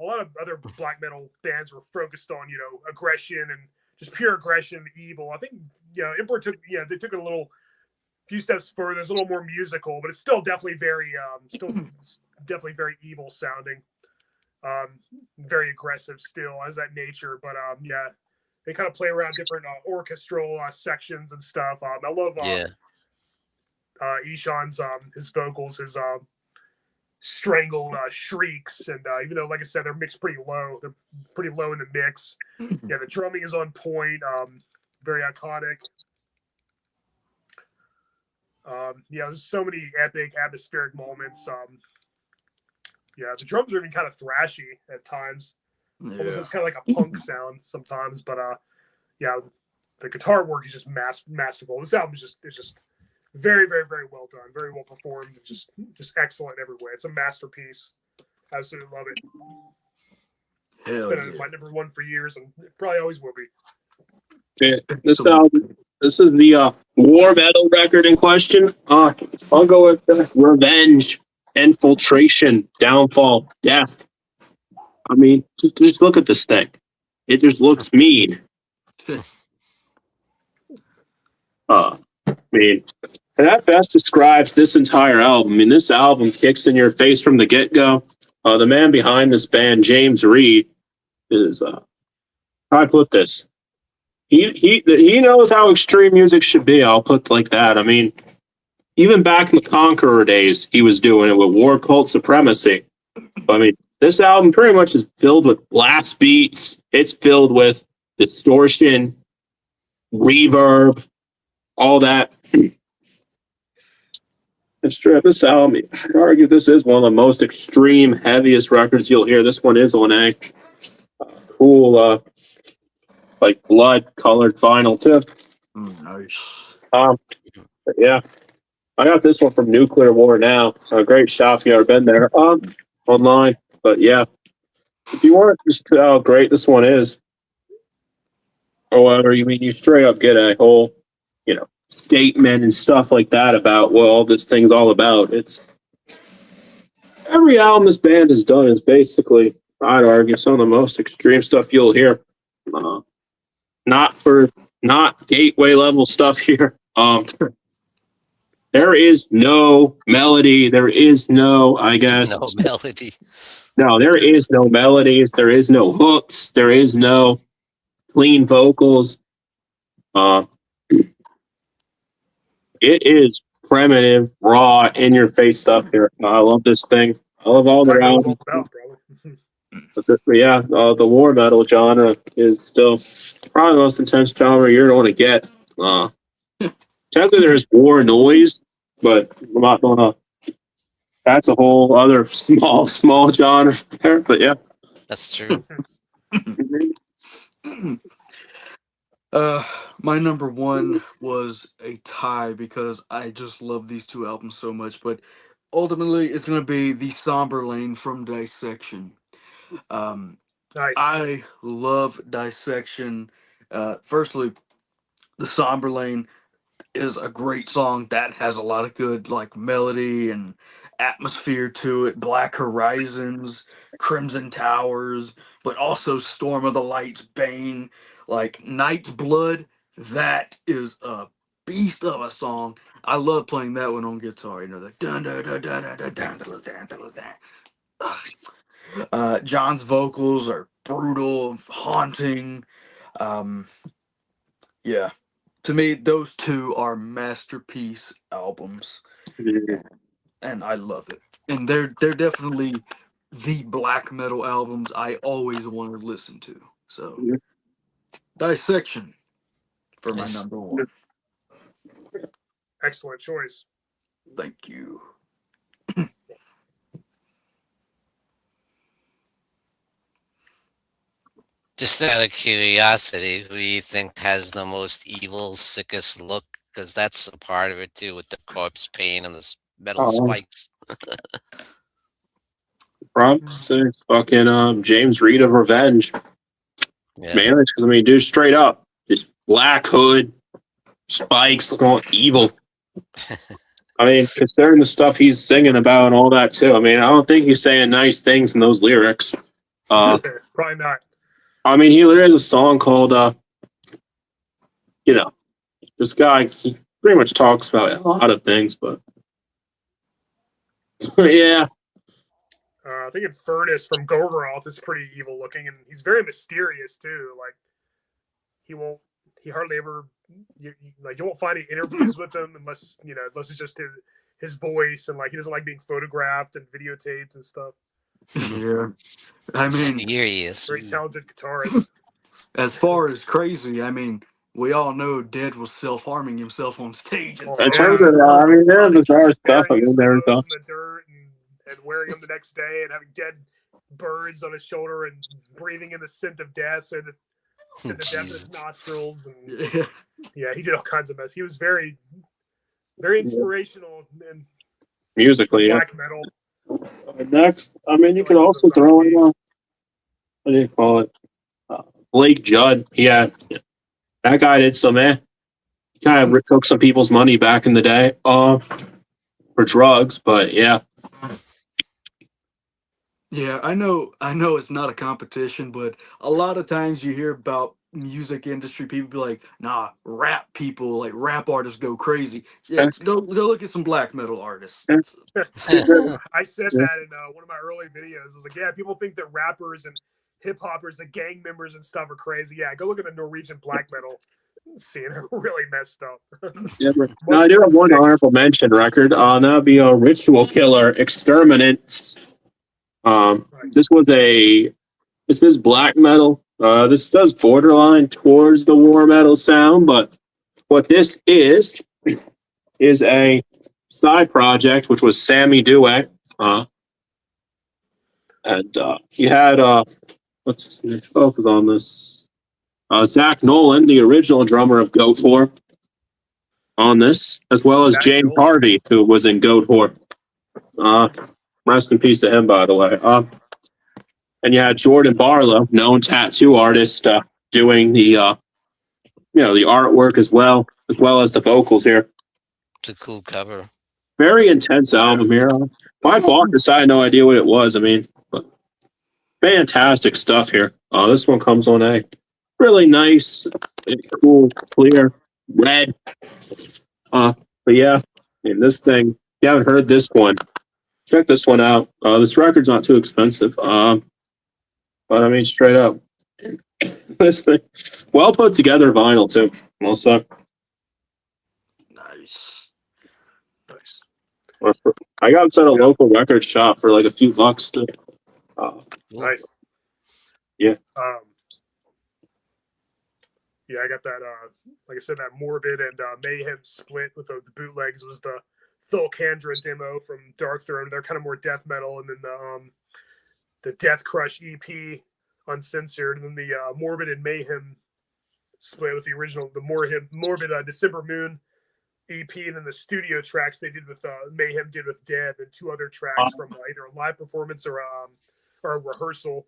Speaker 2: A lot of other black metal bands were focused on, aggression and just pure aggression and evil. I think, Emperor took it a few steps further. It's a little more musical, but it's still definitely very, very evil sounding. Very aggressive still, has that nature. But they kind of play around different orchestral sections and stuff. I love Erschen's his vocals, his strangled shrieks, and even though, like I said, they're mixed pretty low, they're pretty low in the mix. Yeah, the drumming is on point. Very iconic. There's so many epic atmospheric moments. The drums are even kind of thrashy at times.
Speaker 5: Yeah.
Speaker 2: Almost has kind of like a punk sound sometimes, but the guitar work is just masterful. This album is just very, very, very well done, very well performed, and just excellent every way. It's a masterpiece. Absolutely love it.
Speaker 5: Hell
Speaker 2: It's been my number one for years, and it probably always will be.
Speaker 1: Okay. This is the war metal record in question. I'll go with Revenge, Infiltration, Downfall, Death. I mean, just look at this thing. It just looks mean. And that best describes this entire album. I mean, this album kicks in your face from the get-go. The man behind this band, James Reed, is how I put this. He knows how extreme music should be. I'll put it like that. I mean, even back in the Conqueror days, he was doing it with War Cult Supremacy. I mean, this album pretty much is filled with blast beats. It's filled with distortion, reverb, all that. This album, I'd argue this is one of the most extreme, heaviest records you'll hear. This one is on a cool, like blood-colored vinyl too.
Speaker 5: Nice.
Speaker 1: Yeah, I got this one from Nuclear War Now. A great shop if you ever been there. Online, but yeah, if you want to just how great this one is, or whatever, you straight up get a whole, statement and stuff like that about what all this thing's all about. It's every album this band has done is basically, I'd argue, some of the most extreme stuff you'll hear. Not gateway level stuff here. There is no melody. There is no, I guess,
Speaker 3: No melody.
Speaker 1: No, there is no melodies. There is no hooks. There is no clean vocals. It is primitive, raw, in-your-face stuff here. I love this thing. I love all their albums. But the war metal genre is still probably the most intense genre you're going to get. Technically, there's war noise, but we're not going to. That's a whole other small genre there. But yeah,
Speaker 3: That's true.
Speaker 5: My number one was a tie because I just love these two albums so much, but ultimately it's going to be The Somber Lane from Dissection.
Speaker 2: Nice.
Speaker 5: I love Dissection. Firstly, The Somber Lane is a great song that has a lot of good melody and atmosphere to it. Black Horizons, Crimson Towers, but also Storm of the Lights, Bane, Night's Blood. That is a beast of a song. I love playing that one on guitar. The dun dun dun dun dun dun dun dun dun dun. John's vocals are brutal, haunting. Yeah. To me, those two are masterpiece albums, and I love it. And they're definitely the black metal albums I always wanted to listen to. So, Dissection for my
Speaker 3: Nice.
Speaker 5: number one.
Speaker 2: Excellent choice.
Speaker 5: Thank you.
Speaker 3: Just out of curiosity, who do you think has the most evil, sickest look? Because that's a part of it too, with the corpse paint and the metal spikes.
Speaker 1: Probably fucking James Reed of Revenge.
Speaker 3: Yeah.
Speaker 1: Man, I mean, dude, straight up, this black hood, spikes, looking all evil. I mean, considering the stuff he's singing about and all that too. I mean, I don't think he's saying nice things in those lyrics.
Speaker 2: Probably not.
Speaker 1: I mean, there is a song called, this guy, he pretty much talks about a lot of things, but yeah.
Speaker 2: I think Furnace from Gorgoroth is pretty evil looking, and he's very mysterious too. Like he hardly ever, you won't find any interviews with him unless it's just his voice, and like he doesn't like being photographed and videotaped and stuff.
Speaker 5: Yeah. I mean,
Speaker 3: Mysterious.
Speaker 2: Very talented guitarist.
Speaker 5: as far as crazy, I mean, we all know Dead was self-harming himself on stage.
Speaker 2: Oh,
Speaker 1: In terms of, I mean, there's bizarre stuff. I
Speaker 2: Burying
Speaker 1: mean,
Speaker 2: his
Speaker 1: there's
Speaker 2: clothes in the dirt and wearing them the next day and having dead birds on his shoulder and breathing in the scent of death, so the scent of death in his nostrils. And yeah, he did all kinds of mess. He was very, very inspirational and
Speaker 1: musically,
Speaker 2: black metal.
Speaker 1: Next, I mean, you could also throw in, what do you call it? Blake Judd. Yeah, that guy did some, he kind of took some people's money back in the day, for drugs, but yeah.
Speaker 5: Yeah, I know it's not a competition, but a lot of times you hear about music industry people be like, nah, rap people, like rap artists go crazy. Yeah, go look at some black metal artists.
Speaker 2: I said that in one of my early videos. I was like, yeah, people think that rappers and hip hoppers, the gang members and stuff are crazy. Yeah, go look at the Norwegian black metal scene. They're really messed up.
Speaker 1: Yeah, no, I do have one honorable mention record. That would be a Ritual Killer, Exterminants. This is black metal. This does borderline towards the war metal sound, but what this is a side project, which was Sammy Duet. And he had what's his name? Focus on this. Zach Nolan, the original drummer of Goat Whore, on this, as well as James Harvey, who was in Goat Whore. Rest in peace to him, by the way. And you had Jordan Barlow, known tattoo artist, doing the the artwork as well as the vocals here.
Speaker 3: It's a cool cover.
Speaker 1: Very intense album here. I bought this, I had no idea what it was. I mean, but fantastic stuff here. This one comes on a really nice, cool, clear red. But yeah, I mean, this thing, if you haven't heard this one, check this one out. This record's not too expensive. But I mean, straight up, this thing, well put together vinyl too. Also,
Speaker 5: Nice.
Speaker 1: I got this at a local record shop for like a few bucks. Too.
Speaker 2: Nice.
Speaker 1: Yeah.
Speaker 2: Yeah, I got that. Like I said, that Morbid and Mayhem split with the bootlegs was the Thulkandra demo from Dark Throne. They're kind of more death metal, and then the Death Crush EP uncensored, and then the Morbid and Mayhem split with the original, the Morbid December Moon EP, and then the studio tracks they did with Mayhem did with Dead, and 2 other tracks from either a live performance or a rehearsal.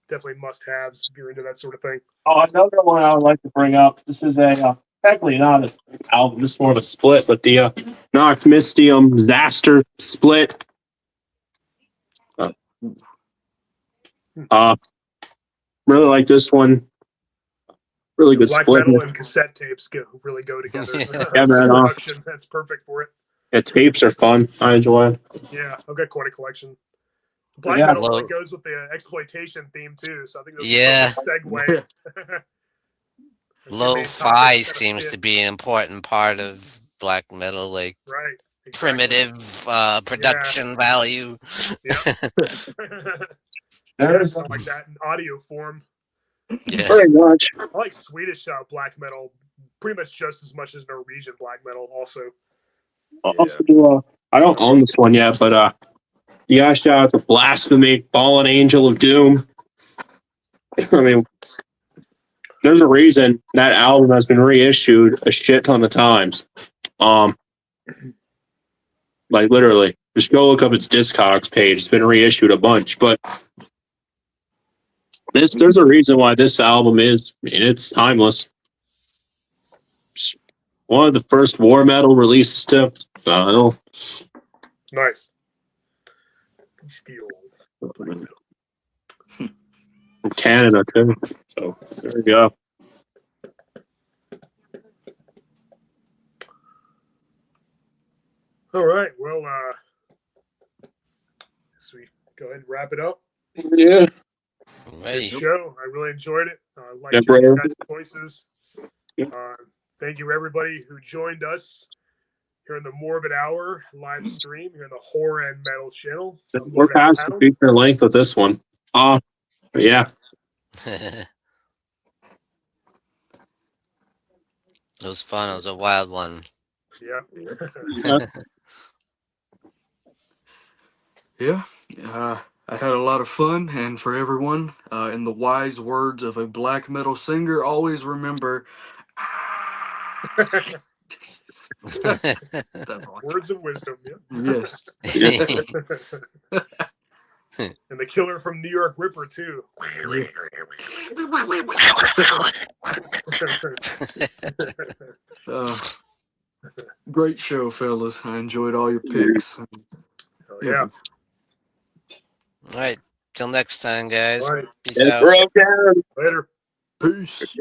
Speaker 2: Definitely must-haves if you're into that sort of thing.
Speaker 1: Another one I would like to bring up. This is a technically not an album. This is more of a split, but the Noct Mystium Zaster split. Really like this one. Really good
Speaker 2: Black
Speaker 1: split.
Speaker 2: metal and cassette tapes really go together.
Speaker 1: Yeah, man.
Speaker 2: Production, that's perfect for it.
Speaker 1: Yeah, tapes are fun. I enjoy it.
Speaker 2: Yeah, I've got quite a collection. Black
Speaker 1: Yeah,
Speaker 2: metal
Speaker 3: well-
Speaker 2: really goes with the exploitation theme too, so I think that's
Speaker 3: Yeah.
Speaker 2: a segue.
Speaker 3: Lo-fi seems to be an important part of black metal. Like,
Speaker 2: Right,
Speaker 3: primitive production value.
Speaker 2: Yeah. It's not like that in audio form.
Speaker 3: Yeah.
Speaker 1: Pretty much.
Speaker 2: I like Swedish black metal pretty much just as much as Norwegian black metal. Also,
Speaker 1: Also, I don't own this one yet, but you guys shout out to Blasphemy, Fallen Angel of Doom. I mean, there's a reason that album has been reissued a shit ton of times. Like literally, just go look up its Discogs page. It's been reissued a bunch, but there's a reason why this album is. I mean, it's timeless. It's one of the first war metal releases too. So I don't.
Speaker 2: nice. Steel.
Speaker 1: From Canada too. So there we go.
Speaker 2: All right. Well, so we go ahead and wrap it up.
Speaker 1: Yeah.
Speaker 2: Good
Speaker 3: Right.
Speaker 2: show. I really enjoyed it. Like
Speaker 1: Yeah,
Speaker 2: your
Speaker 1: brother.
Speaker 2: guys' choices. Thank you everybody who joined us here in the Morbid Hour live stream here in the Horror and Metal channel.
Speaker 1: We're past the feature length of this one. But yeah.
Speaker 3: It was fun. It was a wild one.
Speaker 2: Yeah.
Speaker 5: Yeah, I had a lot of fun, and for everyone, in the wise words of a black metal singer, always remember. That's all I
Speaker 2: Words of wisdom. Yeah.
Speaker 5: Yes.
Speaker 2: And the killer from New York Ripper too.
Speaker 5: Great show, fellas. I enjoyed all your picks.
Speaker 2: Oh, yeah.
Speaker 3: All right. Till next time, guys.
Speaker 2: All right.
Speaker 3: Peace out.
Speaker 1: Broke down.
Speaker 2: Later.
Speaker 5: Peace.